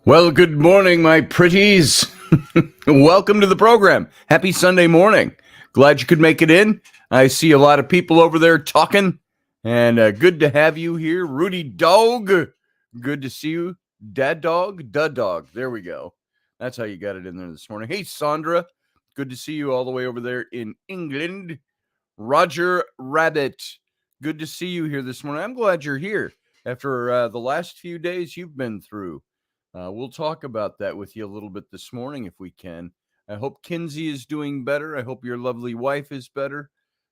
Well, good morning, my pretties. Welcome to the program. Happy Sunday morning. Glad you could make it in. I see a lot of people over there talking, and good to have you here. Rudy Dog, good to see you. Dad Dog, Dud Dog. There we go. That's how you got it in there this morning. Hey, Sandra, good to see you all the way over there in England. Roger Rabbit, good to see you here this morning. I'm glad you're here after the last few days you've been through. We'll talk about that with you a little bit this morning if we can. I hope Kinsey is doing better. I hope your lovely wife is better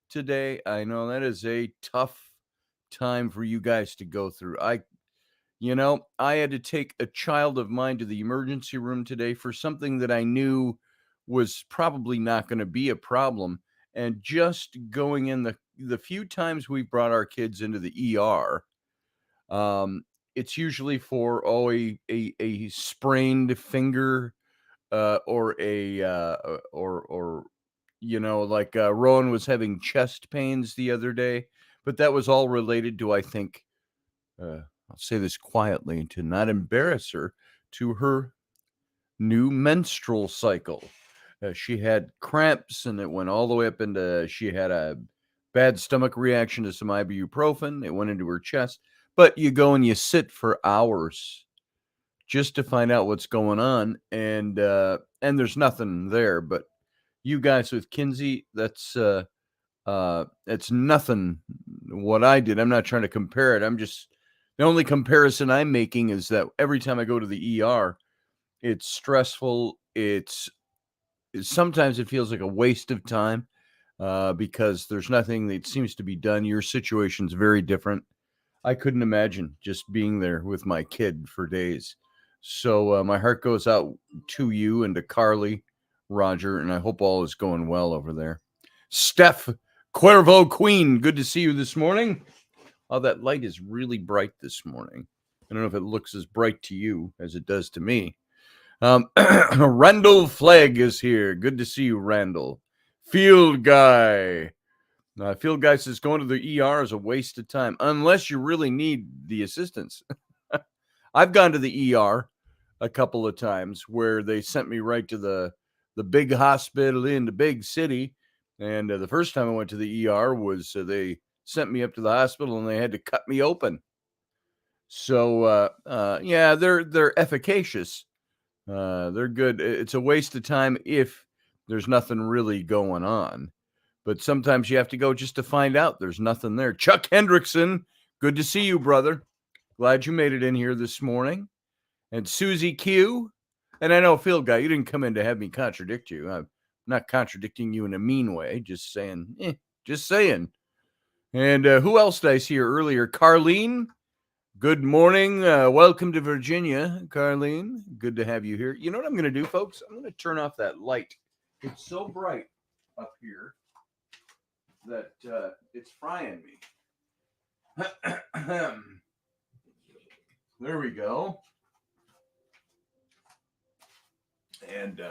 today. I know that is a tough time for you guys to go through. I had to take a child of mine to the emergency room today for something that I knew was probably not going to be a problem. And just going in the few times we've brought our kids into the ER, it's usually for a sprained finger, or like Rowan was having chest pains the other day, but that was all related to, I think, I'll say this quietly to not embarrass her, to her new menstrual cycle. She had cramps, and it went all the way up into. She had a bad stomach reaction to some ibuprofen. It went into her chest. But you go and you sit for hours just to find out what's going on, and there's nothing there. But you guys with Kinsey, that's it's nothing what I did. I'm not trying to compare it. The only comparison I'm making is that every time I go to the ER, it's stressful. Sometimes it feels like a waste of time, because there's nothing that seems to be done. Your situation's very different. I couldn't imagine just being there with my kid for days. So my heart goes out to you and to Carly, Roger, and I hope all is going well over there. Steph, Cuervo Queen, good to see you this morning. Oh, that light is really bright this morning. I don't know if it looks as bright to you as it does to me. Randall Flagg is here. Good to see you, Randall. Field Guy. Field Guy says going to the ER is a waste of time unless you really need the assistance. I've gone to the ER a couple of times where they sent me right to the big hospital in the big city. And the first time I went to the ER was they sent me up to the hospital and they had to cut me open. So, yeah, they're efficacious. They're good. It's a waste of time if there's nothing really going on. But sometimes you have to go just to find out there's nothing there. Chuck Hendrickson, good to see you, brother. Glad you made it in here this morning. And Susie Q. And I know, Field Guy, you didn't come in to have me contradict you. I'm not contradicting you in a mean way. Just saying, just saying. And who else did I see here earlier? Carlene, good morning. Welcome to Virginia, Carlene. Good to have you here. You know what I'm going to do, folks? I'm going to turn off that light. It's so bright up here that it's frying me. There we go. And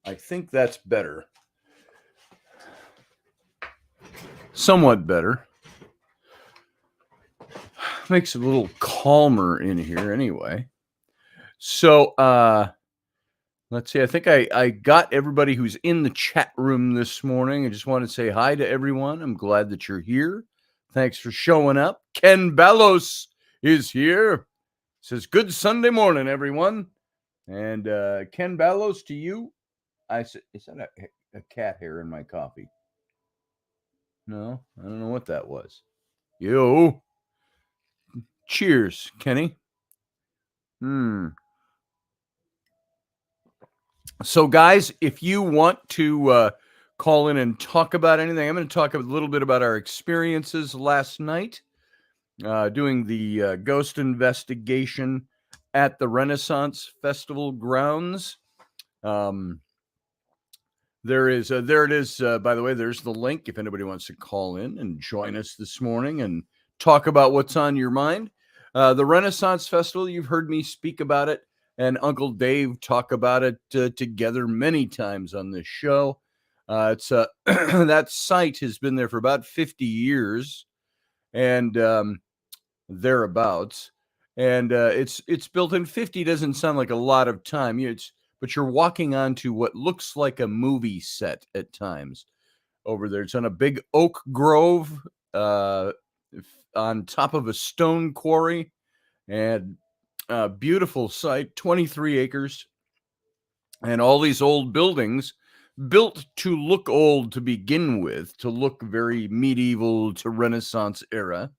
I think that's better. Somewhat better. Makes it a little calmer in here anyway. So let's see. I think I got everybody who's in the chat room this morning. I just want to say hi to everyone. I'm glad that you're here. Thanks for showing up. Ken Ballos is here. Says, good Sunday morning, everyone. And Ken Ballos, to you, I said, is that a cat hair in my coffee? No, I don't know what that was. Yo. Cheers, Kenny. So, guys, if you want to call in and talk about anything, I'm going to talk a little bit about our experiences last night doing the ghost investigation at the Renaissance Festival grounds. There it is. By the way, there's the link if anybody wants to call in and join us this morning and talk about what's on your mind. The Renaissance Festival, you've heard me speak about it, and Uncle Dave talk about it together many times on this show. It's that site has been there for about 50 years and thereabouts. and it's built in. 50 doesn't sound like a lot of time. But you're walking onto what looks like a movie set at times over there. It's on a big oak grove, uh, on top of a stone quarry, and beautiful site, 23 acres, and all these old buildings built to look old to begin with, to look very medieval to Renaissance era.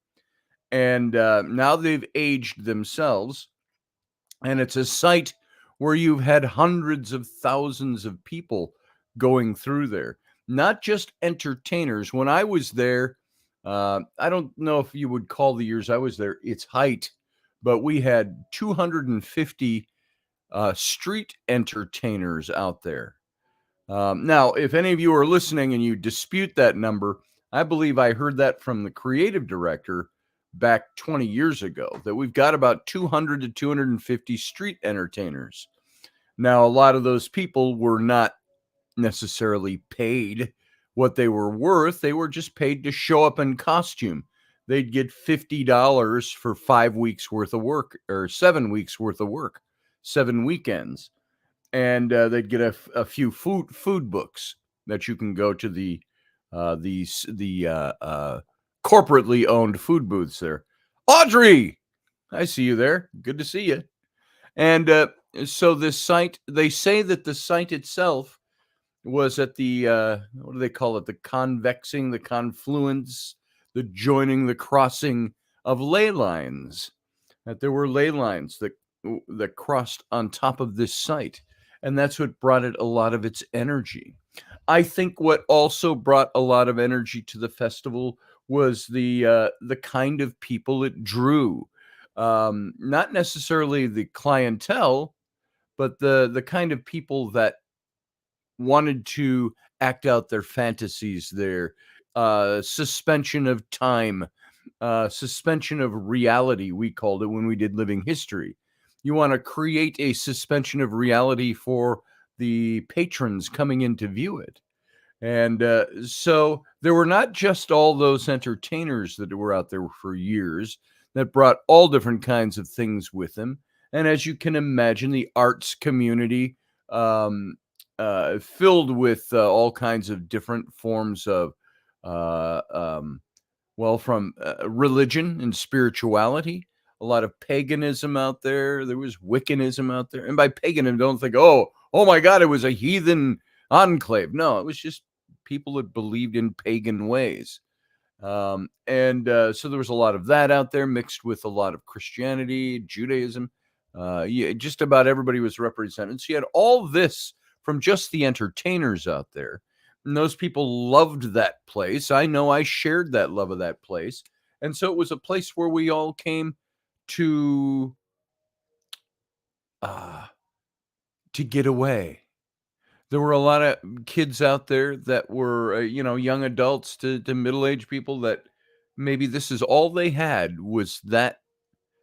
And now they've aged themselves. And it's a site where you've had hundreds of thousands of people going through there, not just entertainers. When I was there, I don't know if you would call the years I was there its height, but we had 250 street entertainers out there. Now, if any of you are listening and you dispute that number, I believe I heard that from the creative director back 20 years ago, that we've got about 200 to 250 street entertainers. Now, a lot of those people were not necessarily paid what they were worth. They were just paid to show up in costume. They'd get $50 for 5 weeks worth of work, or 7 weeks worth of work, 7 weekends. And they'd get a few food books that you can go to the corporately owned food booths there. Audrey, I see you there. Good to see you. And so this site, they say that the site itself was at the what do they call it? The convexing, the confluence, the joining, the crossing of ley lines. That there were ley lines that crossed on top of this site, and that's what brought it a lot of its energy. I think what also brought a lot of energy to the festival was the kind of people it drew. Not necessarily the clientele, but the kind of people that wanted to act out their fantasies, their suspension of time, suspension of reality, we called it when we did living history. You want to create a suspension of reality for the patrons coming in to view it. And so there were not just all those entertainers that were out there for years that brought all different kinds of things with them. And as you can imagine, the arts community, filled with all kinds of different forms of, uh, um, well, from religion and spirituality, a lot of paganism out there. There was Wiccanism out there. And by paganism, don't think, oh my God, it was a heathen enclave. No, it was just people that believed in pagan ways. And so there was a lot of that out there mixed with a lot of Christianity, Judaism. Yeah, just about everybody was represented. So you had all this from just the entertainers out there. And those people loved that place. I know I shared that love of that place. And so it was a place where we all came to uh, to get away. There were a lot of kids out there that were, young adults to middle-aged people that maybe this is all they had was that,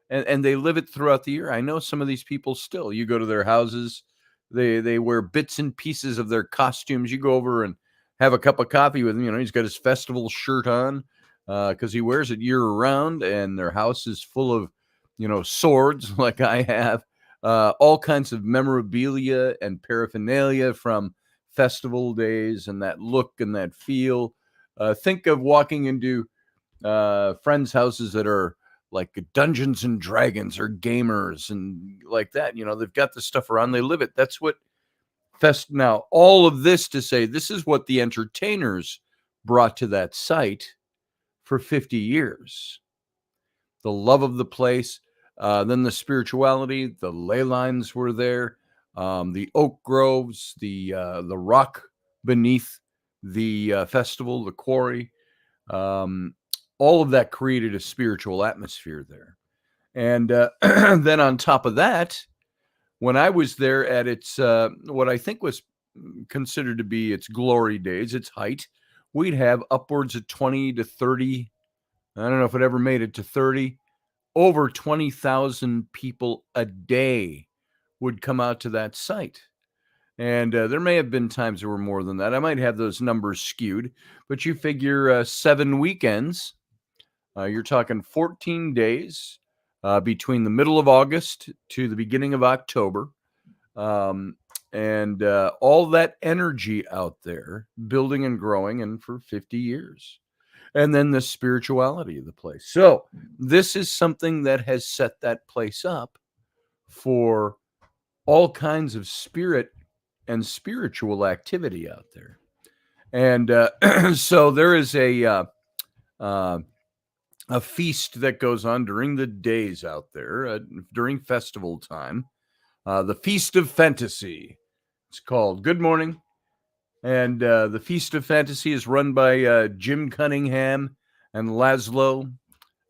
and they live it throughout the year. I know some of these people still. You go to their houses, they wear bits and pieces of their costumes. You go over and have a cup of coffee with him. He's got his festival shirt on because he wears it year round, and their house is full of, swords like I have. All kinds of memorabilia and paraphernalia from festival days, and that look and that feel. Think of walking into friends' houses that are like Dungeons and Dragons or gamers and like that. They've got the stuff around, they live it. That's what now, all of this to say, this is what the entertainers brought to that site for 50 years. The love of the place, then the spirituality, the ley lines were there, the oak groves, the rock beneath the festival, the quarry, um, all of that created a spiritual atmosphere there. And then on top of that, when I was there at its what I think was considered to be its glory days, its height, we'd have upwards of 20 to 30. I don't know if it ever made it to 30. Over 20,000 people a day would come out to that site. And there may have been times there were more than that. I might have those numbers skewed, but you figure 7 weekends, you're talking 14 days, between the middle of August to the beginning of October. And all that energy out there building and growing, and for 50 years. And then the spirituality of the place. So this is something that has set that place up for all kinds of spirit and spiritual activity out there. And so there is a feast that goes on during the days out there, during festival time. The Feast of Fantasy. It's called. Good morning. And the Feast of Fantasy is run by Jim Cunningham and Laszlo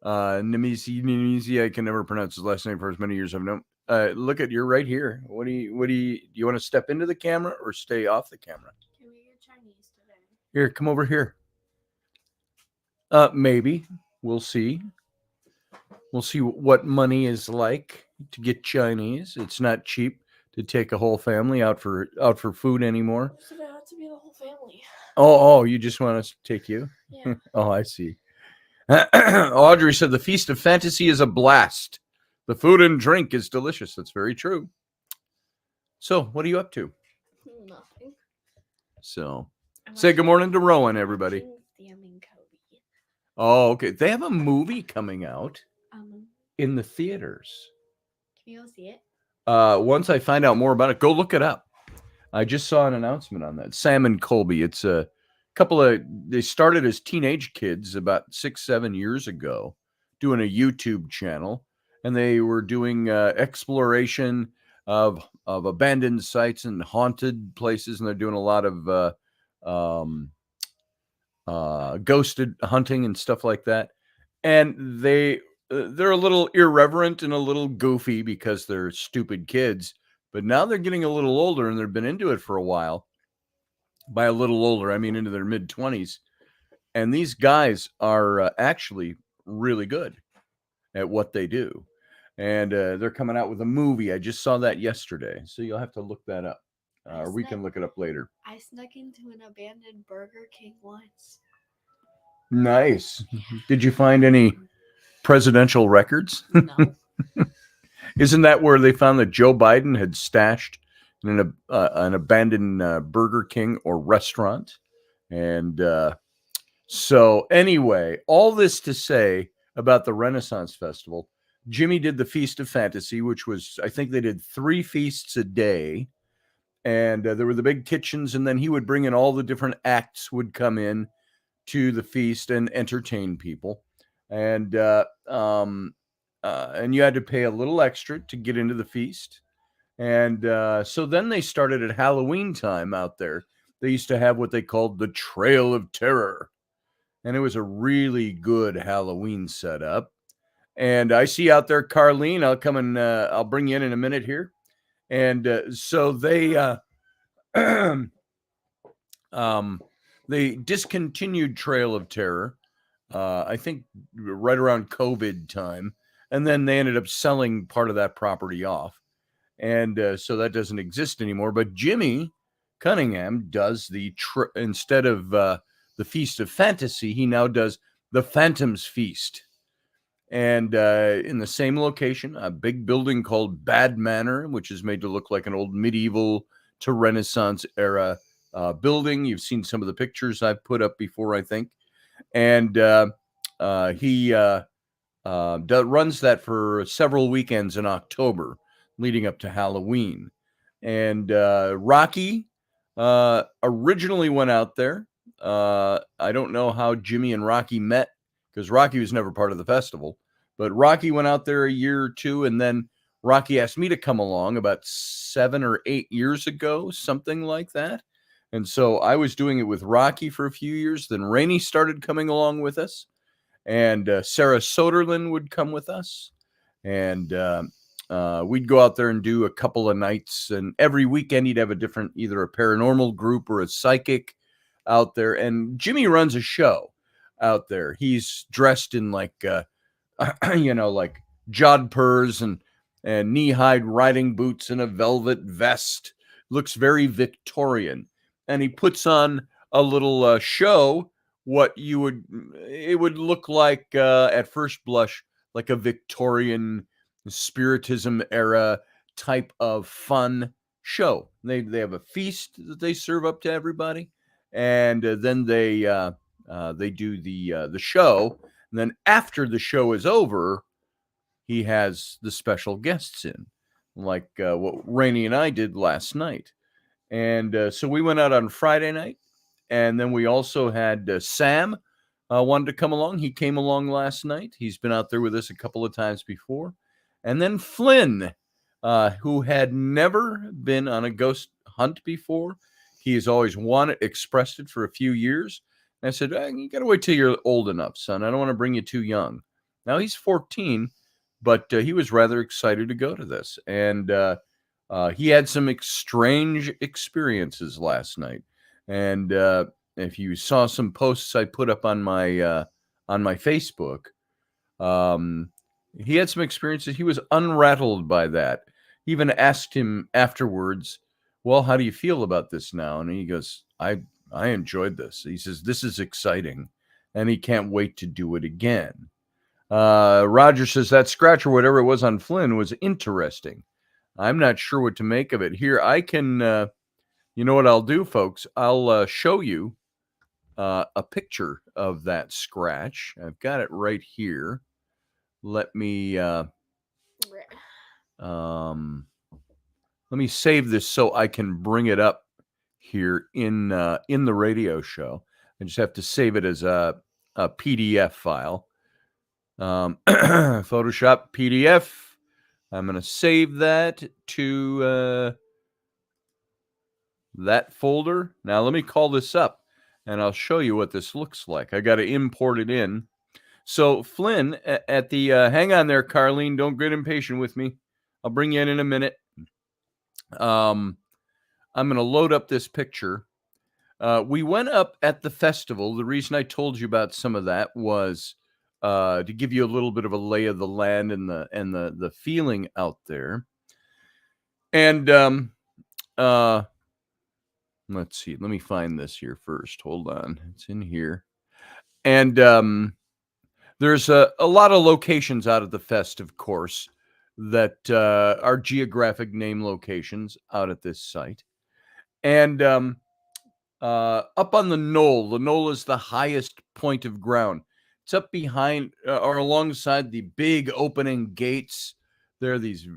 Nemesi. I can never pronounce his last name for as many years I've known. Look at, you're right here. Do you want to step into the camera or stay off the camera? Can we get Chinese today? Here, come over here. Maybe. We'll see. We'll see what money is like to get Chinese. It's not cheap to take a whole family out for food anymore. So it has to be the whole family. Oh, you just want us to take you? Yeah. Oh, I see. Audrey said the Feast of Fantasy is a blast. The food and drink is delicious. That's very true. So, what are you up to? Nothing. So, say good morning to Rowan, everybody. Oh, okay. They have a movie coming out in the theaters. Can you go see it? Once I find out more about it, go look it up. I just saw an announcement on that. Sam and Colby. It's a couple of, they started as teenage kids about 6-7 years ago, doing a YouTube channel, and they were doing exploration of abandoned sites and haunted places, and they're doing a lot of ghosted hunting and stuff like that. And they're a little irreverent and a little goofy because they're stupid kids, but now they're getting a little older and they've been into it for a while. By a little older, I mean into their mid-20s. And these guys are actually really good at what they do. And they're coming out with a movie. I just saw that yesterday. So you'll have to look that up. Or we can look it up later. I snuck into an abandoned Burger King once. Nice. Did you find any presidential records? No. Isn't that where they found that Joe Biden had stashed in an abandoned Burger King or restaurant? And so anyway, all this to say about the Renaissance Festival, Jimmy did the Feast of Fantasy, which was, I think they did 3 feasts a day. And there were the big kitchens, and then he would bring in all the different acts would come in to the feast and entertain people. And you had to pay a little extra to get into the feast. And so then they started at Halloween time out there. They used to have what they called the Trail of Terror. And it was a really good Halloween setup. And I see out there, Carlene, I'll come and I'll bring you in a minute here. And so they they discontinued Trail of Terror, I think right around COVID time. And then they ended up selling part of that property off. And so that doesn't exist anymore. But Jimmy Cunningham does instead of the Feast of Fantasy, he now does the Phantom's Feast. And in the same location, a big building called Bad Manor, which is made to look like an old medieval to Renaissance era building. You've seen some of the pictures I've put up before, I think. And he runs that for several weekends in October, leading up to Halloween. And Rocky originally went out there. I don't know how Jimmy and Rocky met, because Rocky was never part of the festival. But Rocky went out there a year or two, and then Rocky asked me to come along about 7 or 8 years ago, something like that. And so I was doing it with Rocky for a few years. Then Raini started coming along with us, and Sarah Soderlin would come with us. And we'd go out there and do a couple of nights. And every weekend he'd have a different, either a paranormal group or a psychic out there. And Jimmy runs a show out there. He's dressed in like, like jodhpurs and knee-high riding boots and a velvet vest. Looks very Victorian. And he puts on a little show, it would look like at first blush, like a Victorian Spiritism era type of fun show. They have a feast that they serve up to everybody, and then they do the show. And then after the show is over, he has the special guests in, like what Rainey and I did last night. And so we went out on Friday night, and then we also had Sam wanted to come along. He came along last night. He's been out there with us a couple of times before. And then Flynn, who had never been on a ghost hunt before. He has always wanted, expressed it for a few years. And I said, you got to wait till you're old enough, son. I don't want to bring you too young. Now he's 14, but he was rather excited to go to this. And he had some strange experiences last night. And if you saw some posts I put up on my Facebook, he had some experiences. He was unrattled by that. He even asked him afterwards, well, how do you feel about this now? And he goes, I enjoyed this. He says, this is exciting, and he can't wait to do it again. Roger says that scratch or whatever it was on Flynn was interesting. I'm not sure what to make of it. Here, I can, you know what I'll do, folks? I'll show you a picture of that scratch. I've got it right here. Let me save this so I can bring it up here in the radio show. I just have to save it as a PDF file. Photoshop PDF. I'm going to save that to that folder. Now let me call this up and I'll show you what this looks like. I got to import it in. So Flynn at the hang on there, Carlene, don't get impatient with me. I'll bring you in a minute. I'm going to load up this picture. We went up at the festival. The reason I told you about some of that was to give you a little bit of a lay of the land and the feeling out there. And let's see. Let me find this here first. Hold on. It's in here. And there's a lot of locations out of the fest, of course, that are geographic name locations out at this site. And up on the knoll is the highest point of ground. It's up behind or alongside the big opening gates. There are these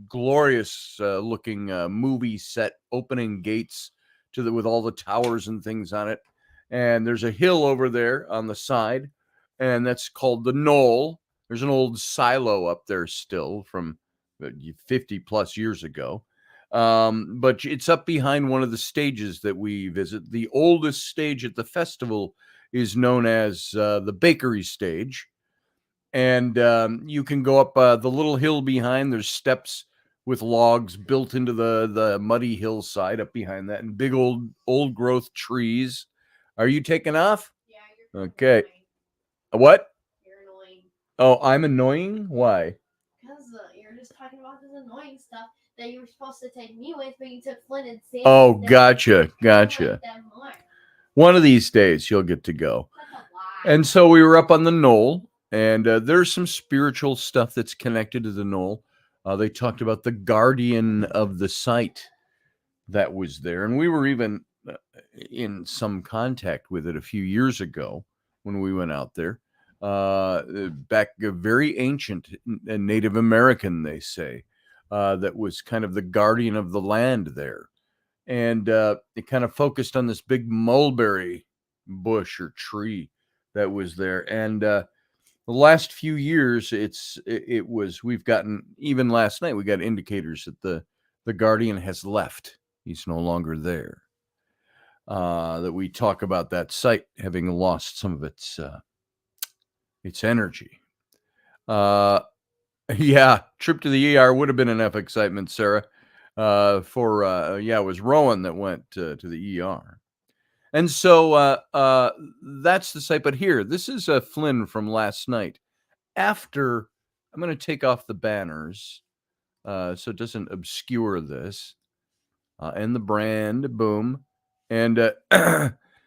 glorious looking movie set opening gates with all the towers and things on it. And there's a hill over there on the side, and that's called the knoll. There's an old silo up there still from 50 plus years ago. But it's up behind one of the stages that we visit. The oldest stage at the festival is known as the bakery stage. And you can go up the little hill behind. There's steps with logs built into the muddy hillside up behind that, and big old growth trees. Are you taking off? Yeah, you're okay. Annoying. What? You're annoying. Oh, I'm annoying? Why? Because you're just talking about this annoying stuff that you were supposed to take me with, but you took Flynn and Sam. Oh, gotcha. Like them more. One of these days you'll get to go. That's a lie. And so we were up on the knoll, and there's some spiritual stuff that's connected to the knoll. They talked about the guardian of the site that was there, and we were even in some contact with it a few years ago when we went out there. Back very ancient Native American, they say, that was kind of the guardian of the land there. And it kind of focused on this big mulberry bush or tree that was there. And the last few years, we've gotten, even last night, we got indicators that the guardian has left. He's no longer there. That we talk about that site having lost some of its energy. Yeah, trip to the ER would have been enough excitement, Sarah. It was Rowan that went to the ER. And so that's the site. But here, this is Flynn from last night. After, I'm going to take off the banners so it doesn't obscure this. And the brand, boom. And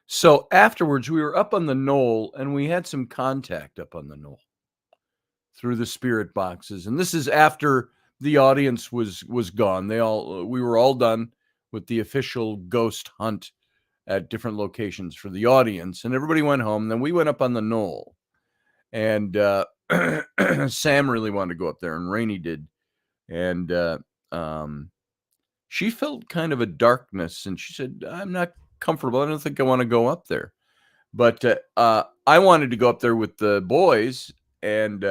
so afterwards, we were up on the knoll, and we had some contact up on the knoll. through the spirit boxes. And this is after the audience was gone. We were all done with the official ghost hunt at different locations for the audience, and everybody went home. Then we went up on the knoll, and Sam really wanted to go up there, and Raini did, and she felt kind of a darkness, and she said, "I'm not comfortable. I don't think I want to go up there." But I wanted to go up there with the boys, and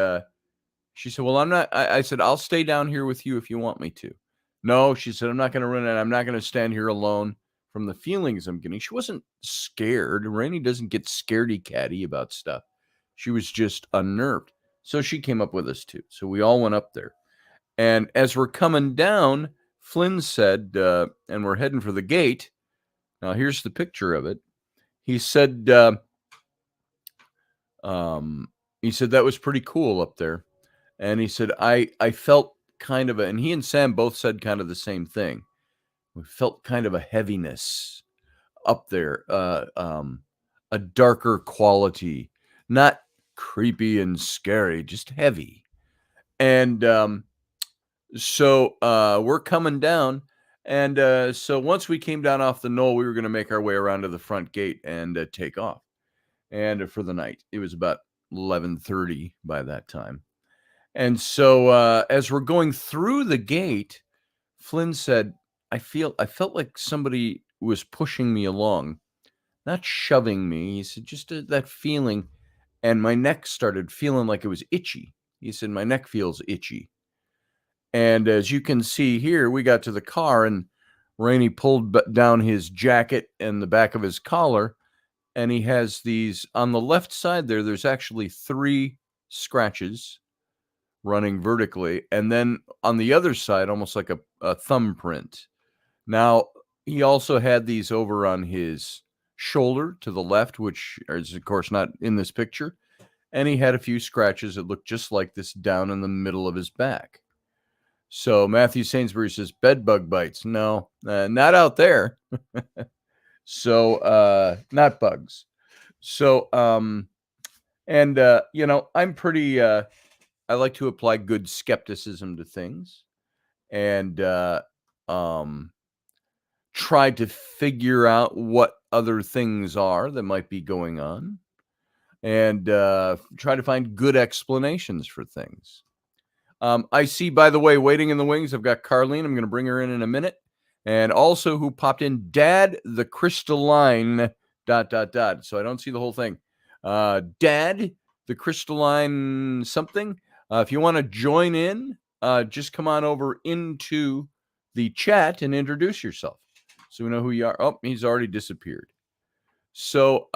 she said, "Well, I'm not." I said, "I'll stay down here with you if you want me to." No, she said, "I'm not going to run it. I'm not going to stand here alone." From the feelings I'm getting, she wasn't scared. Rainey doesn't get scaredy catty about stuff. She was just unnerved. So she came up with us too. So we all went up there. And as we're coming down, Flynn said, and we're heading for the gate. Now here's the picture of it. He said, that was pretty cool up there. And he said, I felt kind of and he and Sam both said kind of the same thing. We felt kind of a heaviness up there, a darker quality, not creepy and scary, just heavy. And so we're coming down. And so once we came down off the knoll, we were going to make our way around to the front gate and take off. And for the night, it was about 11:30 by that time. And so as we're going through the gate, Flynn said, I felt like somebody was pushing me along, not shoving me. He said, just that feeling. And my neck started feeling like it was itchy. He said, my neck feels itchy. And as you can see here, we got to the car and Rainey pulled down his jacket and the back of his collar. And he has these on the left side there's actually 3 scratches running vertically, and then on the other side, almost like a thumbprint. Now, he also had these over on his shoulder to the left, which is, of course, not in this picture, and he had a few scratches that looked just like this down in the middle of his back. So Matthew Sainsbury says, bed bug bites. No, not out there. So, not bugs. So, I'm pretty... I like to apply good skepticism to things and try to figure out what other things are that might be going on and try to find good explanations for things. I see, by the way, waiting in the wings, I've got Carlene. I'm going to bring her in a minute. And also who popped in, Dad the Crystalline ... So I don't see the whole thing. Dad the Crystalline something. If you want to join in, just come on over into the chat and introduce yourself so we know who you are. Oh, he's already disappeared. So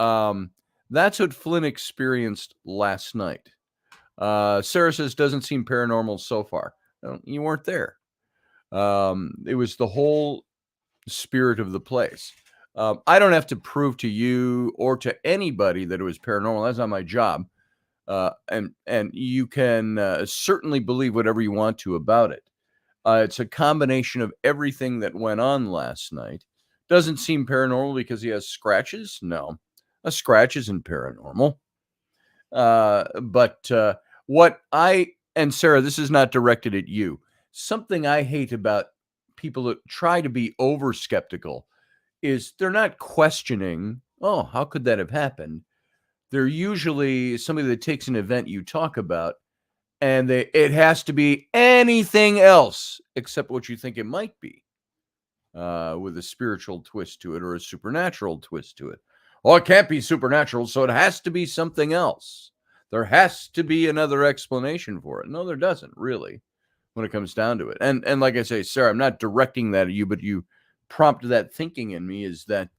that's what Flynn experienced last night. Sarah says, doesn't seem paranormal so far. No, you weren't there. It was the whole spirit of the place. I don't have to prove to you or to anybody that it was paranormal. That's not my job. And you can certainly believe whatever you want to about it. It's a combination of everything that went on last night. Doesn't seem paranormal because he has scratches. No, a scratch isn't paranormal. But what and Sarah, this is not directed at you. Something I hate about people that try to be over skeptical is they're not questioning, oh, how could that have happened? They're usually somebody that takes an event you talk about and it has to be anything else except what you think it might be, with a spiritual twist to it or a supernatural twist to it. Oh, it can't be supernatural, so it has to be something else. There has to be another explanation for it. No, there doesn't, really, when it comes down to it. And like I say, Sarah, I'm not directing that at you, but you prompted that thinking in me, is that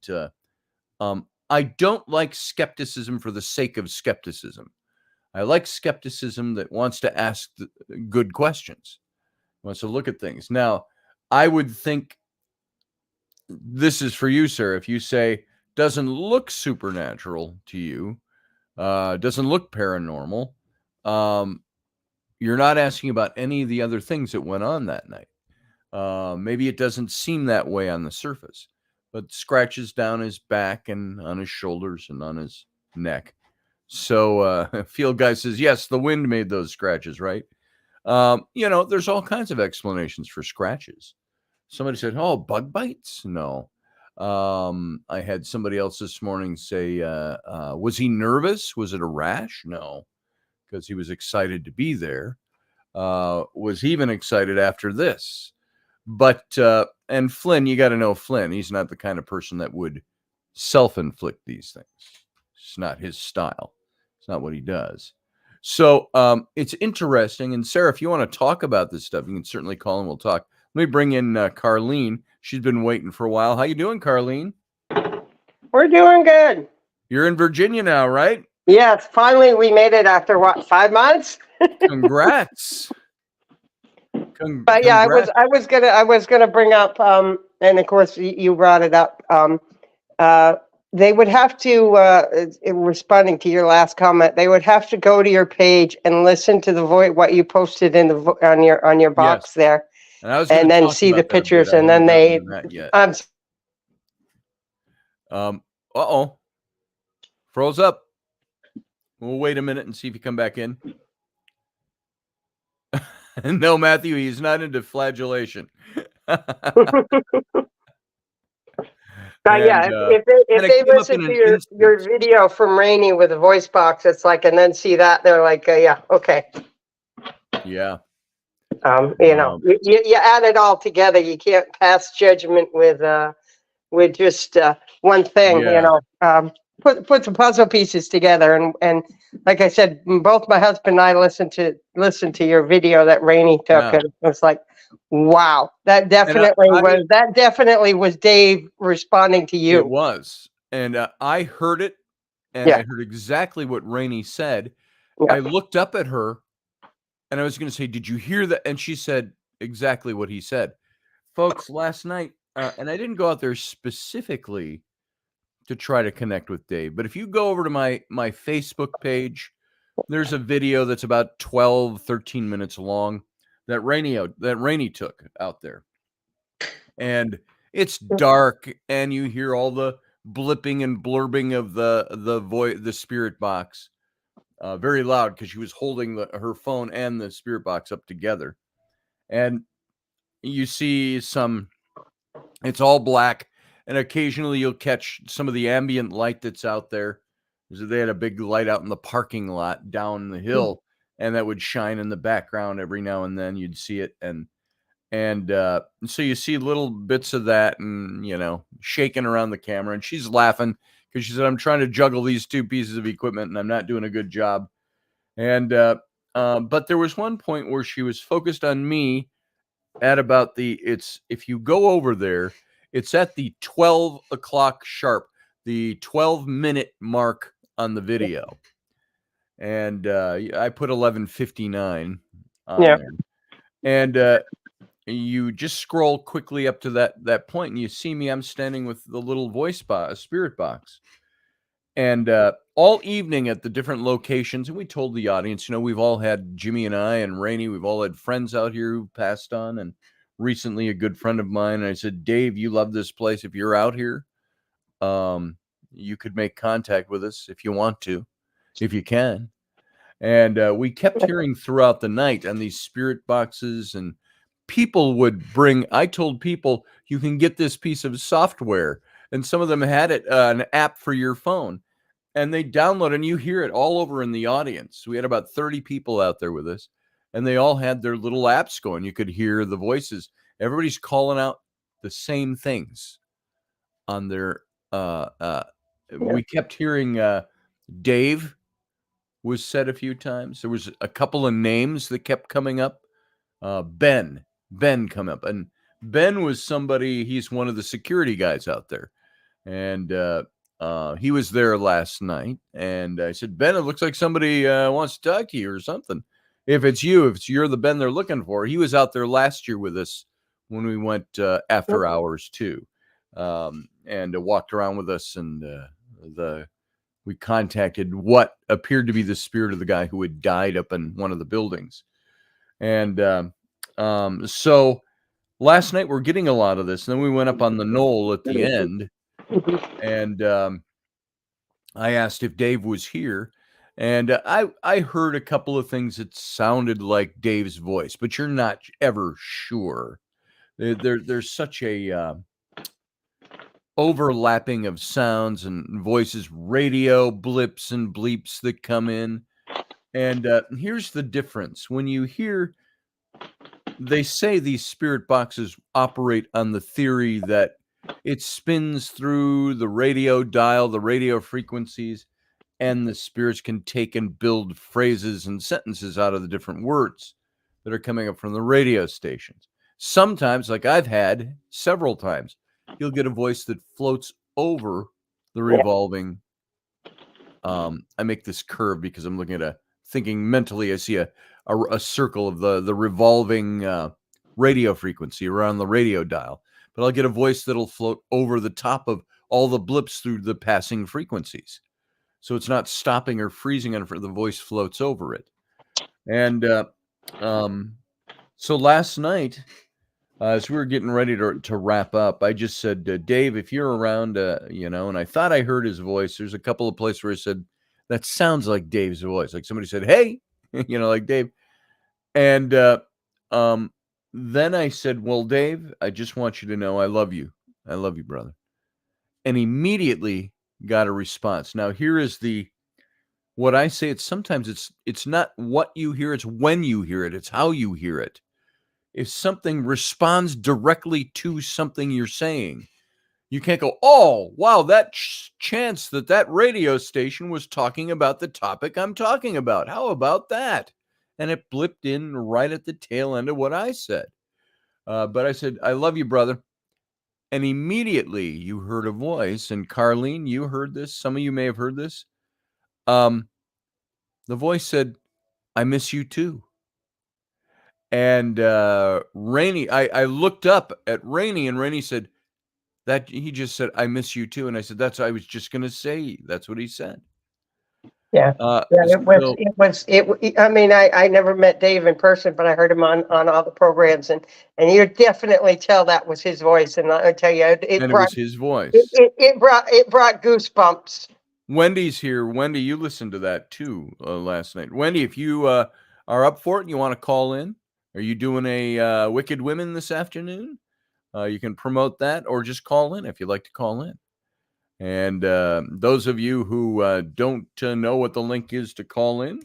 I don't like skepticism for the sake of skepticism. I like skepticism that wants to ask good questions, wants to look at things. Now, I would think this is for you, sir. If you say doesn't look supernatural to you, doesn't look paranormal, you're not asking about any of the other things that went on that night. Maybe it doesn't seem that way on the surface, but scratches down his back and on his shoulders and on his neck So Field Guy says, yes, the wind made those scratches, right? There's all kinds of explanations for scratches. Somebody said, oh, bug bites? No. I had somebody else this morning say, was he nervous? Was it a rash? No, because he was excited to be there. Was even excited after this. But, and Flynn, you got to know Flynn. He's not the kind of person that would self-inflict these things. It's not his style. It's not what he does. So it's interesting. And Sarah, if you want to talk about this stuff, you can certainly call and we'll talk. Let me bring in Carlene. She's been waiting for a while. How you doing, Carlene? We're doing good. You're in Virginia now, right? Yes, finally we made it after what, 5 months? Congrats. But yeah, I was gonna bring up, and of course you brought it up. They would have to, responding to your last comment, they would have to go to your page and listen to the what you posted in the on your box there, and then see the pictures, and then they. Uh-oh. Froze up. We'll wait a minute and see if you come back in. No, Matthew, he's not into flagellation. Yeah, if they listen to your video from Raini with a voice box, it's like, and then see that, they're like, yeah, okay. Yeah. You add it all together. You can't pass judgment with just one thing. Yeah. Put the puzzle pieces together, and like I said, both my husband and I listened to your video that Raini took, and it was like, wow, that definitely was Dave responding to you. It was, and I heard it, and I heard exactly what Raini said. Yeah. I looked up at her, and I was going to say, "Did you hear that?" And she said exactly what he said, folks. Last night, and I didn't go out there specifically to try to connect with Dave, but if you go over to my Facebook page, there's a video that's about 12-13 minutes long that Raini took out there, and it's dark, and you hear all the blipping and blurbing of the spirit box, very loud because she was holding her phone and the spirit box up together, and you see it's all black. And occasionally you'll catch some of the ambient light that's out there. They had a big light out in the parking lot down the hill, and that would shine in the background every now and then. You'd see it, and so you see little bits of that, and shaking around the camera. And she's laughing because she said, "I'm trying to juggle these two pieces of equipment, and I'm not doing a good job." And but there was one point where she was focused on me at about if you go over there. It's at the 12 o'clock sharp, the 12-minute mark on the video. And I put 11:59 on there. And you just scroll quickly up to that point, and you see me. I'm standing with the little voice box, spirit box. And all evening at the different locations, and we told the audience, we've all had, Jimmy and I and Raini, we've all had friends out here who passed on, and recently a good friend of mine, and I said, Dave, you love this place. If you're out here, you could make contact with us if you want to, if you can. And we kept hearing throughout the night on these spirit boxes, and people would I told people, you can get this piece of software, and some of them had it, an app for your phone, and they download, and you hear it all over in the audience. We had about 30 people out there with us, and they all had their little apps going. You could hear the voices. Everybody's calling out the same things on their, we kept hearing Dave was said a few times. There was a couple of names that kept coming up. Ben come up. And Ben was somebody, he's one of the security guys out there. And he was there last night. And I said, Ben, it looks like somebody wants to talk to you or something. If you're the Ben they're looking for. He was out there last year with us when we went after hours too, and walked around with us, and we contacted what appeared to be the spirit of the guy who had died up in one of the buildings. And so last night we're getting a lot of this, and then we went up on the knoll at the end, and I asked if Dave was here. And I heard a couple of things that sounded like Dave's voice, but you're not ever sure. There's such a overlapping of sounds and voices, radio blips and bleeps that come in. And here's the difference. When you hear, they say these spirit boxes operate on the theory that it spins through the radio dial, the radio frequencies, and the spirits can take and build phrases and sentences out of the different words that are coming up from the radio stations. Sometimes, like I've had several times, you'll get a voice that floats over the revolving. I make this curve because I'm looking at thinking mentally. I see a circle of the revolving radio frequency around the radio dial, but I'll get a voice that'll float over the top of all the blips through the passing frequencies. So it's not stopping or freezing, and the voice floats over it. And so last night, as we were getting ready to wrap up, I just said, Dave, if you're around, and I thought I heard his voice. There's a couple of places where I said, that sounds like Dave's voice. Like somebody said, hey, like Dave. And then I said, well, Dave, I just want you to know I love you. I love you, brother. And immediately got a response. Now, here is what I say. It's sometimes it's not what you hear, it's when you hear it. It's how you hear it. If something responds directly to something you're saying, you can't go, oh, wow, that chance that radio station was talking about the topic I'm talking about. How about that? And it blipped in right at the tail end of what I said. But I said, I love you, brother. And immediately you heard a voice. And Carlene, you heard this. Some of you may have heard this. The voice said, I miss you too. And Raini, I looked up at Raini, and Raini said that he just said, I miss you too. And I said, I was just going to say, that's what he said. Yeah. I mean, I never met Dave in person, but I heard him on all the programs, and you definitely tell that was his voice. And I tell you, it was his voice. It brought goosebumps. Wendy's here. Wendy, you listened to that too last night. Wendy, if you are up for it and you want to call in, are you doing a Wicked Women this afternoon? You can promote that, or just call in if you'd like to call in. And those of you who don't know what the link is to call in,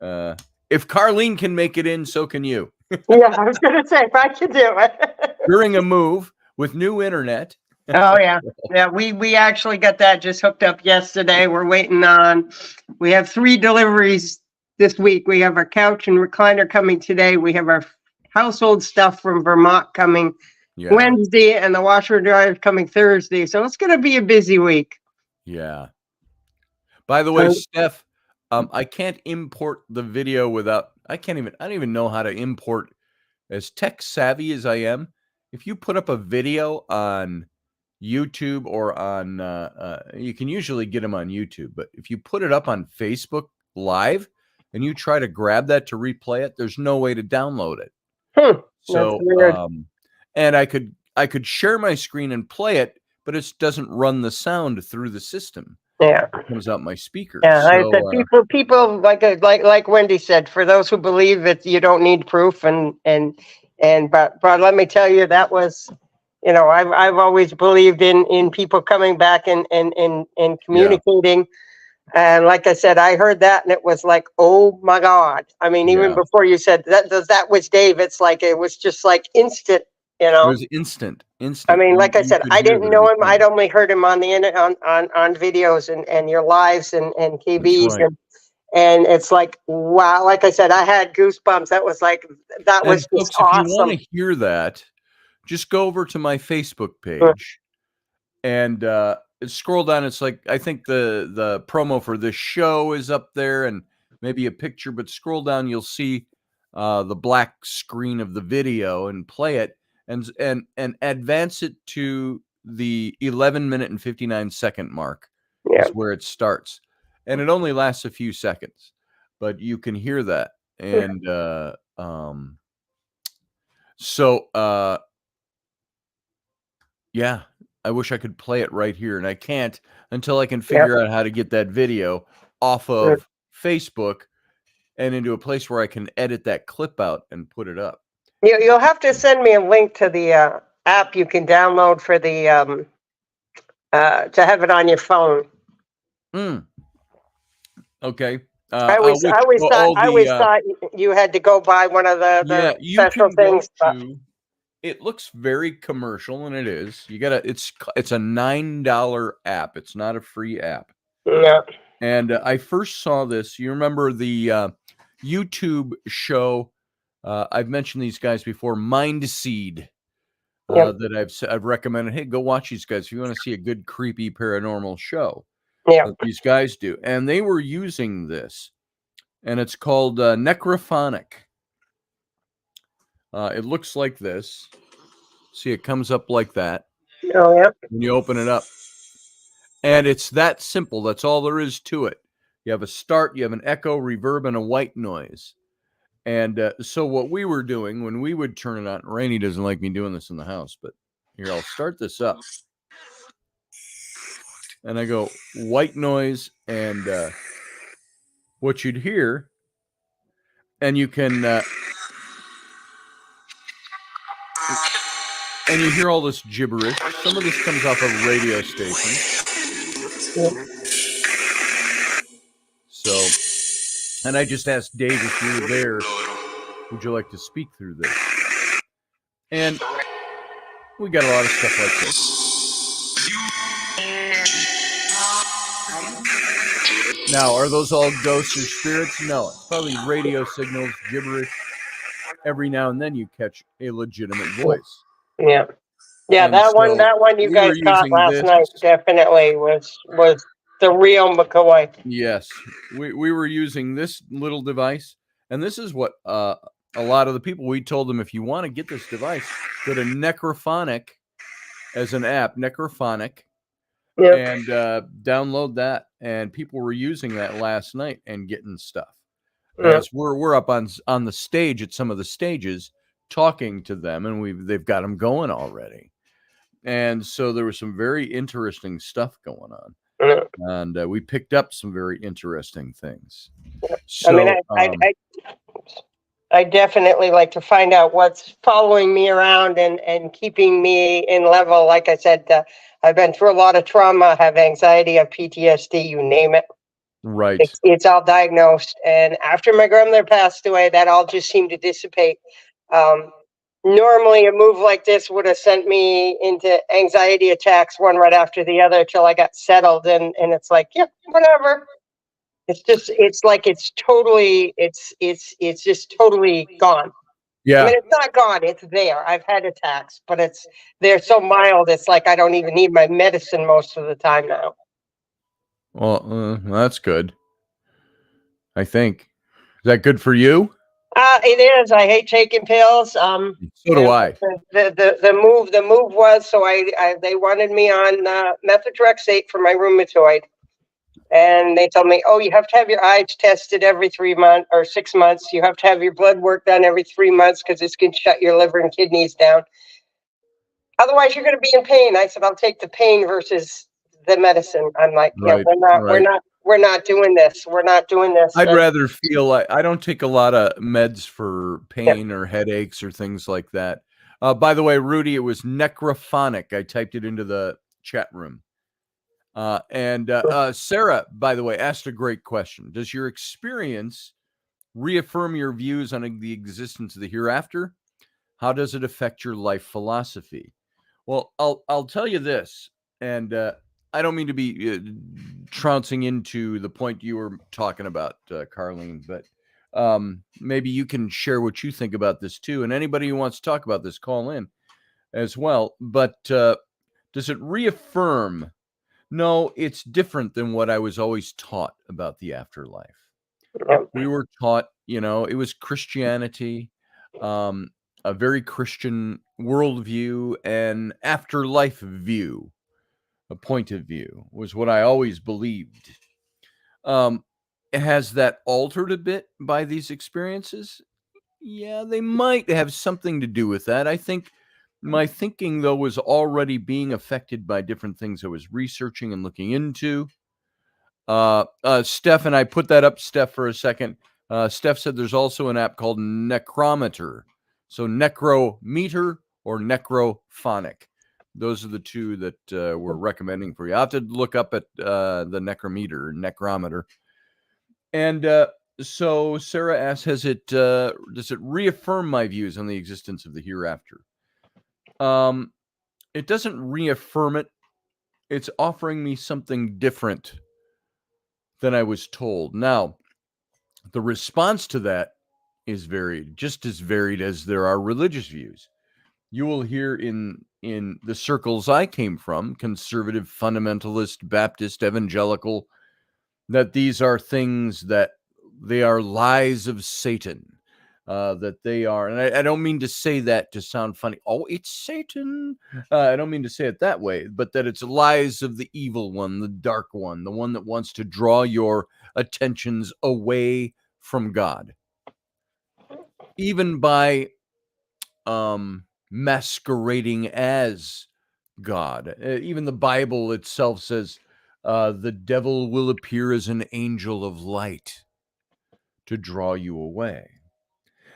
if Carlene can make it in, so can you. Yeah, I was going to say, if I could do it. During a move with new internet. Oh, yeah. Yeah, we actually got that just hooked up yesterday. We're waiting on, we have 3 deliveries this week. We have our couch and recliner coming today. We have our household stuff from Vermont coming Wednesday, and the washer and dryer coming Thursday. So it's going to be a busy week. Yeah. By the way, Steph, I can't import the video without, I don't even know how to import. As tech savvy as I am, if you put up a video on YouTube or on, you can usually get them on YouTube, but if you put it up on Facebook Live and you try to grab that to replay it, there's no way to download it. So, and I could share my screen and play it, but it doesn't run the sound through the system. Yeah, it comes out my speaker. Yeah, so, I said people like Wendy said, for those who believe that you don't need proof, but let me tell you, that was, I've always believed in people coming back and communicating. Yeah. And like I said, I heard that and it was like, oh my God. I mean, even before you said that was Dave, it's like, it was just like instant, It was instant. I mean, like I said, I didn't know him. I'd only heard him on the internet, on videos and your lives and KBs. Right. And it's like, wow. Like I said, I had goosebumps. That was like, that was folks, just awesome. If you want to hear that, just go over to my Facebook page and scroll down. It's like, I think the promo for this show is up there and maybe a picture, but scroll down, you'll see the black screen of the video, and play it and advance it to the 11-minute and 59-second mark. Is where it starts. And it only lasts a few seconds, but you can hear that. And yeah, I wish I could play it right here, and I can't until I can figure out how to get that video off of Facebook and into a place where I can edit that clip out and put it up. You'll have to send me a link to the app you can download for the to have it on your phone. Okay. I always thought you had to go buy one of the special things. It looks very commercial, and it is. You gotta. It's a $9 app. It's not a free app. Yeah. And I first saw this. You remember the YouTube show? I've mentioned these guys before. Mindseed. That I've recommended. Hey, go watch these guys if you want to see a good creepy paranormal show. Yeah. That these guys do, and they were using this, and it's called Necrophonic. It looks like this. See, it comes up like that. Oh, yeah. When you open it up. And it's that simple. That's all there is to it. You have a start, you have an echo, reverb, and a white noise. And so what we were doing when we would turn it on, Raini doesn't like me doing this in the house, but here, I'll start this up. And I go white noise, and what you'd hear, and you can... and you hear all this gibberish. Some of this comes off a radio station. So, and I just asked Dave if you were there, would you like to speak through this? And we got a lot of stuff like this. Now, are those all ghosts or spirits? No, it's probably radio signals, gibberish. Every now and then you catch a legitimate voice. Yeah. Yeah, and that one you guys caught last night definitely was the real McCoy. Yes. We were using this little device, and this is what a lot of the people, we told them, if you want to get this device, go to Necrophonic as an app, Necrophonic, and download that. And people were using that last night and getting stuff. As we're up on the stage at some of the stages talking to them, and they've got them going already. And so there was some very interesting stuff going on. And we picked up some very interesting things. So, I mean, I definitely like to find out what's following me around and keeping me in level. Like I said, I've been through a lot of trauma, have anxiety, have PTSD, you name it. Right. It's all diagnosed. And after my grandmother passed away, that all just seemed to dissipate. Normally a move like this would have sent me into anxiety attacks, one right after the other, till I got settled. And it's like, yeah, whatever. It's just just totally gone. Yeah. I mean, it's not gone. It's there. I've had attacks, but they're so mild. It's like I don't even need my medicine most of the time now. Well, that's good. I think. Is that good for you? It is. I hate taking pills. So do I. The move was, so they wanted me on methotrexate for my rheumatoid, and they told me, oh, you have to have your eyes tested every 3 months or 6 months. You have to have your blood work done every 3 months because this can shut your liver and kidneys down. Otherwise, you're going to be in pain. I said, I'll take the pain versus the medicine. I'm like, yeah, we're not doing this. We're not doing this. I'd rather feel like I don't take a lot of meds for pain or headaches or things like that. By the way, Rudy, it was Necrophonic. I typed it into the chat room. And Sarah, by the way, asked a great question. Does your experience reaffirm your views on the existence of the hereafter? How does it affect your life philosophy? Well, I'll tell you this, and I don't mean to be trouncing into the point you were talking about, Carlene, but maybe you can share what you think about this too. And anybody who wants to talk about this, call in as well. But does it reaffirm? No, it's different than what I was always taught about the afterlife. We were taught, it was Christianity, a very Christian worldview, and afterlife view. A point of view was what I always believed. Has that altered a bit by these experiences? Yeah, they might have something to do with that. I think my thinking, though, was already being affected by different things I was researching and looking into. Steph, and I put that up, Steph, for a second. Steph said there's also an app called Necrometer. So Necrometer or Necrophonic. Those are the two that we're recommending for you. I have to look up at the Necrometer. And so Sarah asks, does it reaffirm my views on the existence of the hereafter? It doesn't reaffirm it. It's offering me something different than I was told. Now, the response to that is varied, just as varied as there are religious views. You will hear in the circles I came from, conservative, fundamentalist, Baptist, evangelical, that these are things that they are lies of Satan, that they are, and I don't mean to say that to sound funny. Oh, it's Satan. I don't mean to say it that way, but that it's lies of the evil one, the dark one, the one that wants to draw your attentions away from God, even by masquerading as God. Even the Bible itself says the devil will appear as an angel of light to draw you away.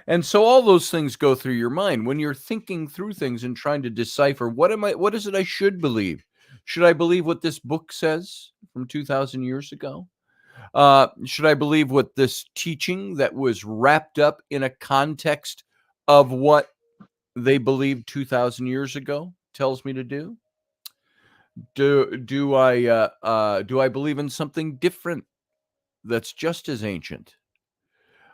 And so all those things go through your mind when you're thinking through things and trying to decipher what is it I should believe? Should I believe what this book says from 2,000 years ago? Should I believe what this teaching that was wrapped up in a context of what they believed 2,000 years ago tells me to do? Do I believe in something different that's just as ancient?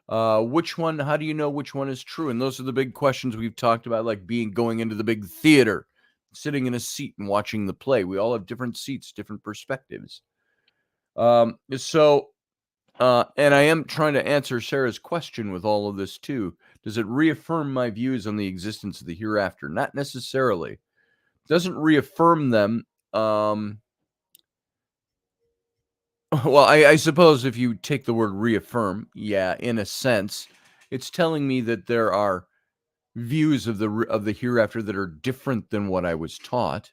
Which one? How do you know which one is true? And those are the big questions we've talked about, like going into the big theater, sitting in a seat and watching the play. We all have different seats, different perspectives. And I am trying to answer Sarah's question with all of this too. Does it reaffirm my views on the existence of the hereafter? Not necessarily. It doesn't reaffirm them. Well, I suppose if you take the word reaffirm, yeah, in a sense, it's telling me that there are views of the hereafter that are different than what I was taught.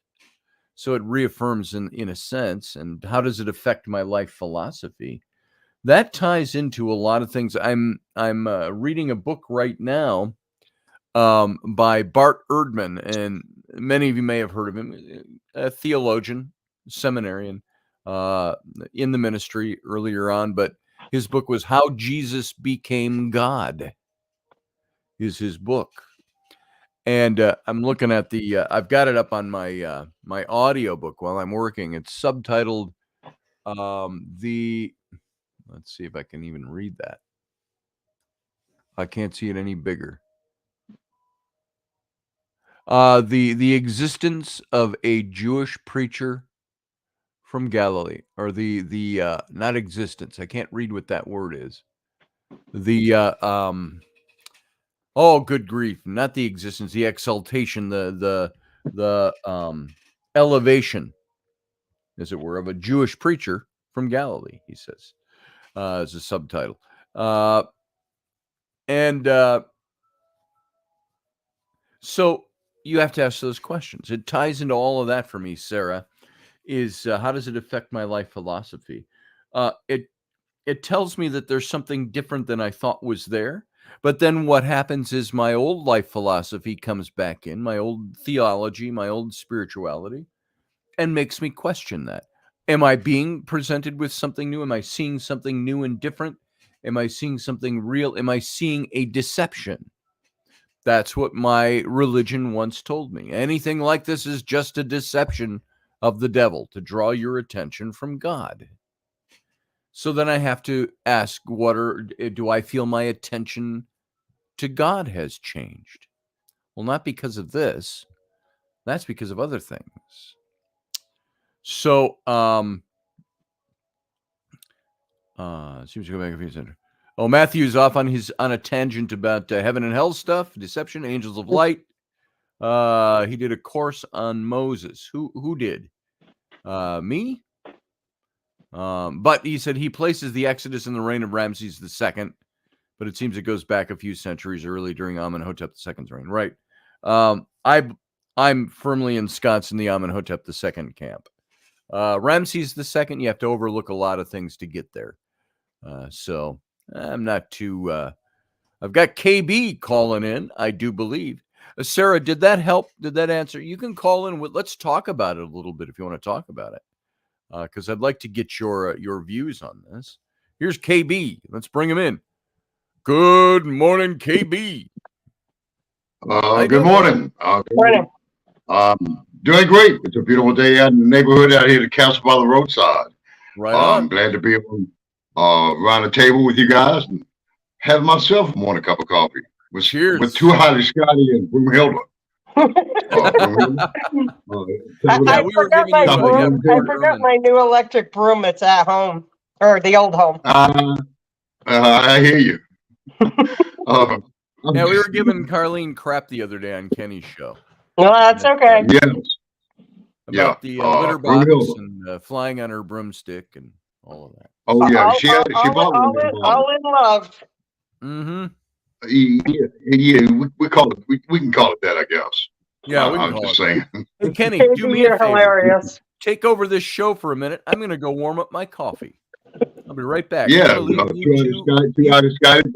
So it reaffirms in a sense. And how does it affect my life philosophy? That ties into a lot of things. I'm reading a book right now by Bart Ehrman, and many of you may have heard of him, a theologian, seminarian, in the ministry earlier on, but his book was How Jesus Became God, is his book. And I'm looking at I've got it up on my my audio book while I'm working. It's subtitled let's see if I can even read that. I can't see it any bigger. The existence of a Jewish preacher from Galilee, or the not existence. I can't read what that word is. Oh, good grief! Not the existence, the exaltation, the elevation, as it were, of a Jewish preacher from Galilee. He says, as a subtitle, and so you have to ask those questions. It ties into all of that for me, Sarah. Is how does it affect my life philosophy? It tells me that there's something different than I thought was there. But then what happens is my old life philosophy comes back in, my old theology, my old spirituality, and makes me question that. Am I being presented with something new? Am I seeing something new and different? Am I seeing something real? Am I seeing a deception? That's what my religion once told me. Anything like this is just a deception of the devil to draw your attention from God. So then I have to ask, do I feel my attention to God has changed? Well, not because of this. That's because of other things. So, seems to go back a few seconds. Oh, Matthew's off on a tangent about heaven and hell stuff, deception, angels of light. He did a course on Moses. Who did? Me? But he said he places the Exodus in the reign of Ramses II, but it seems it goes back a few centuries early during Amenhotep II's reign. Right. I'm firmly ensconced in the Amenhotep II camp. Ramsey's the second. You have to overlook a lot of things to get there. So I'm not too. I've got KB calling in, I do believe. Sarah, did that help? Did that answer? You can call in. Let's talk about it a little bit if you want to talk about it, because I'd like to get your views on this. Here's KB. Let's bring him in. Good morning, KB. Good morning. Morning. Doing great. It's a beautiful day out in the neighborhood out here at the Castle by the roadside. Right on. I'm glad to be around the table with you guys and have myself a morning cup of coffee Cheers. with two highly Scotty and Broomhilda. I forgot my new electric broom. It's at home, or the old home. I hear you. Yeah, we were giving Carlene crap the other day on Kenny's show. No, that's okay. Yes. About the litter box and flying on her broomstick and all of that. Oh yeah, she bought one. All in love. Mm-hmm. Yeah, we call it. We can call it that, I guess. Yeah, we can I'm call just it saying. Hey, Kenny, do me a favor. Hilarious. Take over this show for a minute. I'm going to go warm up my coffee. I'll be right back. Yeah, two hours, Scotty,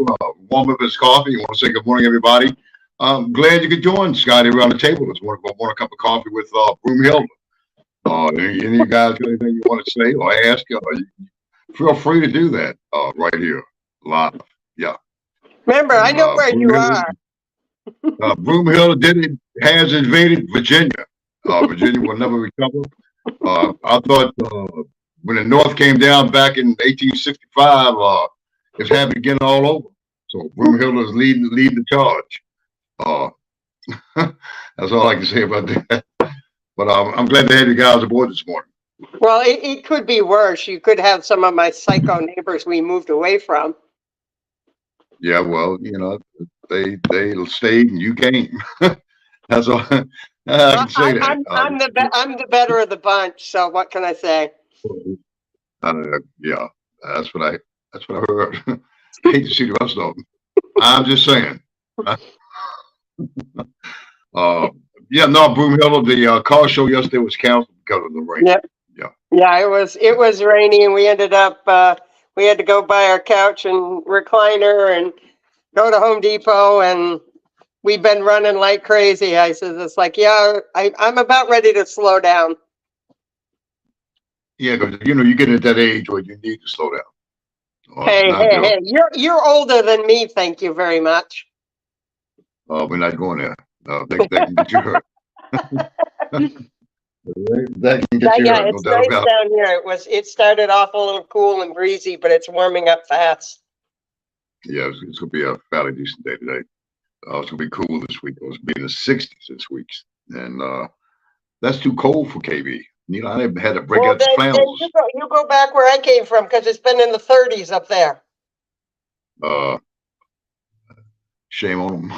warm up his coffee. You want to say good morning, everybody? I'm glad you could join Scotty around the table. Let's want a cup of coffee with Broomhilda. Any of you guys got anything you want to say or ask? Feel free to do that right here, live. Yeah. Remember, I know where you are. Broomhilda has invaded Virginia. Virginia will never recover. I thought when the North came down back in 1865, it's happened again all over. So Broomhilda is leading the charge. That's all I can say about that. But I'm glad to have you guys aboard this morning. Well, it could be worse. You could have some of my psycho neighbors we moved away from. Yeah, well, they stayed and you came. That's all. I can say that. I'm the better of the bunch. So what can I say? Yeah, that's what I heard. Hate to see the rest of them. I'm just saying. Yeah, no, Broomhilda, the car show yesterday was canceled because of the rain. Yep. Yeah, it was rainy, and we ended up we had to go buy our couch and recliner and go to Home Depot, and we've been running like crazy. I said, it's like, yeah, I'm about ready to slow down. Yeah, because you get at that age where you need to slow down. Hey, you're older than me. Thank you very much. We're not going there. They can get you hurt. That can get you hurt. It's nice down here. It started off a little cool and breezy, but it's warming up fast. Yeah, it's gonna be a fairly decent day today. It's gonna be cool this week. It's gonna be in the 60s this week, and that's too cold for KB. I had to break out the flannels. You go back where I came from because it's been in the 30s up there. Shame on them.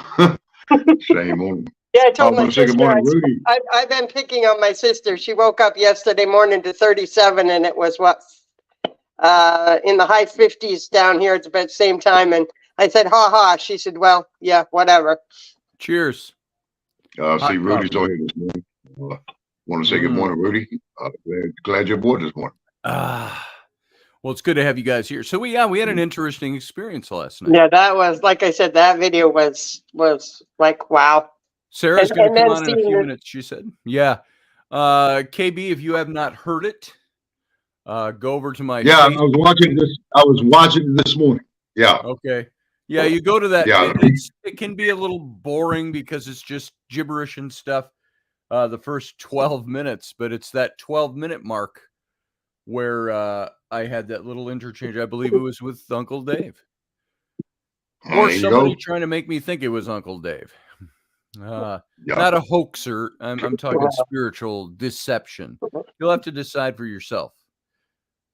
Shame on them. Yeah, I told my sister. Good morning, Rudy. I've been picking on my sister. She woke up yesterday morning to 37, and it was in the high 50s down here at the same time. And I said, "Ha ha." She said, "Well, yeah, whatever." Cheers. See, Rudy's on here this morning. Want to say good morning, Rudy. Glad you're aboard this morning. Well, it's good to have you guys here. So we had an interesting experience last night. Yeah, that was, like I said, that video was like, wow. Sarah's going to come on in a few minutes, she said. Yeah. KB, if you have not heard it, go over to my I was watching it this morning. Yeah. Okay. Yeah, you go to that. Yeah. It can be a little boring because it's just gibberish and stuff the first 12 minutes, but it's that 12-minute mark where I had that little interchange. I believe it was with Uncle Dave. Or somebody trying to make me think it was Uncle Dave. Not a hoaxer. I'm talking spiritual deception. You'll have to decide for yourself,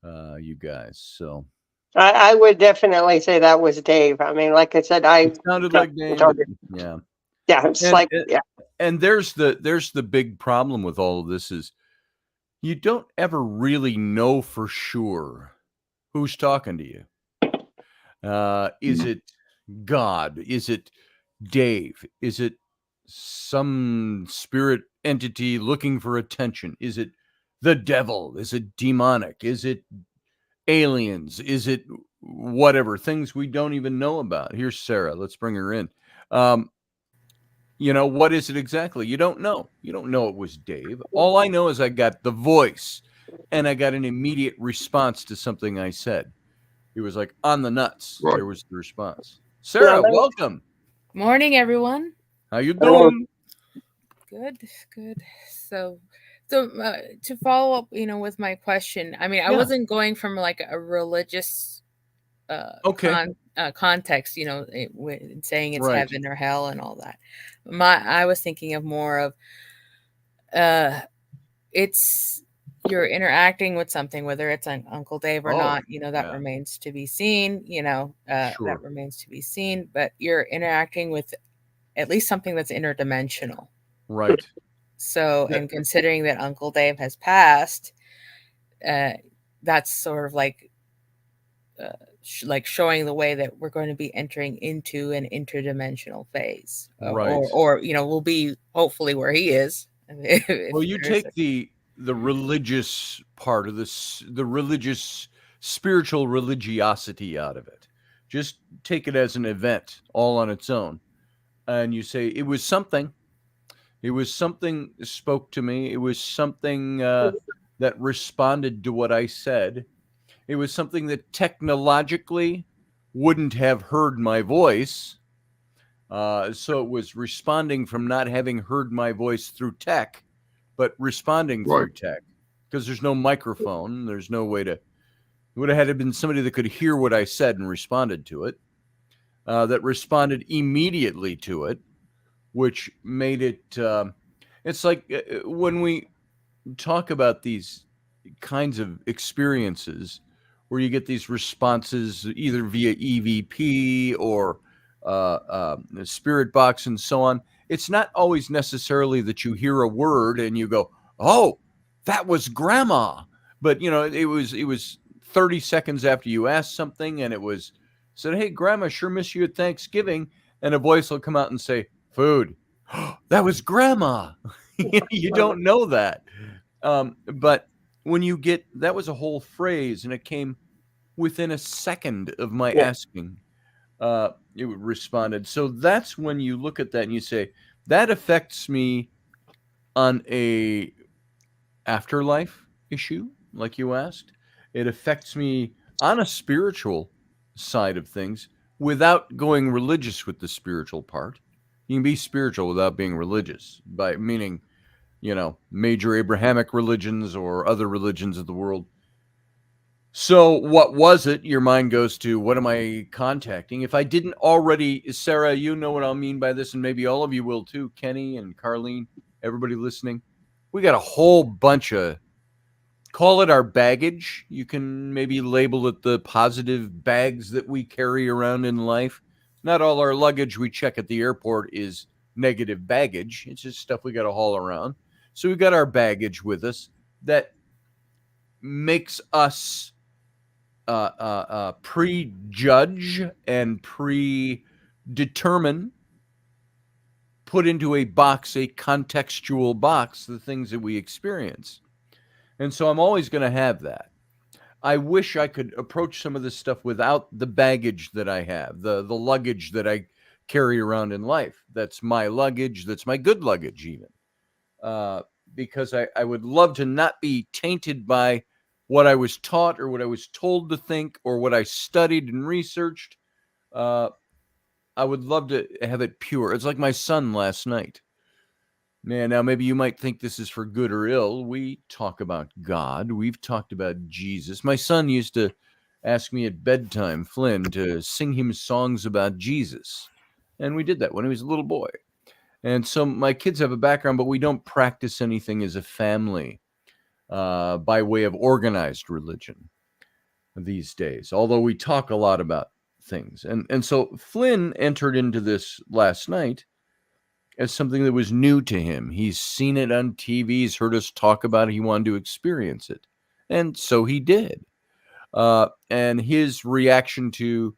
you guys. So I would definitely say that was Dave. I mean, like I said, it sounded like Dave. Yeah. Yeah, it's and there's the big problem with all of this is you don't ever really know for sure who's talking to you. Is it God? Is it Dave? Is it some spirit entity looking for attention? Is it the devil? Is it demonic? Is it aliens? Is it whatever? Things we don't even know about. Here's Sarah. Let's bring her in. What is it exactly? You don't know. You don't know it was Dave. All I know is I got the voice, and I got an immediate response to something I said. It was like on the nuts. Right. There was the response. Sarah, welcome. Morning, everyone. How you doing? Good. So to follow up, with my question, I mean, I wasn't going from like a religious context, saying it's heaven or hell and all that. I was thinking of more of it's you're interacting with something, whether it's an Uncle Dave or not, that remains to be seen, that remains to be seen, but you're interacting with at least something that's interdimensional. Right. So, and considering that Uncle Dave has passed, that's sort of like showing the way that we're going to be entering into an interdimensional phase, right? Or we'll be hopefully where he is. Well, you take the religious part of this, the religious, spiritual religiosity out of it. Just take it as an event all on its own, and you say it was something. It was something that spoke to me. It was something that responded to what I said. It was something that technologically wouldn't have heard my voice. So it was responding from not having heard my voice through tech, but responding through tech. Because there's no microphone. There's no way to... It would have had to been somebody that could hear what I said and responded to it. That responded immediately to it, which made it... it's like when we talk about these kinds of experiences where you get these responses either via EVP or spirit box and so on. It's not always necessarily that you hear a word and you go, "Oh, that was Grandma." But it was 30 seconds after you asked something, and it was said, "Hey, Grandma, sure miss you at Thanksgiving," and a voice will come out and say, "Food." That was Grandma. You don't know that, but when you get that was a whole phrase, and it came within a second of my asking. It responded. So that's when you look at that and you say, that affects me on a afterlife issue, like you asked. It affects me on a spiritual side of things without going religious with the spiritual part. You can be spiritual without being religious, by meaning, major Abrahamic religions or other religions of the world. So what was it? Your mind goes to, what am I contacting? If I didn't already, Sarah, you know what I mean by this, and maybe all of you will too, Kenny and Carlene, everybody listening. We got a whole bunch of, call it our baggage. You can maybe label it the positive bags that we carry around in life. Not all our luggage we check at the airport is negative baggage. It's just stuff we got to haul around. So we got our baggage with us that makes us prejudge and predetermine, put into a box, a contextual box, the things that we experience. And so I'm always going to have that. I wish I could approach some of this stuff without the baggage that I have, the luggage that I carry around in life. That's my luggage. That's my good luggage even. Because I would love to not be tainted by what I was taught or what I was told to think or what I studied and researched. I would love to have it pure. It's like my son last night. Man, now maybe you might think this is for good or ill. We talk about God. We've talked about Jesus. My son used to ask me at bedtime, Flynn, to sing him songs about Jesus. And we did that when he was a little boy. And so my kids have a background, but we don't practice anything as a family. By way of organized religion these days, although we talk a lot about things. And so Flynn entered into this last night as something that was new to him. He's seen it on TV, he's heard us talk about it, he wanted to experience it. And so he did. And his reaction to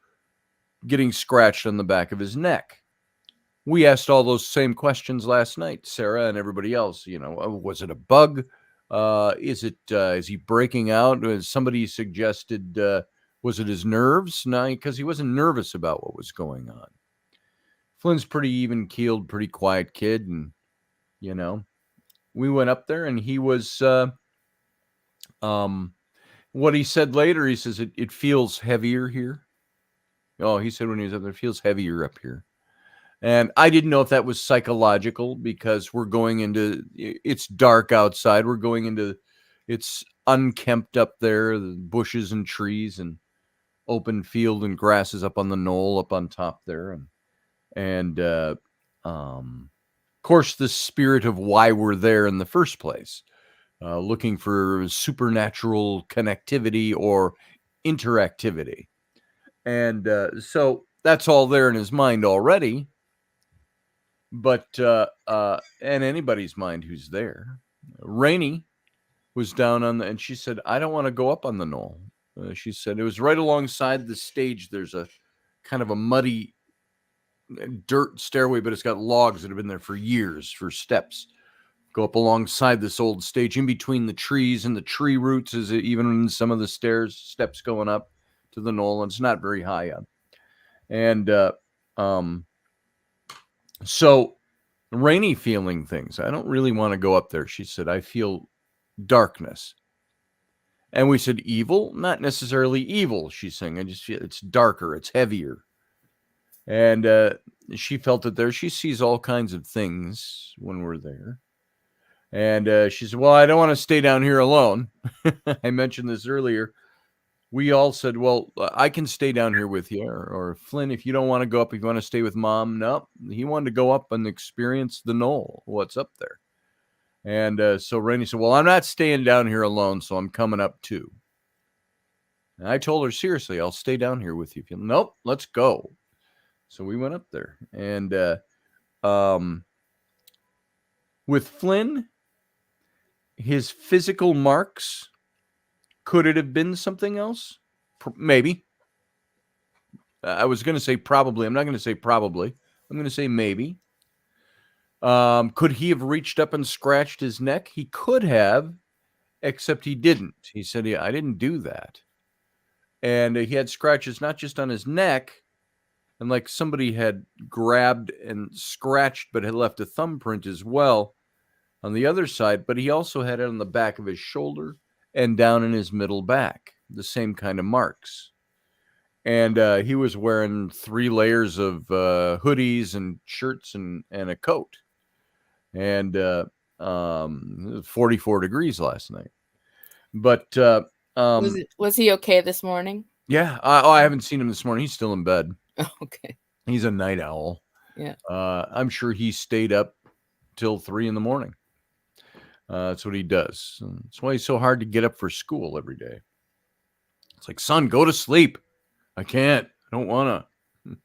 getting scratched on the back of his neck. We asked all those same questions last night, Sarah and everybody else. Was it a bug? Is he breaking out? Somebody suggested, was it his nerves? No, because he wasn't nervous about what was going on. Flynn's pretty even-keeled, pretty quiet kid, and we went up there, and he was what he said later, he says it feels heavier here. Oh, he said when he was up there, it feels heavier up here. And I didn't know if that was psychological, because we're going into, it's dark outside. We're going into, it's unkempt up there, the bushes and trees and open field and grasses up on the knoll up on top there. And of course, the spirit of why we're there in the first place, looking for supernatural connectivity or interactivity. And so that's all there in his mind already. But and anybody's mind who's there. Raini was down on and she said, I don't want to go up on the knoll. She said it was right alongside the stage. There's a kind of a muddy dirt stairway, but it's got logs that have been there for years, for steps. Go up alongside this old stage, in between the trees and the tree roots, is even in some of the steps going up to the knoll, and it's not very high up. And so Rainy feeling things. I don't really want to go up there. She said, I feel darkness. And we said, evil? Not necessarily evil, she's saying. I just feel it's darker, it's heavier. And she felt it there. She sees all kinds of things when we're there. And she said, well, I don't want to stay down here alone. I mentioned this earlier. We all said, well, I can stay down here with you. Or Flynn, if you don't want to go up, if you want to stay with Mom. No, he wanted to go up and experience the knoll, what's up there. And so Rainey said, well, I'm not staying down here alone, so I'm coming up too. And I told her, seriously, I'll stay down here with you. Nope, let's go. So we went up there. And with Flynn, his physical marks, could it have been something else? Maybe. I was going to say probably. I'm not going to say probably. I'm going to say maybe. Could he have reached up and scratched his neck? He could have, except he didn't. He said, I didn't do that. And he had scratches not just on his neck, and like somebody had grabbed and scratched, but had left a thumbprint as well on the other side. But he also had it on the back of his shoulder and down in his middle back, the same kind of marks. And he was wearing 3 layers of hoodies and shirts and a coat. And it was 44 degrees last night. But was he okay this morning? Yeah. I haven't seen him this morning. He's still in bed. Oh, okay. He's a night owl. Yeah. I'm sure he stayed up till 3 a.m. That's what he does. That's why he's so hard to get up for school every day. It's like, son, go to sleep. I can't. I don't want to.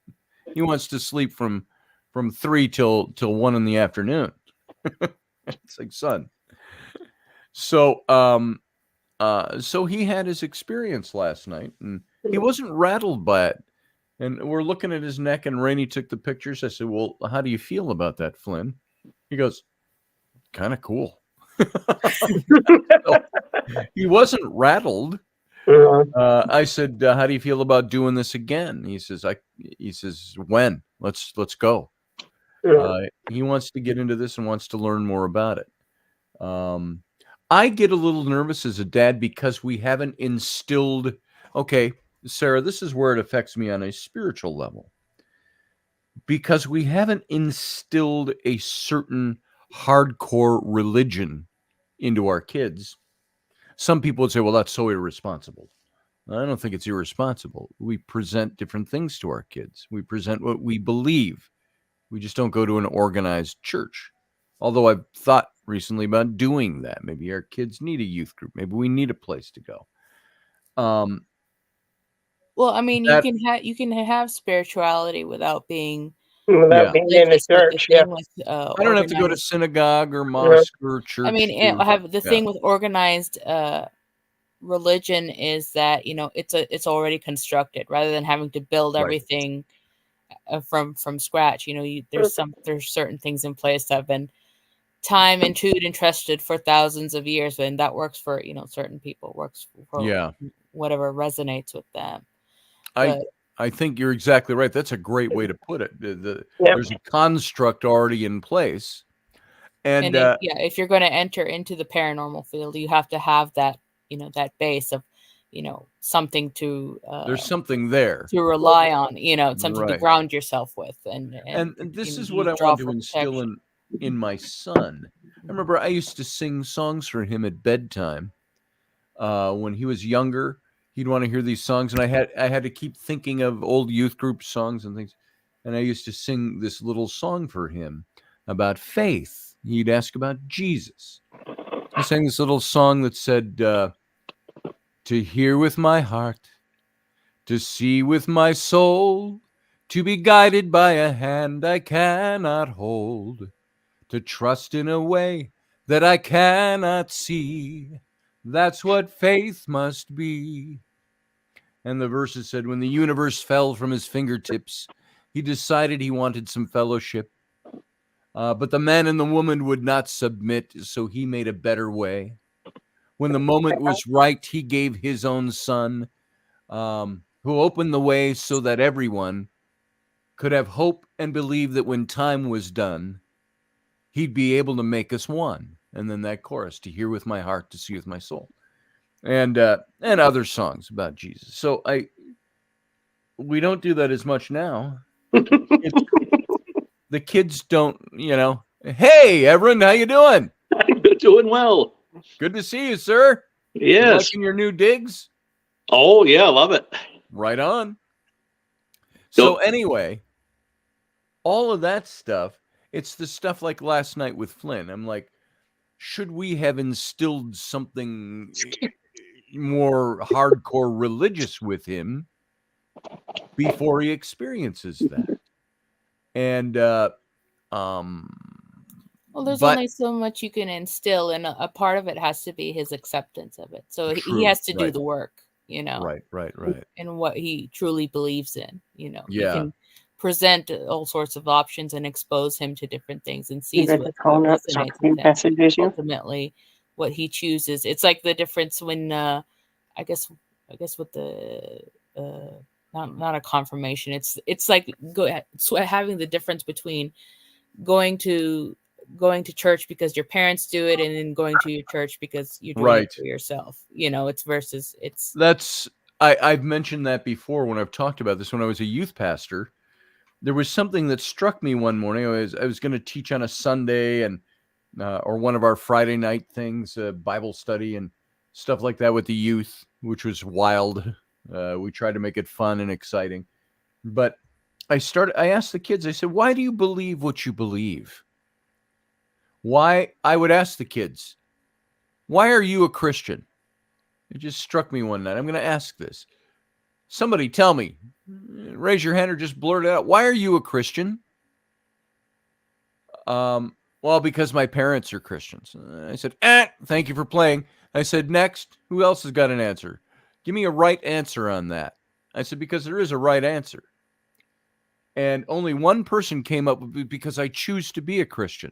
He wants to sleep from 3 till 1 in the afternoon. It's like, son. So so he had his experience last night, and he wasn't rattled by it. And we're looking at his neck, and Rainey took the pictures. I said, well, how do you feel about that, Flynn? He goes, kind of cool. So, he wasn't rattled. I said, how do you feel about doing this again? He says, when? Let's go. He wants to get into this and wants to learn more about it. I get a little nervous as a dad because we haven't instilled. Okay, Sarah, this is where it affects me on a spiritual level. Because we haven't instilled a certain hardcore religion into our kids. Some people would say, well, that's so irresponsible. I don't think it's irresponsible. We present different things to our kids. We present what we believe. We just don't go to an organized church. Although I've thought recently about doing that. Maybe our kids need a youth group. Maybe we need a place to go. Well, I mean, you can have spirituality without being in a church. Yeah, I don't have to go to synagogue or mosque or church. I mean, thing with organized religion is that it's already constructed rather than having to build everything from scratch. There's certain things in place that have been time and chewed and trusted for thousands of years, and that works for certain people, works for whatever resonates with them. I think you're exactly right. That's a great way to put it. There's a construct already in place. And if you're going to enter into the paranormal field, you have to have that, that base of, something to there's something there to rely on, something to ground yourself with. And this is what I want to instill in my son. I remember I used to sing songs for him at bedtime. When he was younger, he'd want to hear these songs, and I had to keep thinking of old youth group songs and things. And I used to sing this little song for him about faith. He'd ask about Jesus. I sang this little song that said, to hear with my heart, to see with my soul, to be guided by a hand I cannot hold, to trust in a way that I cannot see. That's what faith must be. And the verses said, when the universe fell from his fingertips, he decided he wanted some fellowship. But the man and the woman would not submit, so he made a better way. When the moment was right, he gave his own son, who opened the way so that everyone could have hope and believe that when time was done, he'd be able to make us one. And then that chorus, to hear with my heart, to see with my soul. And other songs about Jesus. So we don't do that as much now. The kids don't, hey, Everin, how you doing? I'm doing well. Good to see you, sir. Yes. You liking your new digs? Oh, yeah, love it. Right on. So anyway, all of that stuff, it's the stuff like last night with Flynn. I'm like, should we have instilled something more hardcore religious with him before he experiences that? And well, there's only so much you can instill, and a part of it has to be his acceptance of it. So he has to do the work, Right. And what he truly believes in, You can present all sorts of options and expose him to different things and sees what resonates with him. Ultimately, what he chooses. It's like the difference when, I guess with the not a confirmation. It's like having the difference between going to church because your parents do it and then going to your church because you're doing it for yourself. I've mentioned that before when I've talked about this. When I was a youth pastor, there was something that struck me one morning. I was going to teach on a Sunday and or one of our Friday night things, Bible study and stuff like that with the youth, which was wild. We tried to make it fun and exciting. But I asked the kids, I said, why do you believe what you believe? Why? I would ask the kids, why are you a Christian? It just struck me one night. I'm going to ask this. Somebody tell me, raise your hand or just blurt it out. Why are you a Christian? Well, because my parents are Christians. I said, thank you for playing. I said, next, who else has got an answer? Give me a right answer on that. I said, because there is a right answer. And only one person came up with it, because I choose to be a Christian.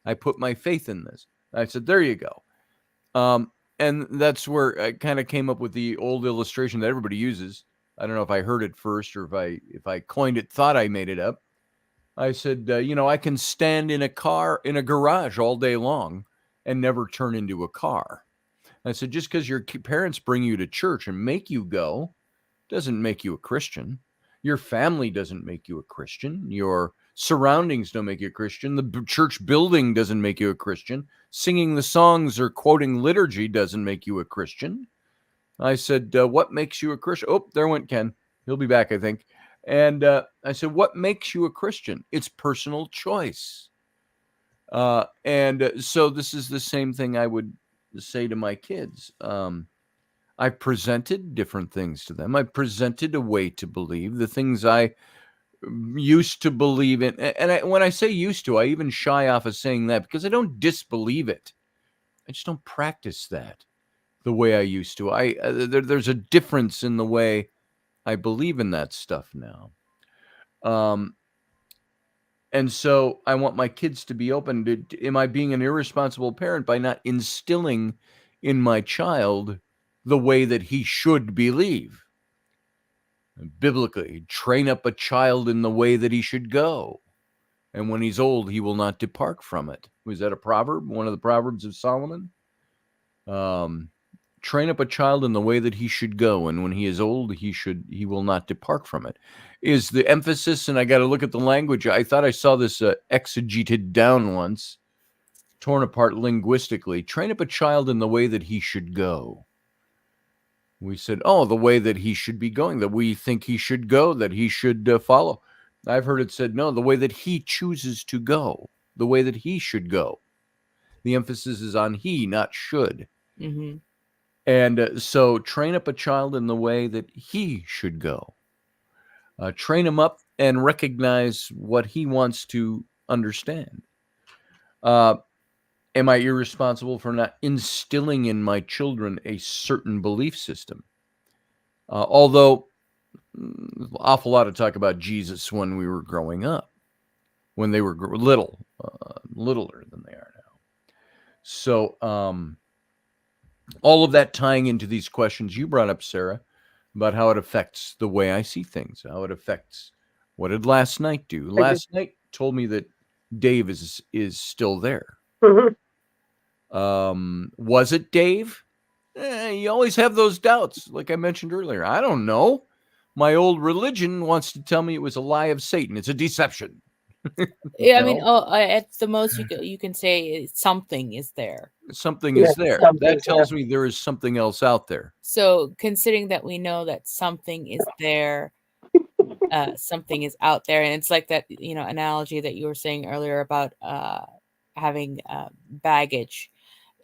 I put my faith in this. I said, there you go. And that's where I kind of came up with the old illustration that everybody uses. I don't know if I heard it first or if I coined it, thought I made it up. I said, I can stand in a garage all day long and never turn into a car. I said, just because your parents bring you to church and make you go doesn't make you a Christian. Your family doesn't make you a Christian. Your surroundings don't make you a Christian. The church building doesn't make you a Christian. Singing the songs or quoting liturgy doesn't make you a Christian. I said, what makes you a Christian? Oh, there went Ken. He'll be back, I think. And I said, what makes you a Christian? It's personal choice. And so this is the same thing I would say to my kids. I presented different things to them. I presented a way to believe the things I used to believe in. And when I say used to, I even shy off of saying that because I don't disbelieve it. I just don't practice that the way I used to. There's a difference in the way I believe in that stuff now. And so I want my kids to be open to, am I being an irresponsible parent by not instilling in my child the way that he should believe? Biblically, train up a child in the way that he should go, and when he's old, he will not depart from it. Was that a proverb? One of the Proverbs of Solomon? Train up a child in the way that he should go, and when he is old, he will not depart from it. Is the emphasis, and I got to look at the language. I thought I saw this exegeted down once, torn apart linguistically. Train up a child in the way that he should go. We said, oh, the way that he should be going, that we think he should go, that he should follow. I've heard it said, no, the way that he chooses to go, the way that he should go. The emphasis is on he, not should. Mm-hmm. And so train up a child in the way that he should go. Train him up and recognize what he wants to understand. Am I irresponsible for not instilling in my children a certain belief system? Although, awful lot of talk about Jesus when we were growing up, when they were littler than they are now. So, all of that tying into these questions you brought up, Sarah, about how it affects the way I see things, how it affects, what did last night do? Last night told me that Dave is still there. Mm-hmm. Was it Dave? You always have those doubts, like I mentioned earlier. I don't know. My old religion wants to tell me it was a lie of Satan. It's a deception. Yeah, I mean, at the most you can say something is there. Something is there. That tells me there is something else out there. So considering that we know that something is there, something is out there, and it's like that, analogy that you were saying earlier about having baggage.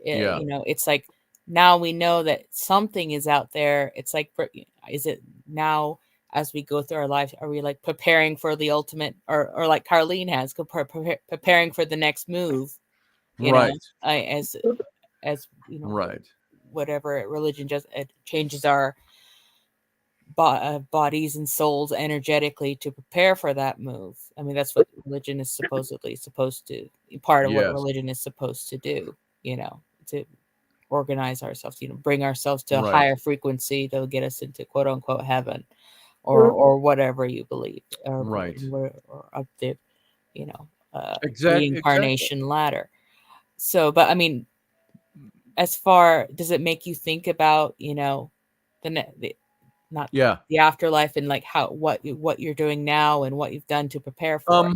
Yeah. It's like now we know that something is out there. It's like, is it now? As we go through our lives, are we like preparing for the ultimate, or like Carlene has, preparing for the next move? Right. As right. Whatever religion just changes our bodies and souls energetically to prepare for that move. I mean, that's what religion is supposedly supposed to. Part of what religion is supposed to do. To organize ourselves. Bring ourselves to a higher frequency that'll get us into quote unquote heaven. Or whatever you believe, or up the, reincarnation ladder. So, but I mean, as far, does it make you think about, the afterlife and like what you're doing now and what you've done to prepare for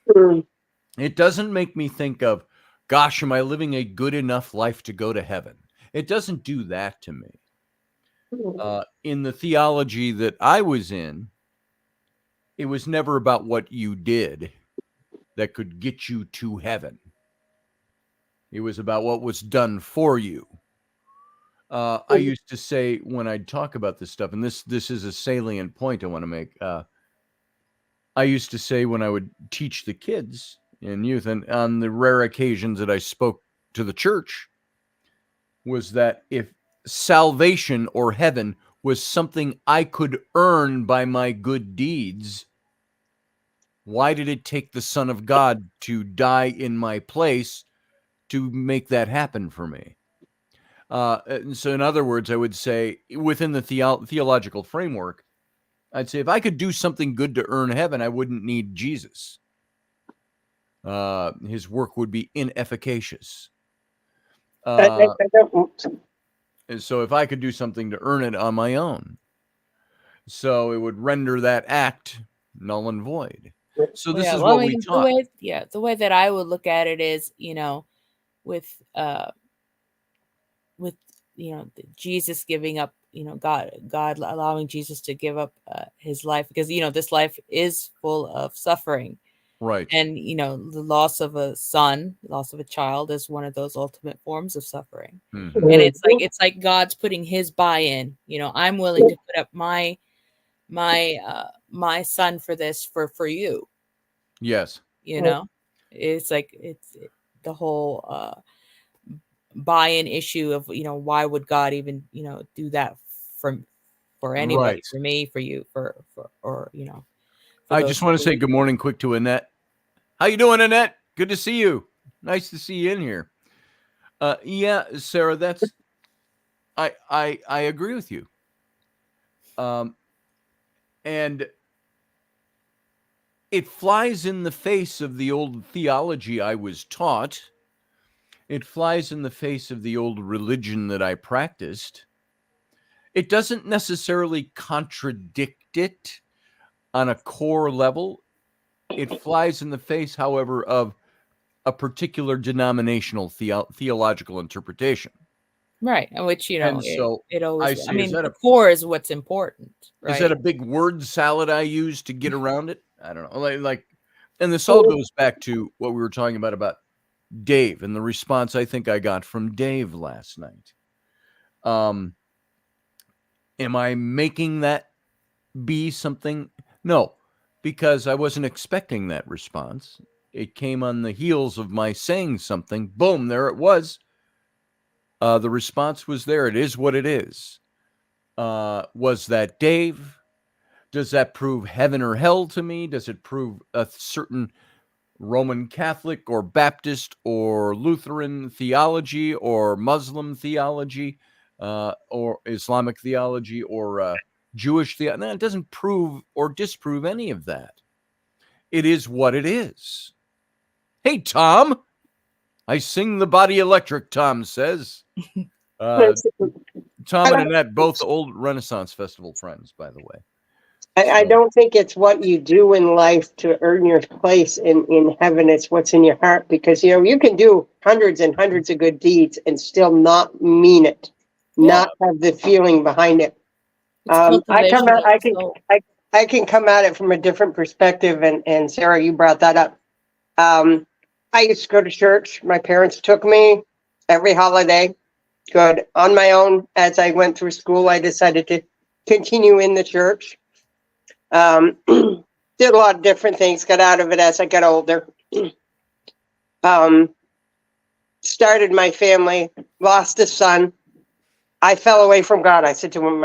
it? It doesn't make me think of, gosh, am I living a good enough life to go to heaven? It doesn't do that to me. In the theology that I was in, it was never about what you did that could get you to heaven. It was about what was done for you. I used to say when I'd talk about this stuff, and this is a salient point I want to make. I used to say when I would teach the kids and youth, and on the rare occasions that I spoke to the church, was that if salvation or heaven was something I could earn by my good deeds, why did it take the Son of God to die in my place to make that happen for me? And so in other words, I would say within the theological framework, I'd say if I could do something good to earn heaven, I wouldn't need Jesus. His work would be inefficacious. And so if I could do something to earn it on my own, so it would render that act null and void. So this is what we taught. The way that I would look at it is, with Jesus giving up, God allowing Jesus to give up his life, because this life is full of suffering. Right. And, the loss of a son, loss of a child is one of those ultimate forms of suffering. Mm-hmm. And it's like God's putting his buy-in. I'm willing to put up my son for this, for you. Yes. It's like, it's the whole buy-in issue of, why would God even, do that for anybody, right. for me, for you, or I just want to say good morning quick to Annette. How you doing, Annette? Good to see you. Nice to see you in here. Yeah, Sarah, that's I agree with you. And it flies in the face of the old theology I was taught. It flies in the face of the old religion that I practiced. It doesn't necessarily contradict it on a core level. It flies in the face, however, of a particular denominational theological interpretation. Right. Which, and so it always, I mean, the core is what's important. Right? Is that a big word salad I use to get around it? I don't know. And this all goes back to what we were talking about Dave and the response I think I got from Dave last night. Am I making that be something? No, because I wasn't expecting that response. It came on the heels of my saying something. Boom, there it was. The response was there. It is what it is. Was that Dave? Does that prove heaven or hell to me? Does it prove a certain Roman Catholic or Baptist or Lutheran theology or Muslim theology or Islamic theology or Jewish theology? No, it doesn't prove or disprove any of that. It is what it is. Hey, Tom. I sing the body electric, Tom says. Tom and Annette, both old Renaissance Festival friends, by the way. I don't think it's what you do in life to earn your place in heaven. It's what's in your heart, because, you can do hundreds and hundreds of good deeds and still not mean it, not have the feeling behind it. I can come at it from a different perspective. And Sarah, you brought that up. I used to go to church. My parents took me every holiday. Good. On my own, as I went through school, I decided to continue in the church. Did a lot of different things, got out of it as I got older. Started my family, lost a son. I fell away from God. I said to him,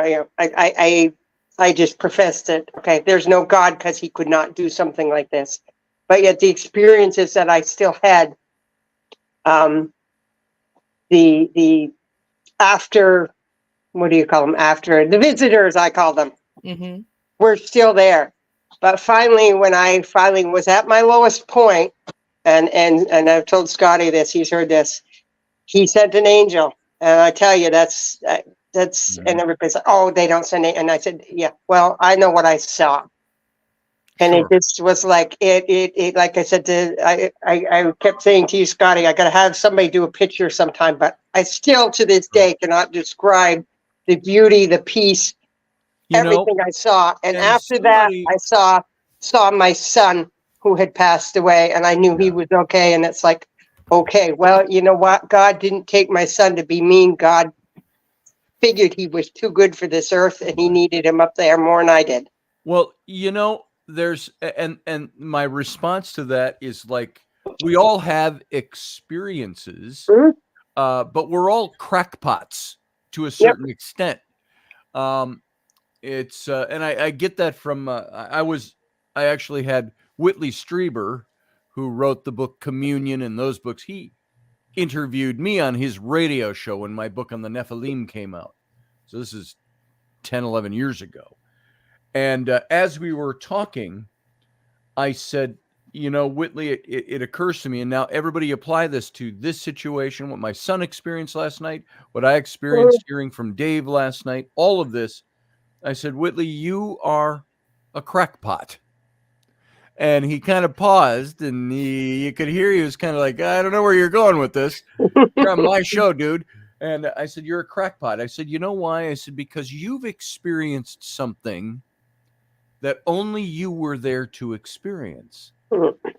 I just professed it. Okay, there's no God because he could not do something like this. But yet the experiences that I still had, the after, what do you call them? After the visitors, I call them, were still there. But finally, when I finally was at my lowest point, and I've told Scotty this, he's heard this, he sent an angel. And I tell you, that's, and everybody's like, oh, they don't send it. And I said, yeah, well, I know what I saw. And it just was like, it like I said, I kept saying to you, Scotty, I got to have somebody do a picture sometime, but I still to this day cannot describe the beauty, the peace, everything I saw. And after that, I saw my son who had passed away, and I knew he was okay. And it's like, okay, well, you know what? God didn't take my son to be mean. God figured he was too good for this earth, and he needed him up there more than I did. Well, there's and my response to that is like, we all have experiences, but we're all crackpots to a certain extent. It's and I get that from I actually had Whitley Strieber, who wrote the book Communion and those books. He interviewed me on his radio show when my book on the Nephilim came out. So this is 10, 11 years ago. And as we were talking, I said, Whitley, it occurs to me, and now everybody apply this to this situation, what my son experienced last night, what I experienced hearing from Dave last night, all of this. I said, Whitley, you are a crackpot. And he kind of paused, and you could hear he was kind of like, I don't know where you're going with this. You're on my show, dude. And I said, you're a crackpot. I said, you know why? I said, because you've experienced something that only you were there to experience.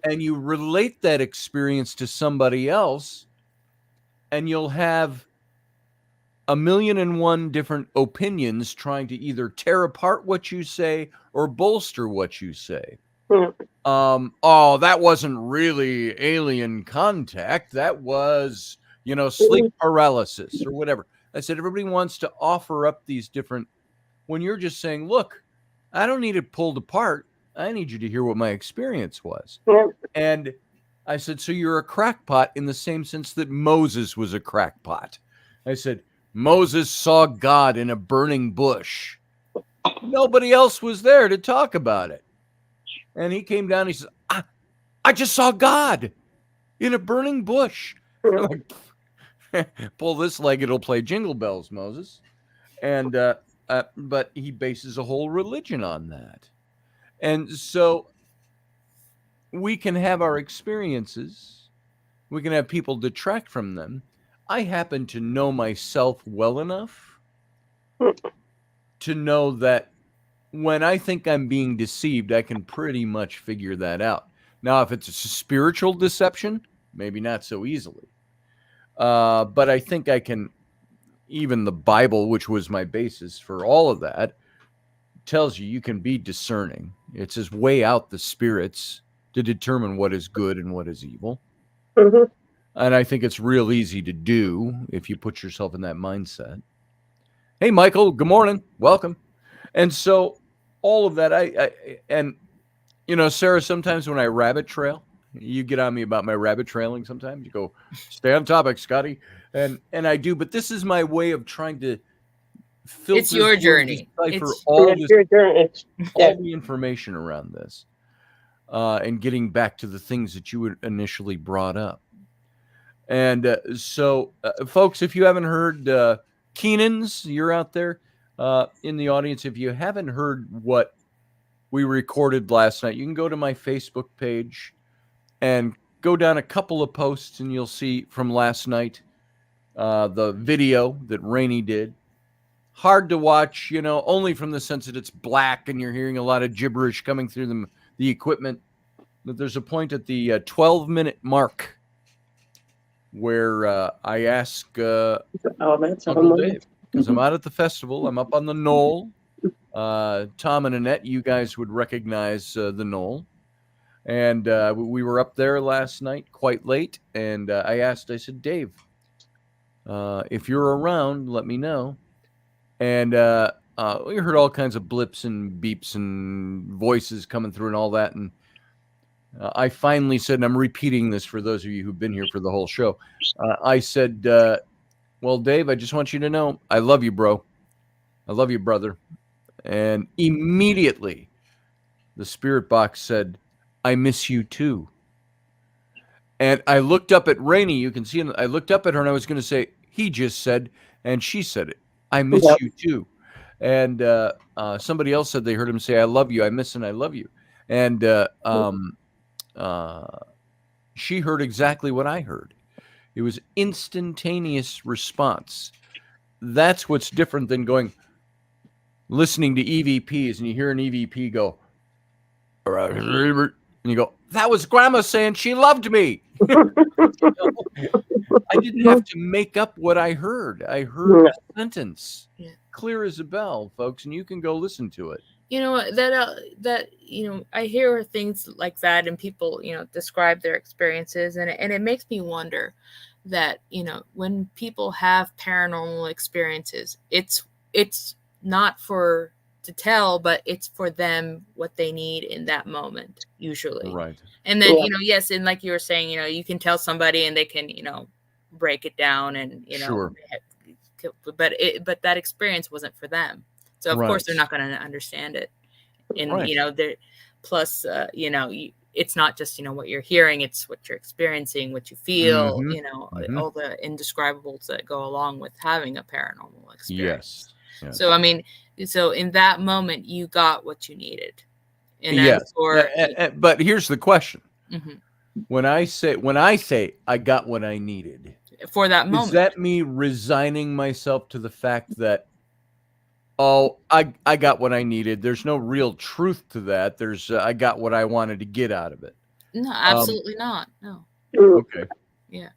And you relate that experience to somebody else, and you'll have 1,000,001 different opinions trying to either tear apart what you say or bolster what you say. Oh, that wasn't really alien contact. That was, sleep paralysis or whatever. I said, everybody wants to offer up these different, when you're just saying, look, I don't need it pulled apart. I need you to hear what my experience was. And I said, so you're a crackpot in the same sense that Moses was a crackpot. I said, Moses saw God in a burning bush. Nobody else was there to talk about it. And he came down, he says, I just saw God in a burning bush. I'm like, pull this leg, it'll play Jingle Bells, Moses. And but he bases a whole religion on that. And so we can have our experiences. We can have people detract from them. I happen to know myself well enough to know that when I think I'm being deceived, I can pretty much figure that out. Now, if it's a spiritual deception, maybe not so easily. But I think I can, even the Bible, which was my basis for all of that, tells you can be discerning. It says weigh out the spirits to determine what is good and what is evil. Mm-hmm. And I think it's real easy to do if you put yourself in that mindset. Hey, Michael, good morning. Welcome. And so all of that, and you know, Sarah, sometimes when I rabbit trail, you get on me about my rabbit trailing sometimes. You go, stay on topic, Scotty. And I do, but this is my way of trying to filter. It's your journey. It's all the information around this. And getting back to the things that you initially brought up. And so, folks, if you haven't heard, Keenan's, you're out there in the audience. If you haven't heard what we recorded last night, you can go to my Facebook page and go down a couple of posts, and you'll see from last night the video that Raini did. Hard to watch, you know, only from the sense that it's black and you're hearing a lot of gibberish coming through the equipment. But there's a point at the 12-minute mark where I ask Uncle Dave, because I'm out at the festival. I'm up on the knoll. Tom and Annette, you guys would recognize the knoll. And we were up there last night quite late. And I said, Dave, if you're around, let me know. And we heard all kinds of blips and beeps and voices coming through and all that. And I finally said, and I'm repeating this for those of you who've been here for the whole show. I said, well, Dave, I just want you to know, I love you, bro. I love you, brother. And immediately the spirit box said, I miss you too. And I looked up at Raini. You can see, I looked up at her and I was going to say, he just said, and she said it. I miss you too. And somebody else said they heard him say, I love you. I miss and I love you. And she heard exactly what I heard. It was instantaneous response. That's what's different than listening to EVPs, and you hear an EVP go, and you go, that was Grandma saying she loved me. I didn't have to make up what I heard. I heard a sentence, clear as a bell, folks, and you can go listen to it. You know, that you know, I hear things like that, and people, you know, describe their experiences, and it makes me wonder that, you know, when people have paranormal experiences, it's not for to tell, but it's for them what they need in that moment, usually. Right. And then, you know, yes, and like you were saying, you know, you can tell somebody and they can, you know, break it down and, you know, but that experience wasn't for them. So of course they're not going to understand it. And, you know, plus, you know, it's not just, you know, what you're hearing, it's what you're experiencing, what you feel, you know, all the indescribables that go along with having a paranormal experience. Yes. So, I mean, so in that moment, you got what you needed. And but here's the question. When I say I got what I needed for that moment, is that me resigning myself to the fact that, oh, I got what I needed? There's no real truth to that. There's I got what I wanted to get out of it. No, absolutely not. No. Okay. Yeah.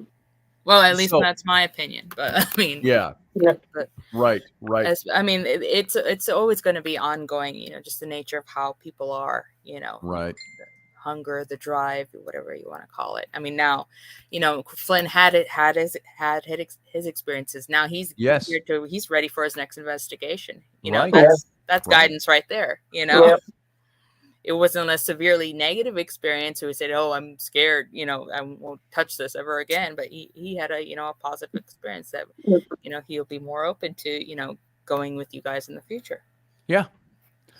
Well, at least that's my opinion. But I mean, but, right. I mean, it's always going to be ongoing. You know, just the nature of how people are. You know, right. The hunger, the drive, whatever you want to call it. I mean, now, you know, Flynn had his experiences. Now he's he's ready for his next investigation. You know, that's guidance right there. You know, it wasn't a severely negative experience who said, oh, I'm scared, you know, I won't touch this ever again. But he had a, you know, a positive experience that, you know, he'll be more open to, you know, going with you guys in the future. Yeah.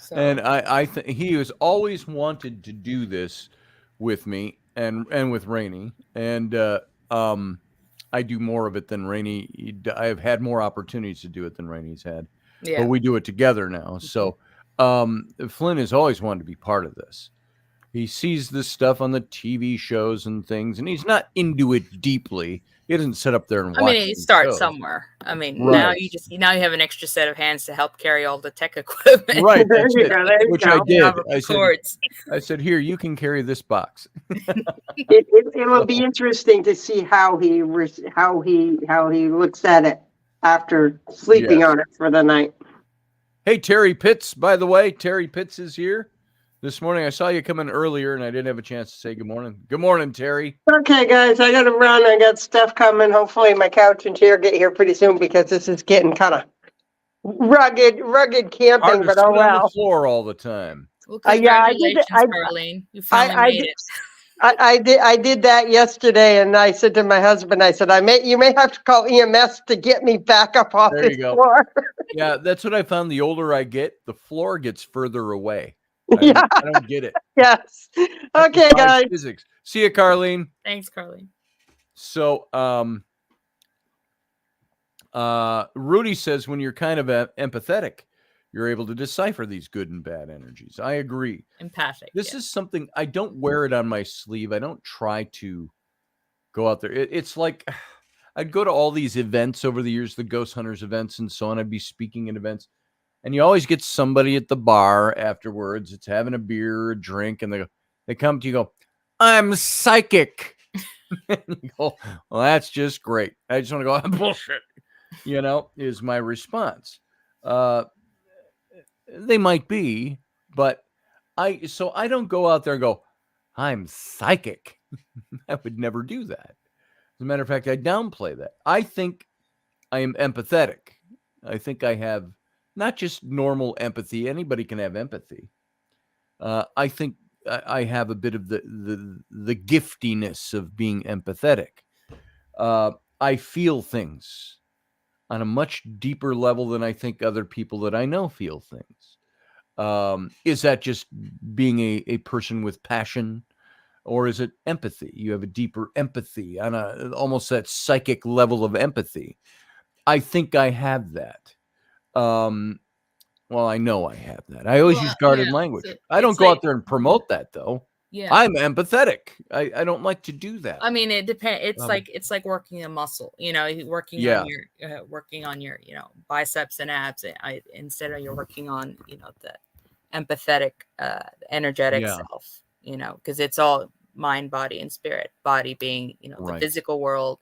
So. And I think he has always wanted to do this with me and with Raini. And I do more of it than Raini. I have had more opportunities to do it than Raini's had. Yeah. But we do it together now. So Flynn has always wanted to be part of this. He sees this stuff on the TV shows and things, and he's not into it deeply. He doesn't sit up there and watch. I mean, it starts somewhere. I mean, now you have an extra set of hands to help carry all the tech equipment. Right. There you go. Which I did. I said, here, you can carry this box. It will be interesting to see how he looks at it after sleeping on it for the night. Hey, Terry Pitts, by the way, Terry Pitts is here. This morning, I saw you come in earlier, and I didn't have a chance to say good morning. Good morning, Terry. Okay, guys, I got to run. I got stuff coming. Hopefully, my couch and chair get here pretty soon because this is getting kind of rugged camping. Hard to but sit oh well. on the floor all the time. Well, congratulations, Carlene. You finally made it. I did that yesterday, and I said to my husband, I said, you may have to call EMS to get me back up off the floor. Yeah, that's what I found. The older I get, the floor gets further away. I don't get it. Yes. Okay, guys. Physics. See you, Carlene. Thanks, Carlene. So, Rudy says when you're kind of empathetic, you're able to decipher these good and bad energies. I agree. Empathic. This is something I don't wear it on my sleeve. I don't try to go out there. It's like I'd go to all these events over the years, the Ghost Hunters events and so on. I'd be speaking at events. And you always get somebody at the bar afterwards. It's having a beer or a drink. And they come to you and go, I'm psychic. And you go, well, that's just great. I just want to go, bullshit, is my response. They might be, but I don't go out there and go, I'm psychic. I would never do that. As a matter of fact, I downplay that. I think I am empathetic. I think I have not just normal empathy. Anybody can have empathy. I think I have a bit of the giftiness of being empathetic. I feel things on a much deeper level than I think other people that I know feel things. Is that just being a person with passion, or is it empathy? You have a deeper empathy on almost that psychic level of empathy. I think I have that. Well, I know I have that. I always use guarded language. I don't go out there and promote that, though. Yeah, I'm empathetic. I don't like to do that. I mean, it depends. It's like working a muscle. Working on your biceps and abs. Instead of you're working on the empathetic, energetic self. Because it's all mind, body, and spirit. Body being the physical world,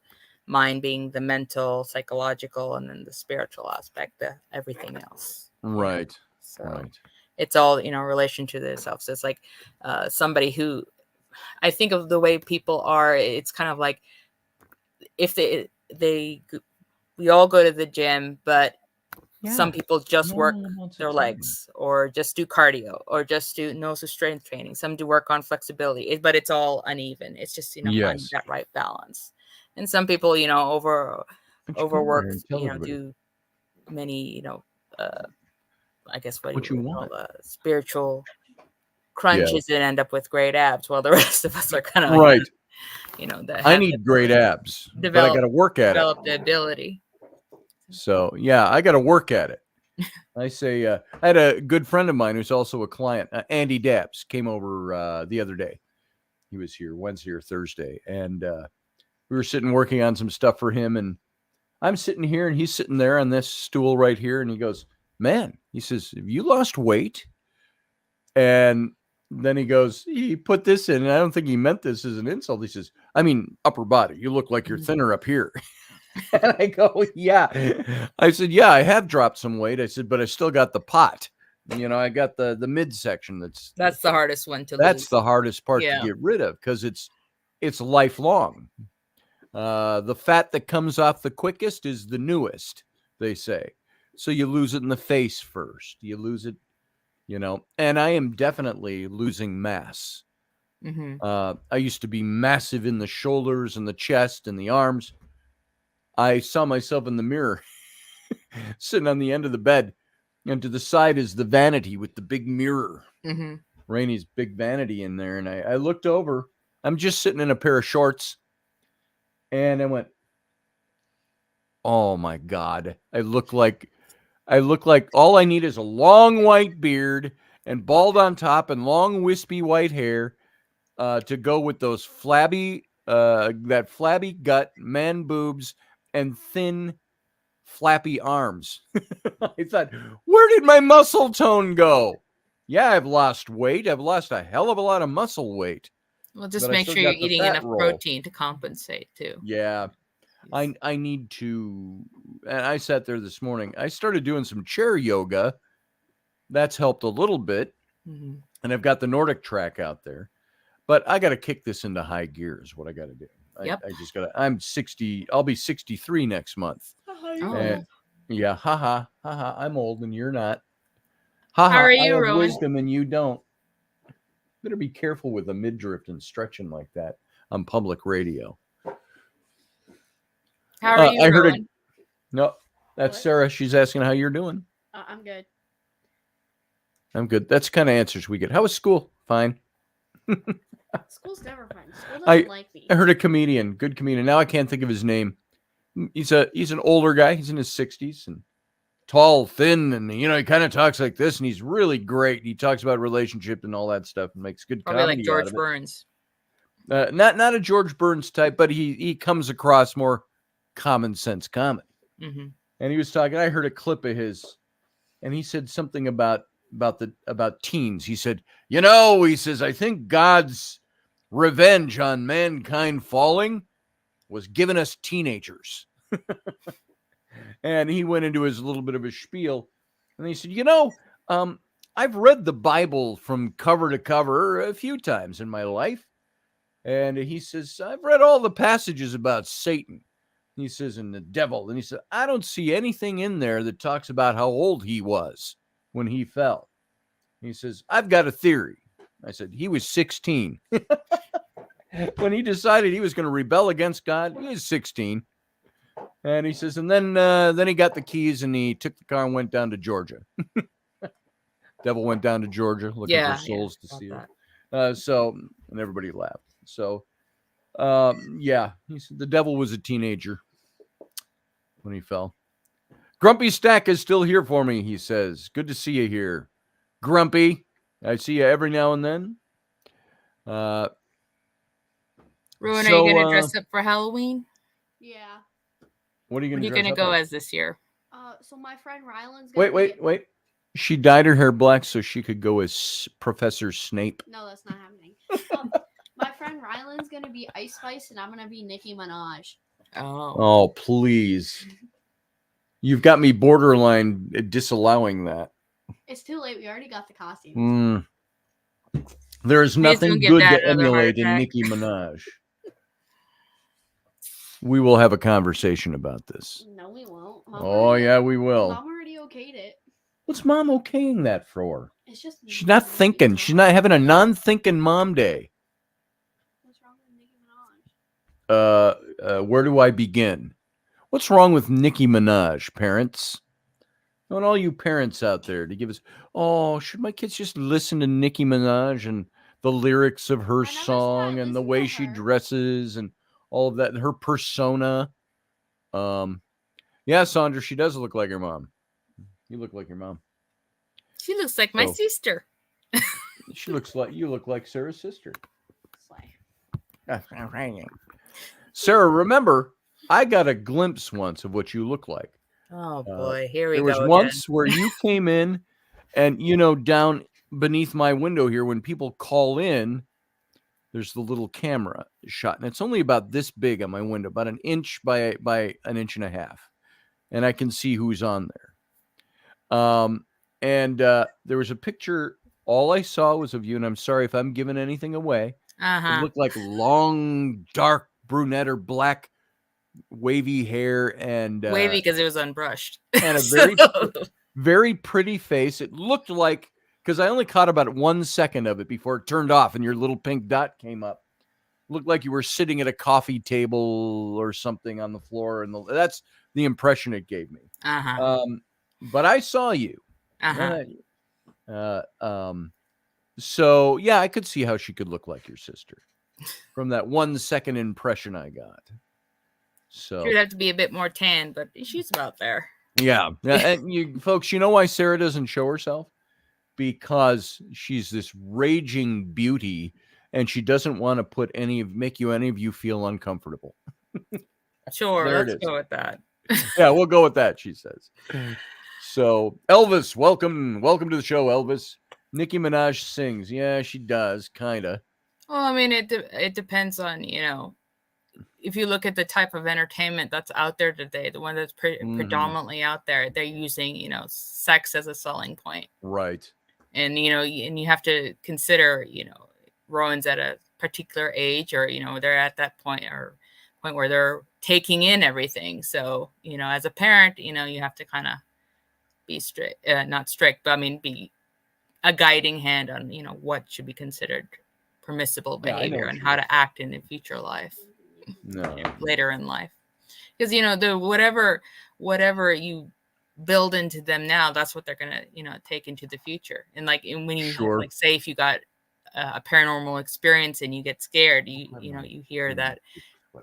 mind being the mental, psychological, and then the spiritual aspect, everything else. Right. So it's all, relation to the self. So it's like somebody who, I think of the way people are, it's kind of like if we all go to the gym, but some people just work their legs or just do cardio or just do strength training. Some do work on flexibility, but it's all uneven. It's just, finding that right balance. And some people, overwork, do many, I guess what you want, spiritual crunches and end up with great abs, while the rest of us are kind of right. I need great abs, but I got to work at it. Develop the ability. So I got to work at it. I say, I had a good friend of mine who's also a client, Andy Dabbs, came over the other day. He was here Wednesday or Thursday, and we were sitting working on some stuff for him, and I'm sitting here, and he's sitting there on this stool right here, and he goes, man, he says, have you lost weight? And then he put this in, and I don't think he meant this as an insult. He says, I mean, upper body, you look like you're thinner up here. And I go, yeah. I said, yeah, I have dropped some weight. I said, but I still got the pot. I got the midsection. That's the hardest one to lose. That's the hardest part to get rid of, because it's lifelong. The fat that comes off the quickest is the newest, they say. So you lose it in the face first. You lose it and I am definitely losing mass. I used to be massive in the shoulders and the chest and the arms. I saw myself in the mirror sitting on the end of the bed, and to the side is the vanity with the big mirror. Raini's big vanity in there. And I looked over. I'm just sitting in a pair of shorts. And I went, oh my God. I look like all I need is a long white beard and bald on top and long wispy white hair to go with those that flabby gut, man boobs, and thin, flappy arms. I thought, where did my muscle tone go? Yeah, I've lost weight. I've lost a hell of a lot of muscle weight. Well, just make sure you're eating enough protein to compensate too. Yeah. I need to, and I sat there this morning. I started doing some chair yoga. That's helped a little bit. And I've got the Nordic track out there. But I got to kick this into high gear is what I got to do. I just got to, I'm 60, I'll be 63 next month. Yeah, haha. I'm old and you're not. How are you, I have Rowan? wisdom and you don't. Better be careful with a midriff and stretching like that on public radio. How are you, I Rowan? heard no, that's Sarah. She's asking how you're doing. I'm good. I'm good. That's the kind of answers we get. How was school? Fine. School's never fun. School doesn't like me. I heard a comedian, good comedian. Now I can't think of his name. He's an older guy. He's in his 60s and tall, thin, and he kind of talks like this, and he's really great. He talks about relationships and all that stuff and makes good Probably comedy like George out of it. Burns. Not a George Burns type, but he comes across more common sense comedy. And he was talking. I heard a clip of his, and he said something about teens. He said, he says, I think God's revenge on mankind falling was giving us teenagers. And he went into his little bit of a spiel, and he said, I've read the Bible from cover to cover a few times in my life. And he says, I've read all the passages about Satan. He says, and the devil. And he said, I don't see anything in there that talks about how old he was when he fell. He says, I've got a theory. I said, he was 16. When he decided he was going to rebel against God, he was 16. And he says, and then he got the keys and he took the car and went down to Georgia. Devil went down to Georgia looking for souls to steal. And everybody laughed. So, he said the devil was a teenager when he fell. Grumpy Stack is still here for me, he says. Good to see you here. Grumpy, I see you every now and then. Rowan, are you going to dress up for Halloween? Yeah. What are you going to go as this year? So my friend Ryland's Wait. She dyed her hair black so she could go as Professor Snape. No, that's not happening. My friend Ryland's going to be Ice Spice, and I'm going to be Nicki Minaj. Oh, please. You've got me borderline disallowing that. It's too late. We already got the costumes. There is nothing good to emulate in Nicki Minaj. We will have a conversation about this. No, we won't. Yeah, we will. Mom already okayed it. What's Mom okaying that for? It's just she's not thinking. She's not having a non-thinking mom day. What's wrong with Nicki Minaj? Where do I begin? What's wrong with Nicki Minaj, parents? I want all you parents out there to give us, should my kids just listen to Nicki Minaj and the lyrics of her song and the way she dresses and all of that, and her persona? Yeah, Sandra, she does look like her mom. You look like your mom. She looks like my sister. You look like Sarah's sister. Sarah, remember, I got a glimpse once of what you look like. Oh boy, here we go. There was once where you came in, and down beneath my window here, when people call in, there's the little camera shot, and it's only about this big on my window, about an inch by an inch and a half, and I can see who's on there. And there was a picture. All I saw was of you, and I'm sorry if I'm giving anything away. It looked like long, dark brunette or black, wavy hair, and wavy because it was unbrushed, and a very, very pretty face. It looked like because I only caught about 1 second of it before it turned off and your little pink dot came up. Looked like you were sitting at a coffee table or something on the floor, and that's the impression it gave me. But I saw you. So yeah, I could see how she could look like your sister from that 1 second impression I got. So she would have to be a bit more tan, but she's about there. Yeah. And you folks, you know why Sarah doesn't show herself? Because she's this raging beauty, and she doesn't want to make any of you feel uncomfortable. Sure, let's go with that. Yeah, we'll go with that, she says. So Elvis, welcome to the show, Elvis. Nicki Minaj sings. Yeah, she does, kind of. Well, I mean, it depends on, if you look at the type of entertainment that's out there today, the one that's predominantly out there, they're using, sex as a selling point. Right. And, and you have to consider, Rowan's at a particular age, or, they're at that point where they're taking in everything. So, as a parent, you have to kind of be strict, not strict, but I mean, be a guiding hand on, what should be considered permissible behavior and how to act in the future life. Later in life, because the whatever you build into them now, that's what they're gonna take into the future. And when you like say if you got a paranormal experience and you get scared, you hear that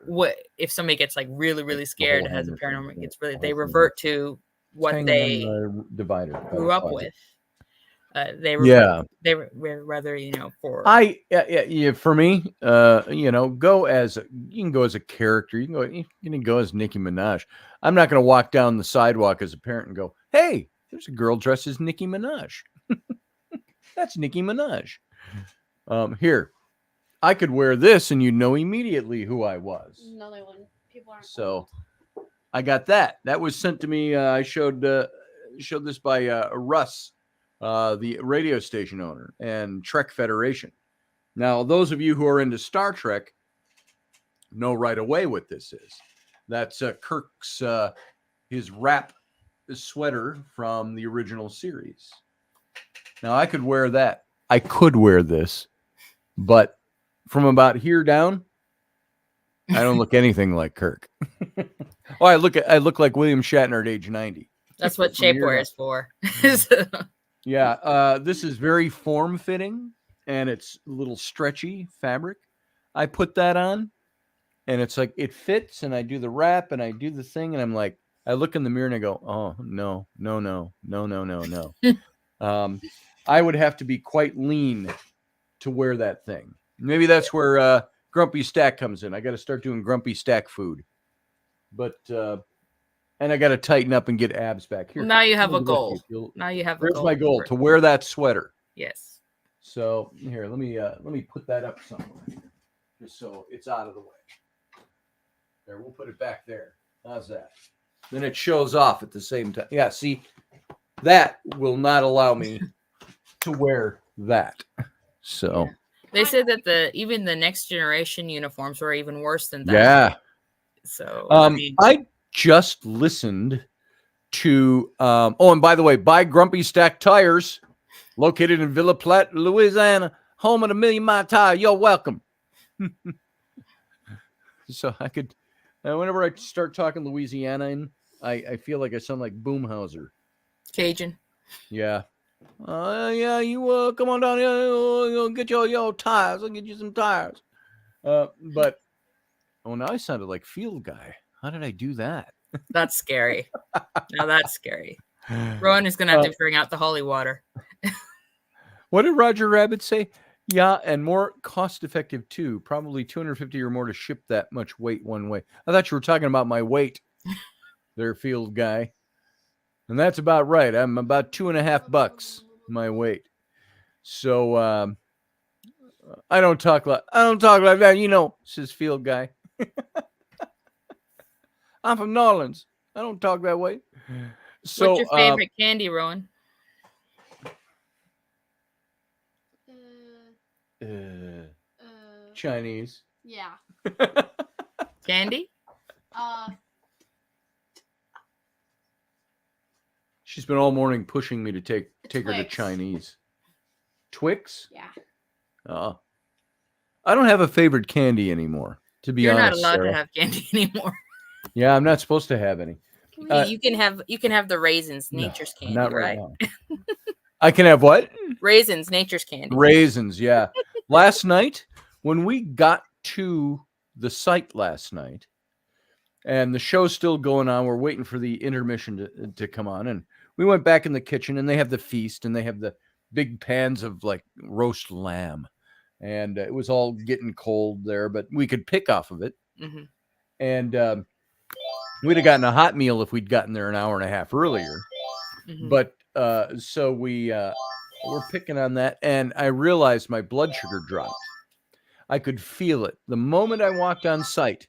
what if somebody gets like really scared and has a paranormal, they revert to what they grew up with. They were rather for for me you can go as a character. You can go as Nicki Minaj. I'm not going to walk down the sidewalk as a parent and go, hey, there's a girl dressed as Nicki Minaj. That's Nicki Minaj. Here, I could wear this and you'd know immediately who I was. No, they wouldn't. People aren't. So I got that was sent to me. I showed this by Russ, the radio station owner, and Trek Federation. Now, those of you who are into Star Trek know right away what this is. That's Kirk's his wrap sweater from the original series. Now, I could wear that. I could wear this, but from about here down, I don't look anything like Kirk. I look like William Shatner at age 90. That's what shapewear is for. Yeah, this is very form-fitting, and it's a little stretchy fabric. I put that on, and it's like it fits, and I do the wrap, and I do the thing, and I'm like, I look in the mirror, and I go, oh, no. I would have to be quite lean to wear that thing. Maybe that's where Grumpy Stack comes in. I got to start doing Grumpy Stack food. But... and I got to tighten up and get abs back here. Now you have a goal. Where's my goal? To wear that sweater. Yes. So here, let me put that up somewhere, just so it's out of the way. There, we'll put it back there. How's that? Then it shows off at the same time. Yeah, see, that will not allow me to wear that. So they said that even the next generation uniforms were even worse than that. Yeah. So I just listened to and by the way, buy Grumpy Stack tires, located in Villa Platte, Louisiana, home of the Million Mile Tire. You're welcome. So I could, whenever I start talking Louisiana, I feel like I sound like Boomhauser. Cajun. Yeah. Yeah, you come on down here, get your tires. I'll get you some tires. But now I sounded like Field Guy. How did I do that? That's scary. Now that's scary. Rowan is going to have to bring out the holy water. What did Roger Rabbit say? Yeah, and more cost-effective, too. Probably $250 or more to ship that much weight one way. I thought you were talking about my weight there, Field Guy. And that's about right. I'm about $2.50 my weight. So I don't talk like that, says Field Guy. I'm from New Orleans. I don't talk that way. So, what's your favorite candy, Rowan? Chinese. Yeah. Candy? She's been all morning pushing me to take her to Chinese. Twix? Yeah. I don't have a favorite candy anymore, to be You're honest. not allowed Sarah. to have candy anymore. Yeah, I'm not supposed to have any. You can have the raisins, nature's candy, not right? now. I can have what? Raisins, nature's candy. Raisins, yeah. Last night, when we got to the site last night, and the show's still going on, we're waiting for the intermission to come on, and we went back in the kitchen, and they have the feast, and they have the big pans of like roast lamb, and it was all getting cold there, but we could pick off of it, and we'd have gotten a hot meal if we'd gotten there an hour and a half earlier. But so we're picking on that, and I realized my blood sugar dropped. I could feel it the moment I walked on site.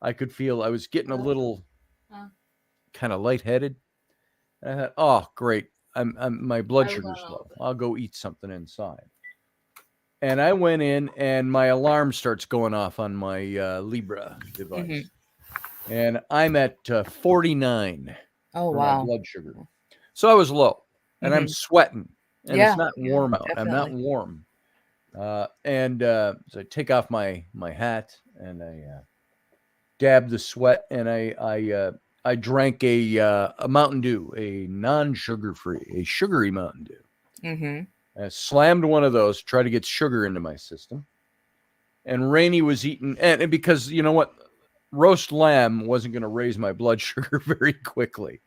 I could feel I was getting a little kind of lightheaded. I thought, oh, great. My blood sugar's low. I'll go eat something inside. And I went in, and my alarm starts going off on my Libra device. And I'm at 49 for my blood sugar. So I was low, and I'm sweating, and it's not warm out. Definitely. I'm not warm. So I take off my hat, and I dab the sweat, and I drank a Mountain Dew, a non-sugar-free, a sugary Mountain Dew. I slammed one of those, try to get sugar into my system. And Raini was eating, and because you know what, roast lamb wasn't going to raise my blood sugar very quickly.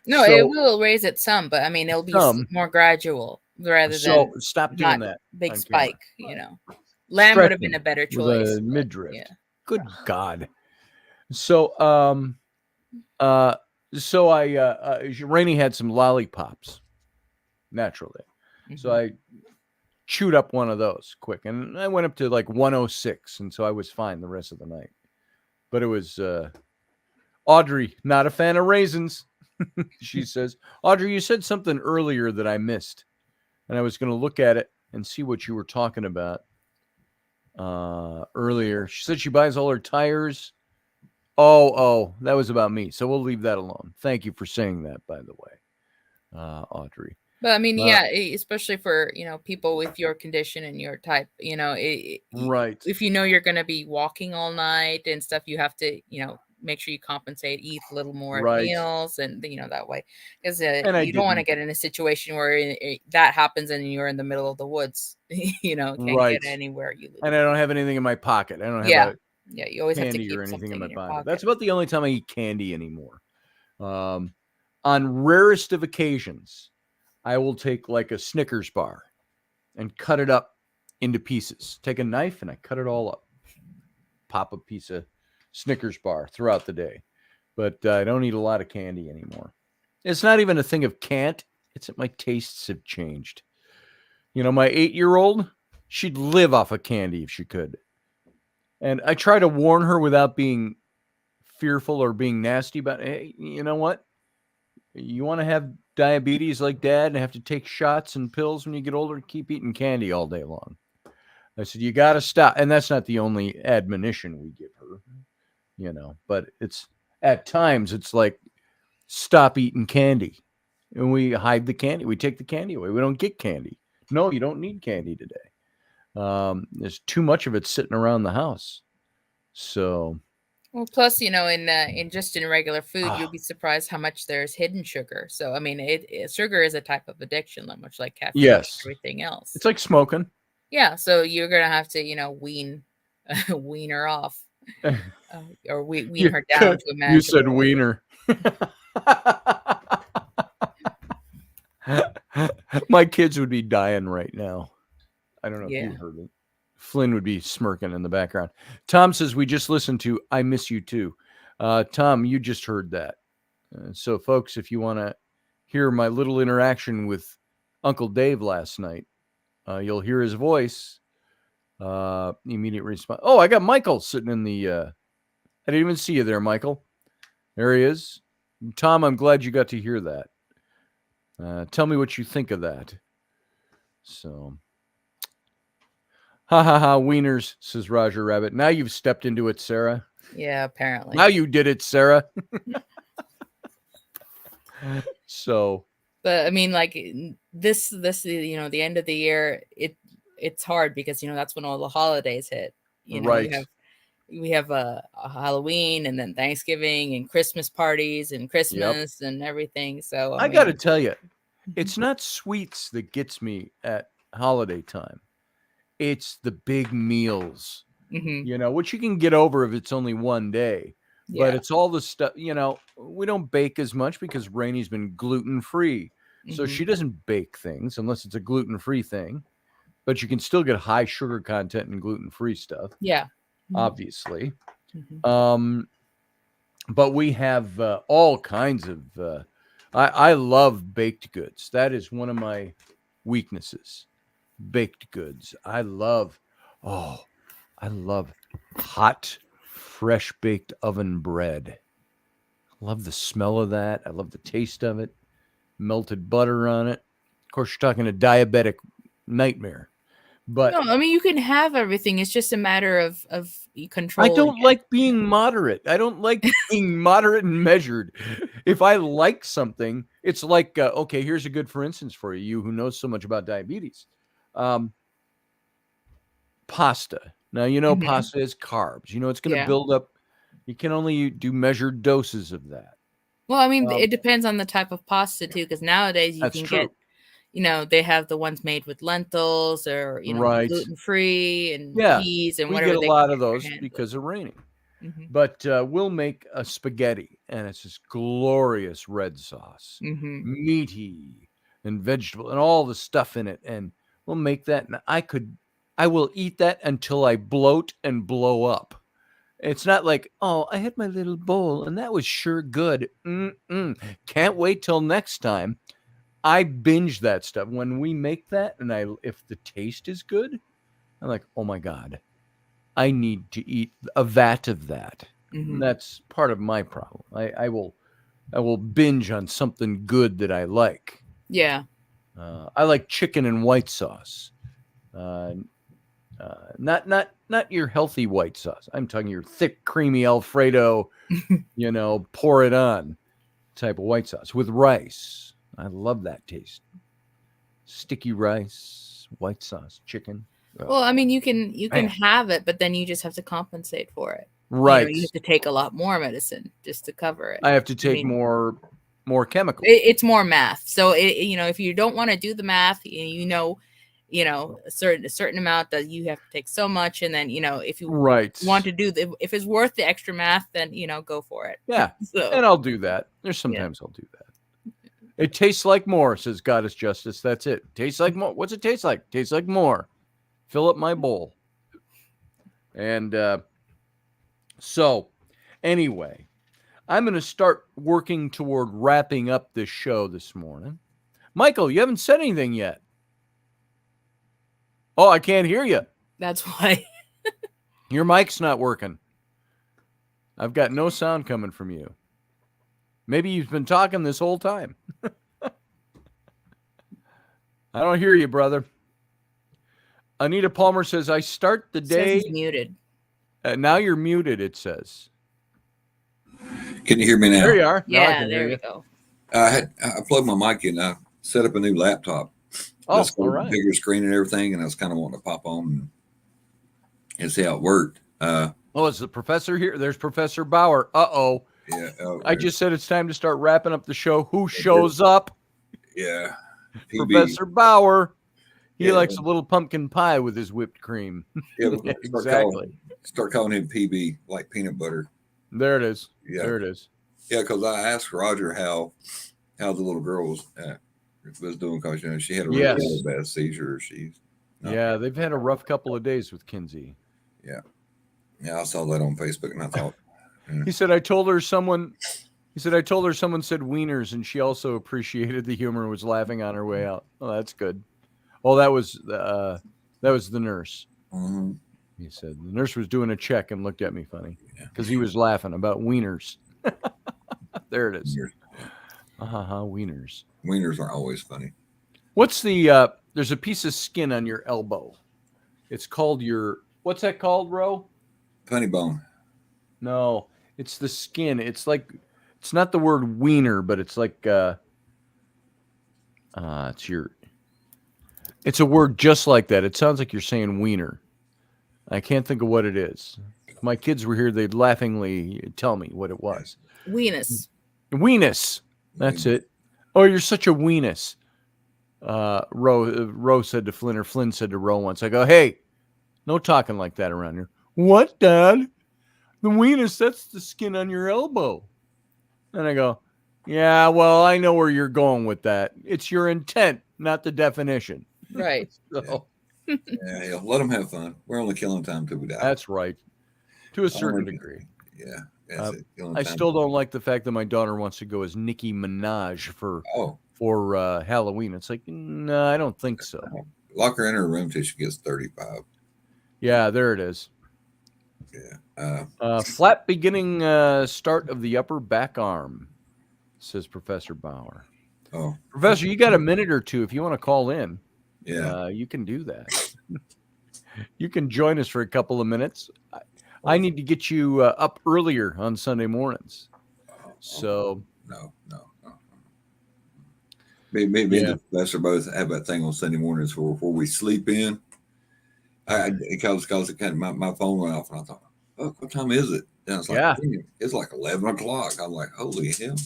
No, it will raise it some, but I mean it'll be more gradual rather than stop doing that. Big spike, you know. Lamb would have been a better choice. With a midriff. Yeah. Good God. So Raini had some lollipops naturally. So I chewed up one of those quick, and I went up to like 106, and so I was fine the rest of the night. But it was Audrey, not a fan of raisins. She says, Audrey, you said something earlier that I missed, and I was going to look at it and see what you were talking about earlier. She said she buys all her tires. Oh, that was about me. So we'll leave that alone. Thank you for saying that, by the way, Audrey. But I mean, yeah, especially for, you know, people with your condition and your type, you know, right. If you know you're going to be walking all night and stuff, you have to, you know, make sure you compensate, eat a little more meals, and you know, that way, because you don't want to get in a situation where that happens and you're in the middle of the woods, you know, can't get anywhere you live. And I don't have anything in my pocket. I don't have you always have to keep or anything in my pocket. That's about the only time I eat candy anymore. On rarest of occasions, I will take like a Snickers bar and cut it up into pieces. Take a knife and I cut it all up. Pop a piece of Snickers bar throughout the day. But I don't eat a lot of candy anymore. It's not even a thing of can't. It's that my tastes have changed. You know, my 8-year-old, she'd live off of candy if she could. And I try to warn her without being fearful or being nasty about, hey, you know what? You want to have diabetes like Dad and have to take shots and pills when you get older? Keep eating candy all day long. I said, you got to stop. And that's not the only admonition we give her, you know, but it's at times it's like, stop eating candy. And we hide the candy. We take the candy away. We don't get candy. No, you don't need candy today. There's too much of it sitting around the house. So, well, plus, you know, in just in regular food, you'll be surprised how much there's hidden sugar. So, I mean, sugar is a type of addiction, much like caffeine and everything else. It's like smoking. Yeah, so you're gonna have to, you know, wean her off, or wean her down to a manageable. You said wiener. My kids would be dying right now. I don't know if you heard it. Flynn would be smirking in the background. Tom says, we just listened to I Miss You Too. Tom, you just heard that. So, folks, if you want to hear my little interaction with Uncle Dave last night, you'll hear his voice. Immediate response. Oh, I got Michael sitting in the... I didn't even see you there, Michael. There he is. Tom, I'm glad you got to hear that. Tell me what you think of that. So... Ha ha ha, wieners, says Roger Rabbit. Now you've stepped into it, Sarah. Yeah, apparently. Now you did it, Sarah. So, But I mean, like this, the end of the year, it's hard because that's when all the holidays hit. Right. We have a Halloween and then Thanksgiving and Christmas parties and Christmas and everything. So I got to tell you, it's not sweets that gets me at holiday time. It's the big meals, which you can get over if it's only one day. Yeah. But it's all the stuff, we don't bake as much because Raini's been gluten-free. So she doesn't bake things unless it's a gluten-free thing. But you can still get high sugar content in gluten-free stuff. Yeah. Obviously. But we have all kinds of I love baked goods. That is one of my weaknesses. Baked goods. I love hot, fresh baked oven bread. I love the smell of that. I love the taste of it. Melted butter on it. Of course, you're talking a diabetic nightmare. But no, I mean, you can have everything. It's just a matter of control. I don't like being moderate. I don't like being moderate and measured. If I like something, it's like, okay, here's a good for instance for you who knows so much about diabetes. Pasta. Now, pasta is carbs. It's going to build up. You can only do measured doses of that. Well, I mean, it depends on the type of pasta too, because nowadays you can get, they have the ones made with lentils or, gluten-free and peas and whatever. We get a lot of those because of Raini. But we'll make a spaghetti, and it's this glorious red sauce, meaty and vegetable and all the stuff in it. And we'll make that. And I will eat that until I bloat and blow up. It's not like, oh, I had my little bowl and that was sure good. Can't wait till next time. I binge that stuff. When we make that, and if the taste is good, I'm like, oh my God, I need to eat a vat of that. That's part of my problem. I will binge on something good that I like. Yeah. I like chicken and white sauce. Not your healthy white sauce. I'm talking your thick, creamy Alfredo, pour it on type of white sauce with rice. I love that taste. Sticky rice, white sauce, chicken. Well, I mean, you can have it, but then you just have to compensate for it. Right. You have to take a lot more medicine just to cover it. I have to take more chemicals. It's more math. So if you don't want to do the math, a certain amount that you have to take so much, and then if you want to do if it's worth the extra math, then go for it. Yeah. And I'll do that. There's sometimes I'll do that. It tastes like more, says Goddess Justice. That's it. Tastes like more. What's it taste like? Tastes like more. Fill up my bowl. And so anyway, I'm going to start working toward wrapping up this show this morning. Michael, you haven't said anything yet. Oh, I can't hear you. That's why. Your mic's not working. I've got no sound coming from you. Maybe you've been talking this whole time. I don't hear you, brother. Anita Palmer says, I start the day. He's muted. Now you're muted, it says. Can you hear me now? There you are. Yeah, there you go. I plugged my mic in. I set up a new laptop. Oh, all right. Bigger screen and everything, and I was kind of wanting to pop on and see how it worked. Is the professor here? There's Professor Bauer. Uh-oh. Yeah. I just said it's time to start wrapping up the show. Who shows up? Yeah. Professor Bauer. He likes a little pumpkin pie with his whipped cream. Yeah, exactly. Start calling him PB, like peanut butter. There it is. Yeah. There it is. Yeah, because I asked Roger how the little girl was doing, because she had a really bad seizure. They've had a rough couple of days with Kinsey. Yeah. Yeah, I saw that on Facebook, and I thought. He said, I told her someone said wieners, and she also appreciated the humor and was laughing on her way out. Oh, that's good. Oh, that was the nurse. Mm-hmm. He said the nurse was doing a check and looked at me funny because he was laughing about wieners. There it is. Wieners. Wieners are always funny. What's the there's a piece of skin on your elbow. It's called what's that called, Ro? Funny bone. No, it's the skin. It's like, it's not the word wiener, but it's like It's a word just like that. It sounds like you're saying wiener. I can't think of what it is. If my kids were here, they'd laughingly tell me what it was. Weenus. Weenus. That's it. Oh, you're such a weenus. Ro said to Flynn, or Flynn said to Ro once. I go, hey, no talking like that around here. What, Dad? The weenus, that's the skin on your elbow. And I go, yeah, well, I know where you're going with that. It's your intent, not the definition. Right. So, yeah, let them have fun. We're only killing time till we die. that's right. To a certain degree. Yeah. That's it. I still don't like the fact that my daughter wants to go as Nicki Minaj for Halloween. It's like, no, I don't think so. Lock her in her room till she gets 35. Yeah, there it is. Yeah. Flat beginning start of the upper back arm, says Professor Bauer. Oh, Professor, you got a minute or two if you want to call in. Yeah. You can do that. You can join us for a couple of minutes. I need to get you up earlier on Sunday mornings. So no. Me and the professor both have that thing on Sunday mornings where we sleep in. Because my phone went off and I thought, oh, what time is it? And I was like, it's like 11 o'clock. I'm like, holy hell.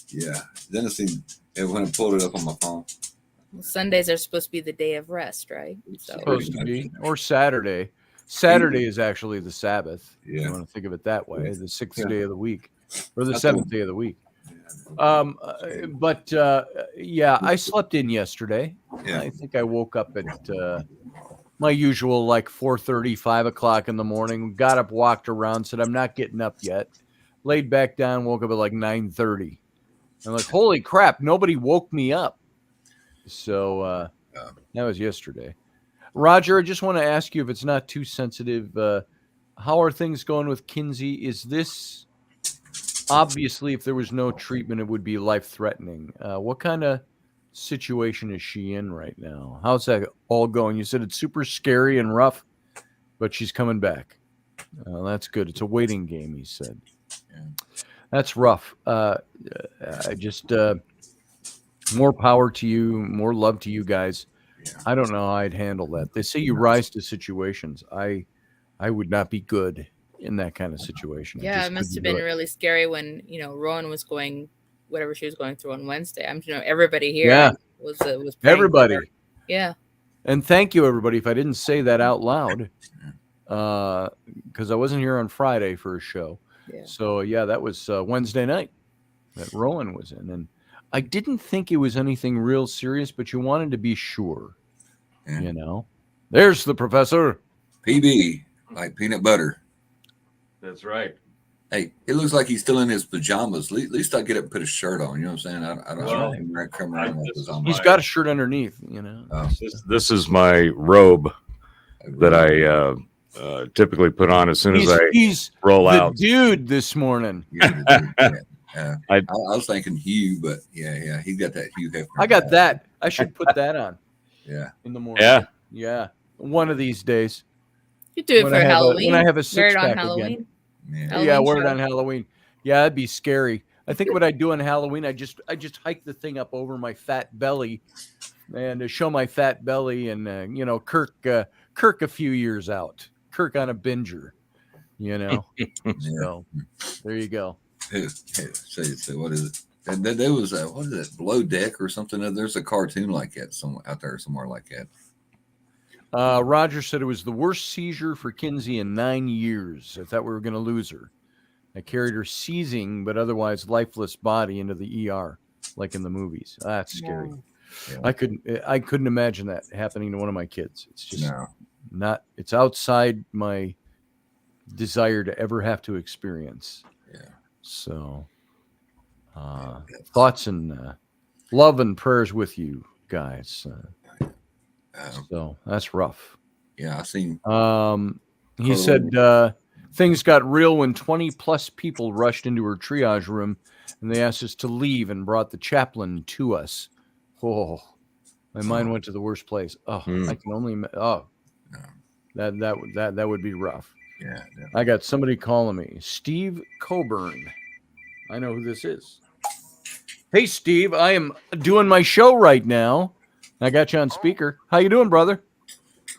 Yeah. Then when I pulled it up on my phone. Well, Sundays are supposed to be the day of rest, right? So. Supposed to be. Or Saturday. Saturday is actually the Sabbath. Yeah. You want to think of it that way. The sixth day of the week. Or the seventh day of the week. I slept in yesterday. Yeah. I think I woke up at my usual like 4:30, 5 o'clock in the morning. Got up, walked around, said I'm not getting up yet. Laid back down, woke up at like 9:30. I'm like, holy crap, nobody woke me up. So that was yesterday. Roger, I just want to ask you, if it's not too sensitive, how are things going with Kinsey? Is this, obviously, if there was no treatment, it would be life-threatening. What kind of situation is she in right now? How's that all going? You said it's super scary and rough, but she's coming back. That's good. It's a waiting game, he said. Yeah. That's rough. More power to you, more love to you guys. Yeah. I don't know how I'd handle that. They say you rise to situations. I would not be good in that kind of situation. Yeah, it must have been really scary when, Rowan was going, whatever she was going through on Wednesday. Everybody here was everybody. Yeah. And thank you, everybody. If I didn't say that out loud, because I wasn't here on Friday for a show. Yeah. So, that was Wednesday night that Rowan was in. And I didn't think it was anything real serious, but you wanted to be sure. Yeah. There's the professor. PB, like peanut butter. That's right. Hey, it looks like he's still in his pajamas. At least I get up and put a shirt on. You know what I'm saying? I don't come around with his pajamas. He's got a shirt underneath, This is my robe that I typically put on as soon as I roll out. Dude, this morning. I was thinking Hugh, but yeah, he got that Hugh Hefner. I got that. I should put that on. In the morning. Yeah. One of these days. You do it for Halloween. When I have a six-pack again. Wear it on Halloween. Yeah, that'd be scary. I think what I do on Halloween, I just hike the thing up over my fat belly, and to show my fat belly, and Kirk a few years out. Kirk on a binger, So there you go. So what is it? And there was what is it? Below Deck or something? There's a cartoon like that somewhere like that. Roger said it was the worst seizure for Kinsey in 9 years. I thought we were going to lose her. I carried her seizing, but otherwise lifeless body into the ER, like in the movies. That's scary. Yeah. I couldn't imagine that happening to one of my kids. It's just not. It's outside my desire to ever have to experience. Yeah. So, thoughts and love and prayers with you guys. So that's rough. Yeah, I seen. He said things got real when 20 plus people rushed into her triage room, and they asked us to leave and brought the chaplain to us. Oh, my mind went to the worst place. Oh, I can only. That would be rough. Yeah, definitely. I got somebody calling me. Steve Coburn. I know who this is. Hey, Steve, I am doing my show right now. I got you on speaker. How you doing, brother?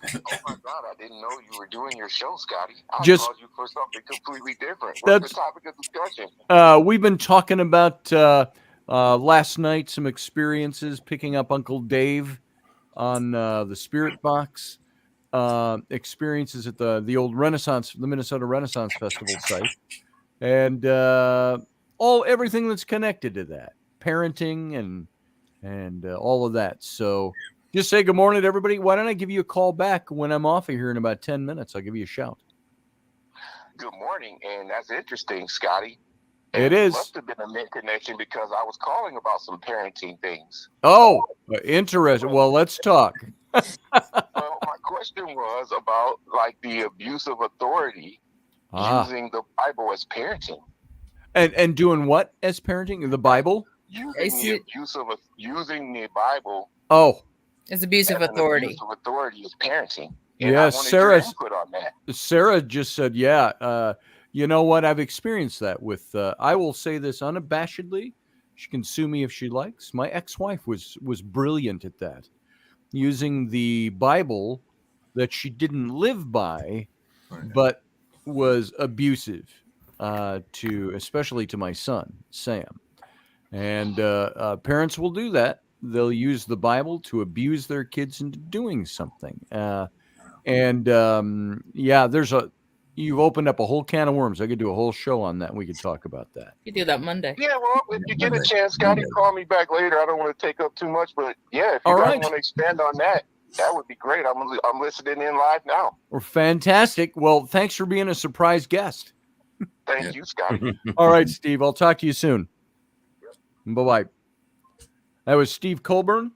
Oh my God, I didn't know you were doing your show, Scotty. I Just called you for something completely different. What's the topic of discussion? We've been talking about last night, some experiences picking up Uncle Dave on the Spirit Box, experiences at the old Renaissance, the Minnesota Renaissance Festival site, and everything that's connected to that, parenting and all of that. So just say good morning to everybody. Why don't I give you a call back when I'm off of here in about 10 minutes? I'll give you a shout. Good morning, and that's interesting, Scotty. It is. Must have been a net connection because I was calling about some parenting things. Oh, interesting. Well, let's talk. Well, my question was about like the abuse of authority using the Bible as parenting. And doing what as parenting? The Bible? Using the Bible. Oh, as abuse of authority. Abuse of authority is parenting. And yes, Sarah. Input on that. Sarah just said, "Yeah, you know what? I've experienced that with. I will say this unabashedly. She can sue me if she likes. My ex-wife was brilliant at that, using the Bible that she didn't live by, but was abusive especially to my son Sam. And parents will do that. They'll use the Bible to abuse their kids into doing something. You've opened up a whole can of worms. I could do a whole show on that. And we could talk about that. You do that Monday. Yeah, well, if you get a chance, Scotty, call me back later. I don't want to take up too much, but yeah, if you guys want to expand on that, that would be great. I'm listening in live now. Well, fantastic. Well, thanks for being a surprise guest. Thank you, Scotty. All right, Steve. I'll talk to you soon. Bye-bye. That was Steve Colburn,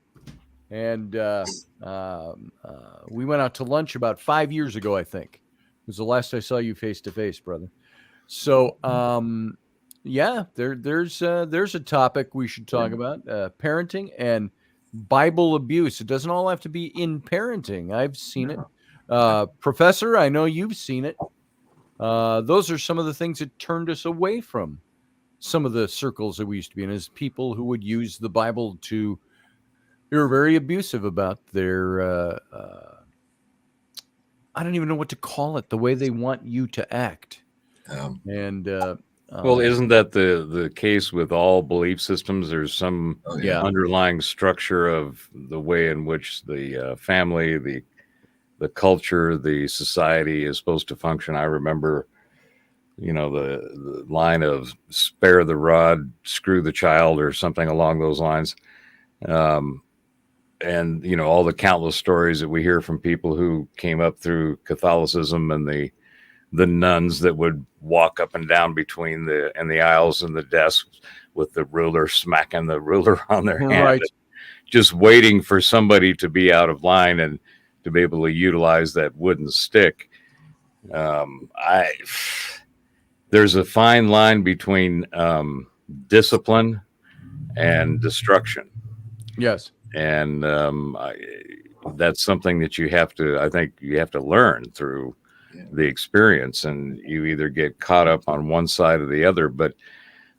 and we went out to lunch about 5 years ago, I think. It was the last I saw you face to face, brother. So, there's a topic we should talk about: parenting and Bible abuse. It doesn't all have to be in parenting. I've seen it, Professor. I know you've seen it. Those are some of the things that turned us away from some of the circles that we used to be in, as people who would use the Bible to. They were very abusive about their. I don't even know what to call it. The way they want you to act. Well, isn't that the case with all belief systems? There's some underlying structure of the way in which the family, the culture, the society is supposed to function. I remember, the line of "spare the rod, screw the child," or something along those lines. And all the countless stories that we hear from people who came up through Catholicism, and the nuns that would walk up and down between the aisles and the desks with the ruler, smacking the ruler on their hand, just waiting for somebody to be out of line and to be able to utilize that wooden stick. There's a fine line between discipline and destruction. Yes. And that's something that I think you have to learn through the experience, and you either get caught up on one side or the other. But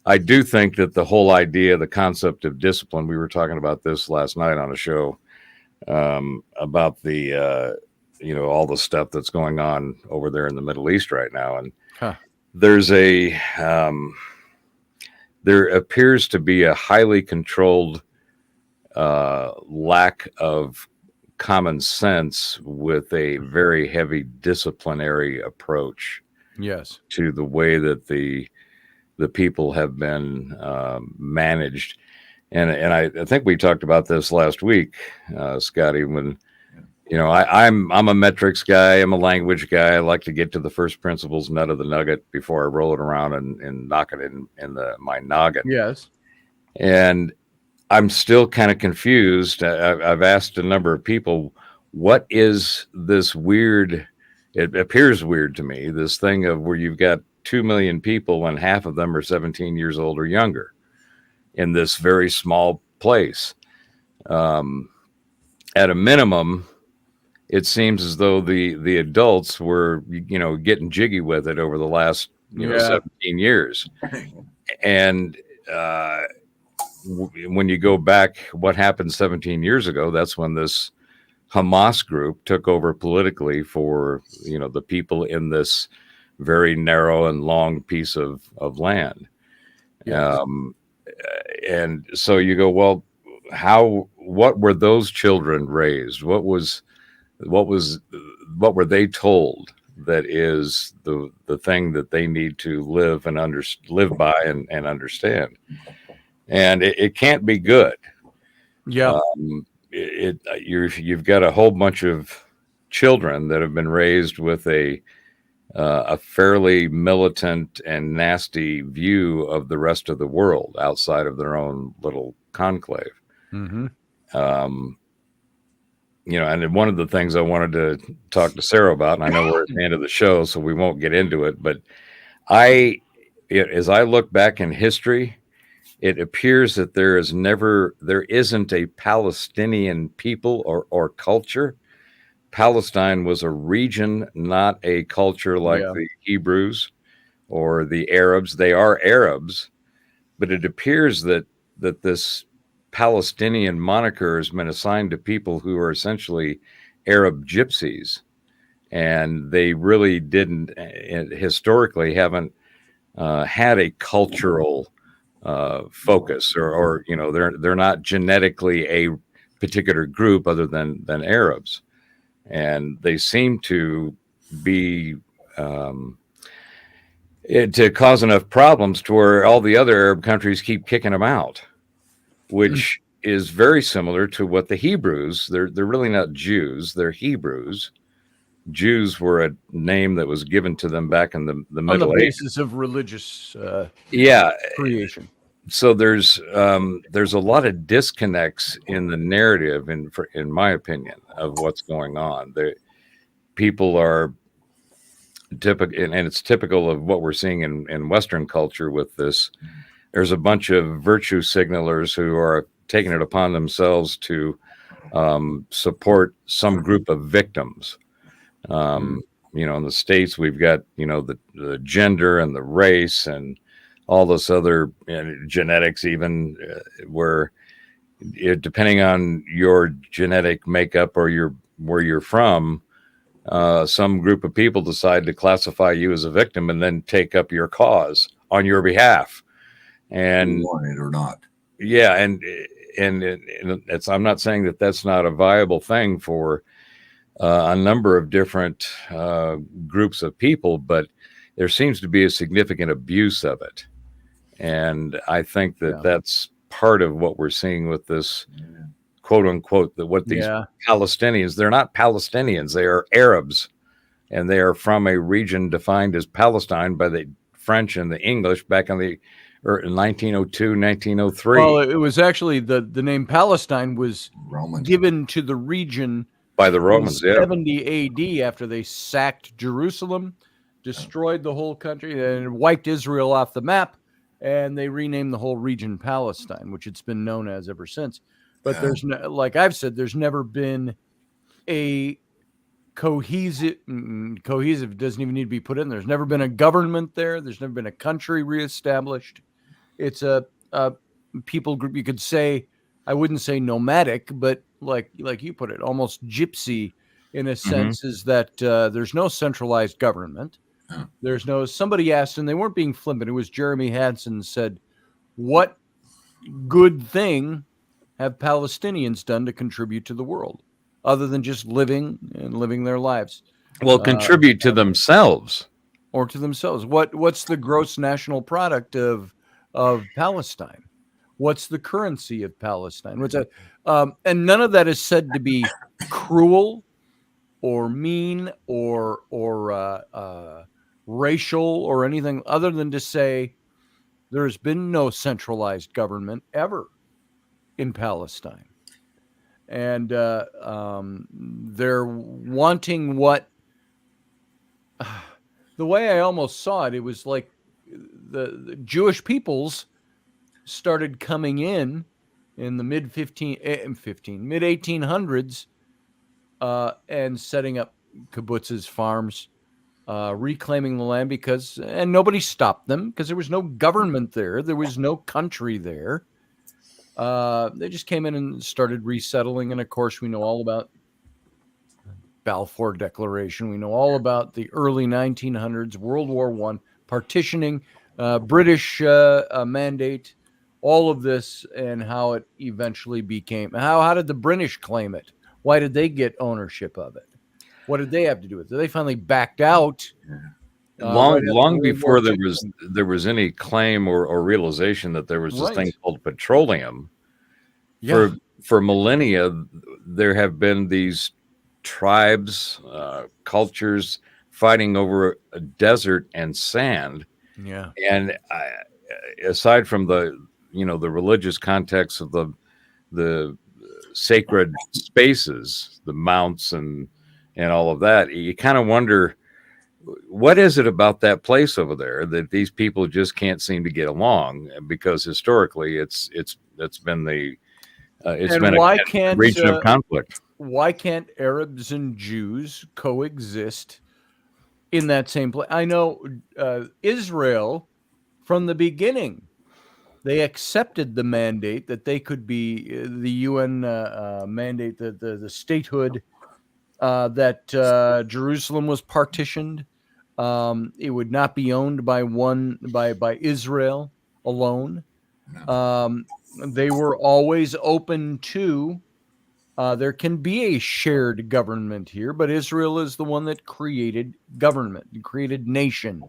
I do think that the whole idea, the concept of discipline, we were talking about this last night on a show about the, all the stuff that's going on over there in the Middle East right now. And there's there appears to be a highly controlled lack of common sense with a very heavy disciplinary approach. Yes. To the way that the people have been managed. And I think we talked about this last week, Scotty, when, I'm a metrics guy. I'm a language guy. I like to get to the first principles nut of the nugget before I roll it around and knock it in my noggin. Yes. And I'm still kind of confused. I've asked a number of people, what is this weird, it appears weird to me, this thing of where you've got 2 million people and half of them are 17 years old or younger in this very small place. At a minimum, it seems as though the adults were, getting jiggy with it over the last, 17 years. And, when you go back, what happened 17 years ago, that's when this Hamas group took over politically for, the people in this very narrow and long piece of land. Yes. And so you go, well, what were those children raised? What were they told that is the thing that they need to live by and understand? And it can't be good. Yeah. You've got a whole bunch of children that have been raised with a fairly militant and nasty view of the rest of the world outside of their own little conclave. Mm-hmm. And one of the things I wanted to talk to Sarah about, and I know we're at the end of the show, so we won't get into it, but as I look back in history, it appears that there isn't a Palestinian people or culture. Palestine was a region, not a culture like the Hebrews or the Arabs. They are Arabs, but it appears that this Palestinian moniker has been assigned to people who are essentially Arab gypsies, and they really historically haven't had a cultural focus, or they're not genetically a particular group other than Arabs, and they seem to be to cause enough problems to where all the other Arab countries keep kicking them out, which is very similar to what the Hebrews. They're really not Jews; they're Hebrews. Jews were a name that was given to them back in the Middle Ages. On the basis of religious creation. So there's a lot of disconnects in the narrative, in my opinion, of what's going on. People are typical, and it's typical of what we're seeing in Western culture with this. There's a bunch of virtue signalers who are taking it upon themselves to support some group of victims. In the States, we've got, the gender and the race and all this other genetics, even where depending on your genetic makeup or where you're from, some group of people decide to classify you as a victim and then take up your cause on your behalf. And you want it or not. Yeah. And I'm not saying that that's not a viable thing for a number of different groups of people, but there seems to be a significant abuse of it. And I think that that's part of what we're seeing with this quote unquote, these Palestinians, they're not Palestinians, they are Arabs, and they are from a region defined as Palestine by the French and the English back in 1902, 1903. Well, it was actually the name Palestine was given to the region by the Romans, 70 AD, after they sacked Jerusalem, destroyed the whole country, and wiped Israel off the map, and they renamed the whole region Palestine, which it's been known as ever since. But there's like I've said, there's never been a cohesive doesn't even need to be put in. There's never been a government there. There's never been a country reestablished. It's a people group. You could say, I wouldn't say nomadic, but like you put it, almost gypsy in a sense, is that there's no centralized government. There's no, somebody asked, and they weren't being flippant. It was Jeremy Hansen said, what good thing have Palestinians done to contribute to the world other than just living their lives? Well, contribute to themselves. Or to themselves. What's the gross national product of Palestine? What's the currency of Palestine? What's that? And none of that is said to be cruel or mean or racial or anything other than to say there's been no centralized government ever in Palestine. And they're wanting what the way I almost saw it, it was like the Jewish peoples started coming in the mid 1800s and setting up kibbutzes, farms, reclaiming the land and nobody stopped them because there was no government there. There was no country there. They just came in and started resettling. And of course, we know all about Balfour Declaration. We know all about the early 1900s, World War I, partitioning, British mandate, all of this, and how it eventually became. How did the British claim it? Why did they get ownership of it? What did they have to do with it? They finally backed out. Long before there was any claim or realization that there was this thing called petroleum. Yeah. For millennia, there have been these tribes, cultures fighting over a desert and sand. Yeah. And aside from the religious context of the sacred spaces, the mounts and all of that, you kind of wonder, what is it about that place over there that these people just can't seem to get along? Because historically, it's been the a region of conflict. Why can't Arabs and Jews coexist in that same place? I know Israel, from the beginning, they accepted the mandate that they could be the UN mandate, the statehood, that Jerusalem was partitioned. It would not be owned by Israel alone. They were always open to there can be a shared government here, but Israel is the one that created government and created nation.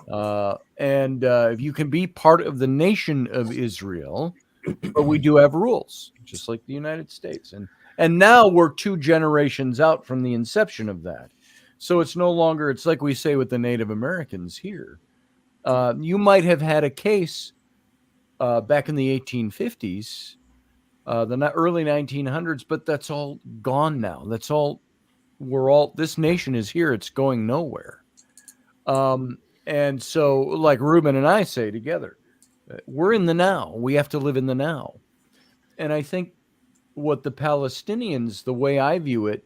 And if you can be part of the nation of Israel, but we do have rules, just like the United States. And now we're 2 generations out from the inception of that. So it's no longer, it's like we say with the Native Americans here. You might have had a case back in the 1850s, the early 1900s, but that's all gone now. This nation is here. It's going nowhere. And so, like Ruben and I say together, we're in the now. We have to live in the now. And I think what the Palestinians, the way I view it,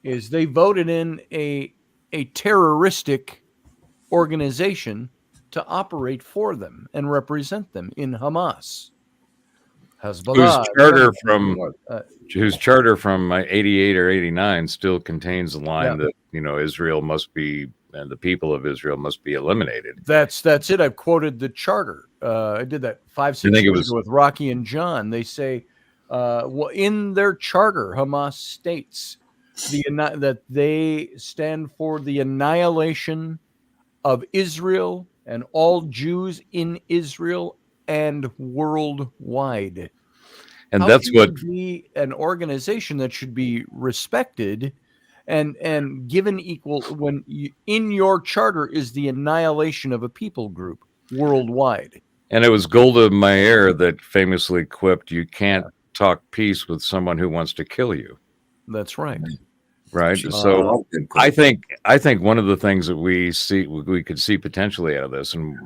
is they voted in a terroristic organization to operate for them and represent them in Hamas. Hezbollah, whose charter from 88 or 89 still contains the line that Israel must be, and the people of Israel must be eliminated. That's it. I've quoted the charter. I did that 5-6 years ago with Rocky and John. They say, in their charter, Hamas states that they stand for the annihilation of Israel and all Jews in Israel and worldwide. And that's what be an organization that should be respected and given equal when in your charter is the annihilation of a people group worldwide. And it was Golda Meir that famously quipped, "You can't talk peace with someone who wants to kill you." That's right. Right. So I think one of the things that we could see potentially out of this, and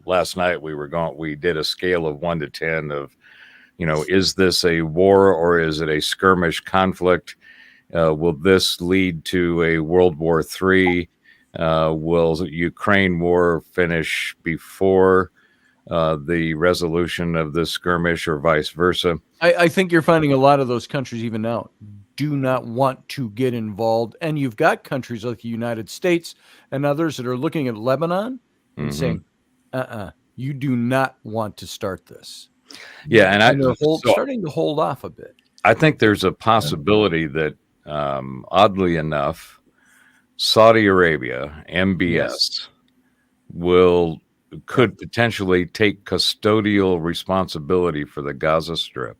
last night we did a scale of 1 to 10 of, is this a war or is it a skirmish conflict? Will this lead to a World War III? Will the Ukraine war finish before the resolution of this skirmish or vice versa? I think you're finding a lot of those countries even now do not want to get involved. And you've got countries like the United States and others that are looking at Lebanon and saying, you do not want to start this. Yeah. And they're starting to hold off a bit. I think there's a possibility that, oddly enough, Saudi Arabia, MBS, could potentially take custodial responsibility for the Gaza Strip.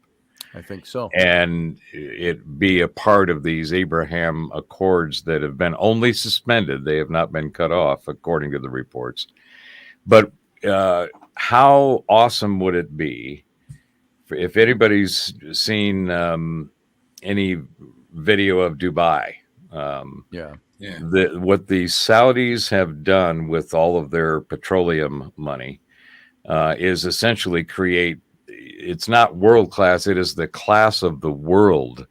I think so. And it be a part of these Abraham Accords that have been only suspended. They have not been cut off, according to the reports. But how awesome would it be if anybody's seen any video of Dubai? What the Saudis have done with all of their petroleum money is essentially create, it's not world class, it is the class of the world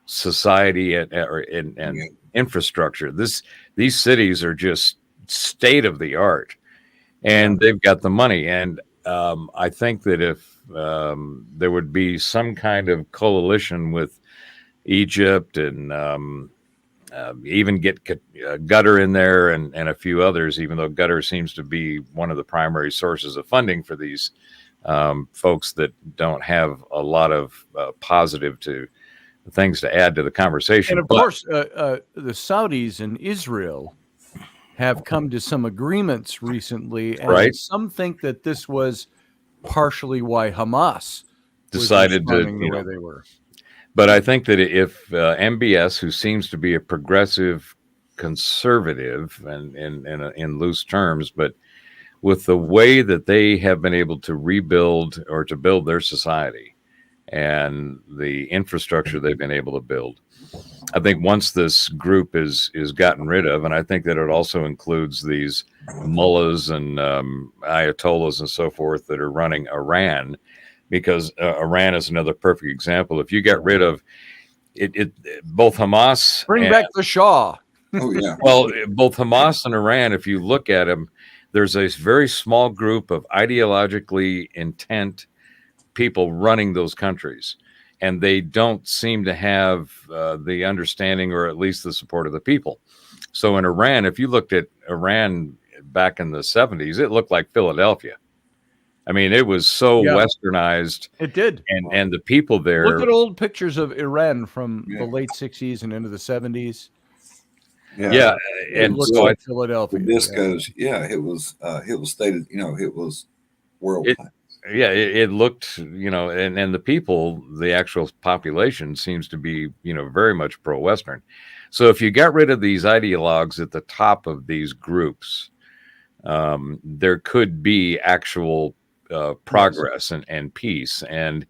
society and infrastructure. These cities are just state of the art, and they've got the money. And I think that if there would be some kind of coalition with Egypt and even get Qatar in there and a few others, even though Qatar seems to be one of the primary sources of funding for these folks that don't have a lot of positive things to add to the conversation. And of course, the Saudis and Israel have come to some agreements recently, and some think that this was partially why Hamas decided to, the way they were. But I think that if MBS, who seems to be a progressive conservative and in loose terms, but with the way that they have been able to rebuild or to build their society and the infrastructure they've been able to build, I think once this group is gotten rid of, and I think that it also includes these mullahs and ayatollahs and so forth that are running Iran, because Iran is another perfect example. If you get rid of it both Hamas, bring back the Shah. Oh yeah. Well, both Hamas and Iran, if you look at them, there's a very small group of ideologically intent people running those countries, and they don't seem to have the understanding or at least the support of the people. So in Iran, if you looked at Iran back in the 70s, it looked like Philadelphia. I mean, it was so westernized. It did. And the people there. Look at old pictures of Iran from the late 60s and into the 70s. Yeah. And so like Philadelphia. The discos, it was stated, it was world. It looked, and the people, the actual population seems to be, very much pro-Western. So if you got rid of these ideologues at the top of these groups, there could be actual progress and peace. And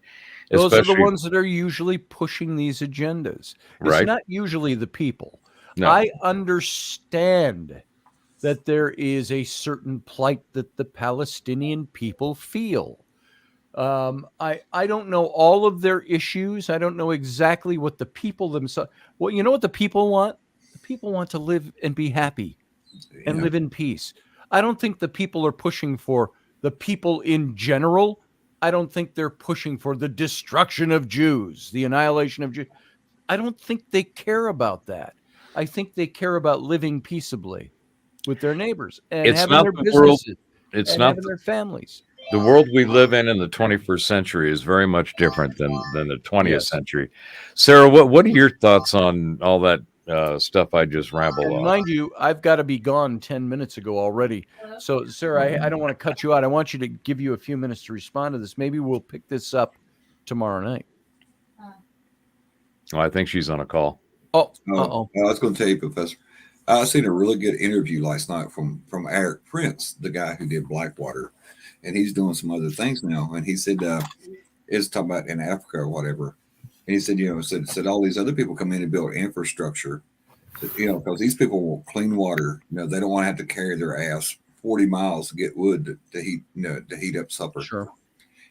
those are the ones that are usually pushing these agendas. It's not usually the people. No. I understand that there is a certain plight that the Palestinian people feel. I don't know all of their issues. I don't know exactly what the people themselves. Well, you know what the people want? The people want to live and be happy and live in peace. I don't think the people are pushing for the people in general. I don't think they're pushing for the destruction of Jews, the annihilation of Jews. I don't think they care about that. I think they care about living peaceably with their neighbors and having their businesses. It's not their families. The world we live in the 21st century is very much different than the 20th century. Sarah, what are your thoughts on all that stuff I just rambled on? Mind you, I've got to be gone 10 minutes ago already. So, Sarah, I don't want to cut you out. I want you to give you a few minutes to respond to this. Maybe we'll pick this up tomorrow night. Oh, I think she's on a call. I was going to tell you, Professor. I seen a really good interview last night from Eric Prince, the guy who did Blackwater, and he's doing some other things now. And he said, it's talking about in Africa or whatever. And he said, said all these other people come in and build infrastructure, because these people want clean water. They don't want to have to carry their ass 40 miles to get wood to heat, to heat up supper. Sure.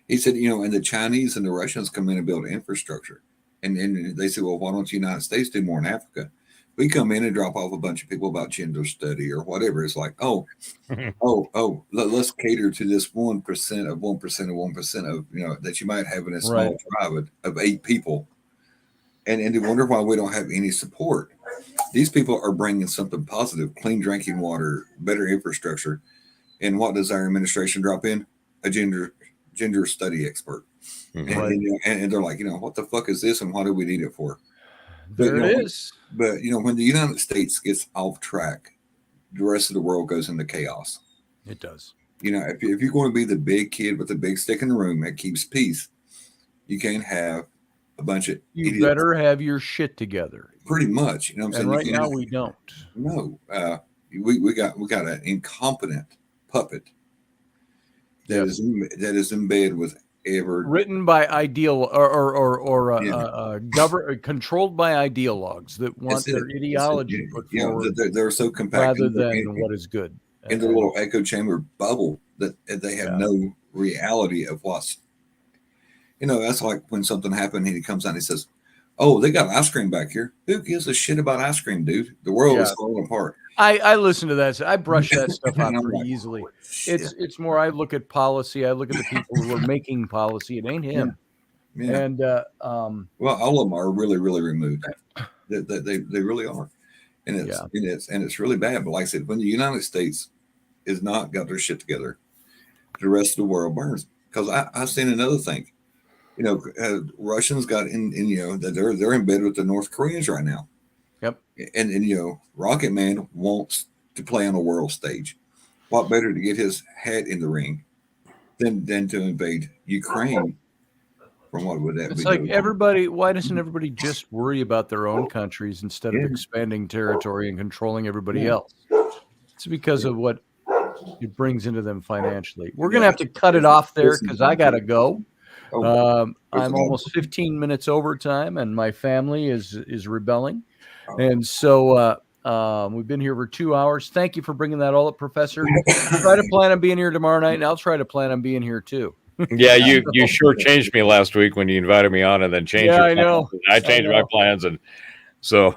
He said, and the Chinese and the Russians come in and build infrastructure. And they said, well, why don't the United States do more in Africa? We come in and drop off a bunch of people about gender study or whatever. It's like, let's cater to this 1% of 1% of 1% of, that you might have in a small tribe of 8 people. And to wonder why we don't have any support. These people are bringing something positive, clean drinking water, better infrastructure. And what does our administration drop in? A gender study expert. Mm-hmm. And they're like, what the fuck is this and what do we need it for? There it is. But, when the United States gets off track, the rest of the world goes into chaos. It does. If you're going to be the big kid with the big stick in the room that keeps peace, you can't have a bunch of idiots. Better have your shit together. Pretty much. You know what I'm saying? And right now we don't. No. We got an incompetent puppet that is in bed with written by ideal controlled by ideologues that want their ideology put forward. They're so compact rather than what is good in their little echo chamber bubble that they have no reality of what's. That's like when something happened and he comes out and he says, "Oh, they got ice cream back here. Who gives a shit about ice cream, dude? The world is falling apart." I listen to that. I brush that stuff out pretty easily. It's more. I look at policy. I look at the people who are making policy. It ain't him. Yeah. And well, all of them are really, really removed. They really are, and it's really bad. But like I said, when the United States is not got their shit together, the rest of the world burns. Because I've seen another thing. Russians got in that they're in bed with the North Koreans right now. Yep. And Rocket Man wants to play on a world stage. What better to get his hat in the ring than to invade Ukraine? From what would that be? It's like everybody. Why doesn't everybody just worry about their own countries instead of expanding territory and controlling everybody else? It's because of what it brings into them financially. We're gonna have to cut it off there because I gotta go. I'm almost 15 minutes overtime, and my family is rebelling. And so we've been here for 2 hours. Thank you for bringing that all up, Professor. Try to plan on being here tomorrow night, and I'll try to plan on being here too. Yeah, you sure changed me last week when you invited me on and then changed your plans. I know. I changed my plans, and so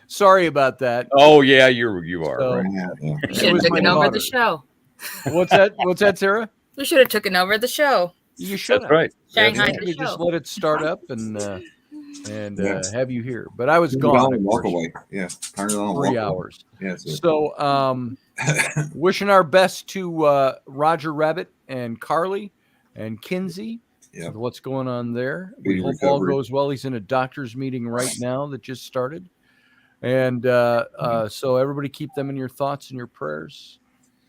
sorry about that. Oh yeah, you are so, right. You should have taken over the show. What's that, Sarah? You should have taken over the show. You should. That's right. Shanghai you could just let it start up and have you here. But I was gone. Walk away. Yeah. Turn it on. 3 hours. Yeah. So wishing our best to Roger Rabbit and Carly and Kinsey. Yeah. What's going on there? We hope all goes well. He's in a doctor's meeting right now that just started. And so everybody keep them in your thoughts and your prayers.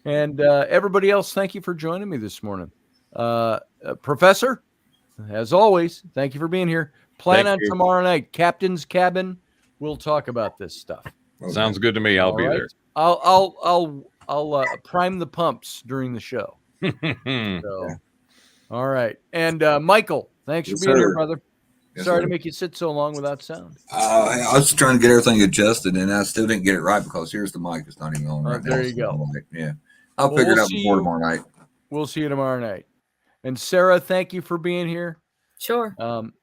And everybody else, thank you for joining me this morning. Professor, as always, thank you for being here. Plan on tomorrow night, Captain's Cabin. We'll talk about this stuff. Sounds good to me. I'll be there. I'll prime the pumps during the show. So, all right. And Michael, thanks for being here, brother. Sorry to make you sit so long without sound. I was trying to get everything adjusted, and I still didn't get it right because here's the mic. It's not even on right now. There you go. Yeah. I'll figure it out before tomorrow night. We'll see you tomorrow night. And Sarah, thank you for being here. Sure.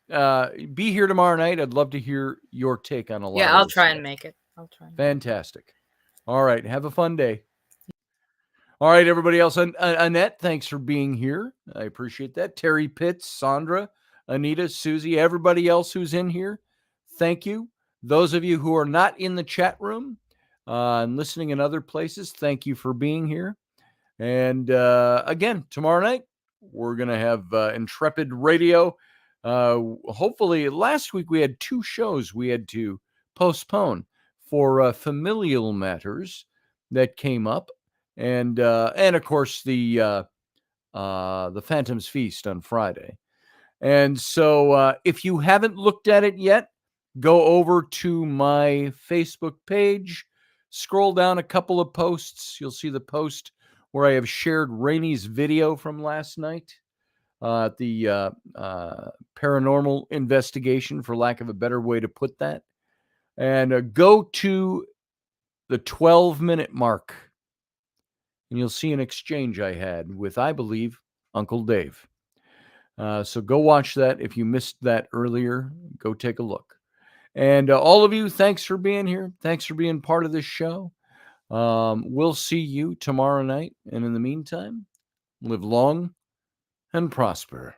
Be here tomorrow night. I'd love to hear your take on a lot. Yeah, I'll try and make it. Fantastic. All right. Have a fun day. All right, everybody else. Annette, thanks for being here. I appreciate that. Terry Pitts, Sandra, Anita, Susie, everybody else who's in here, thank you. Those of you who are not in the chat room and listening in other places, thank you for being here. And again, tomorrow night, we're going to have Intrepid Radio. Hopefully, last week we had 2 shows we had to postpone for familial matters that came up. And of course, the Phantom's Feast on Friday. And so if you haven't looked at it yet, go over to my Facebook page, scroll down a couple of posts. You'll see the post where I have shared Raini's video from last night at the paranormal investigation, for lack of a better way to put that. And go to the 12-minute mark, and you'll see an exchange I had with, I believe, Uncle Dave. So go watch that. If you missed that earlier, go take a look. And all of you, thanks for being here. Thanks for being part of this show. We'll see you tomorrow night. And in the meantime, live long and prosper.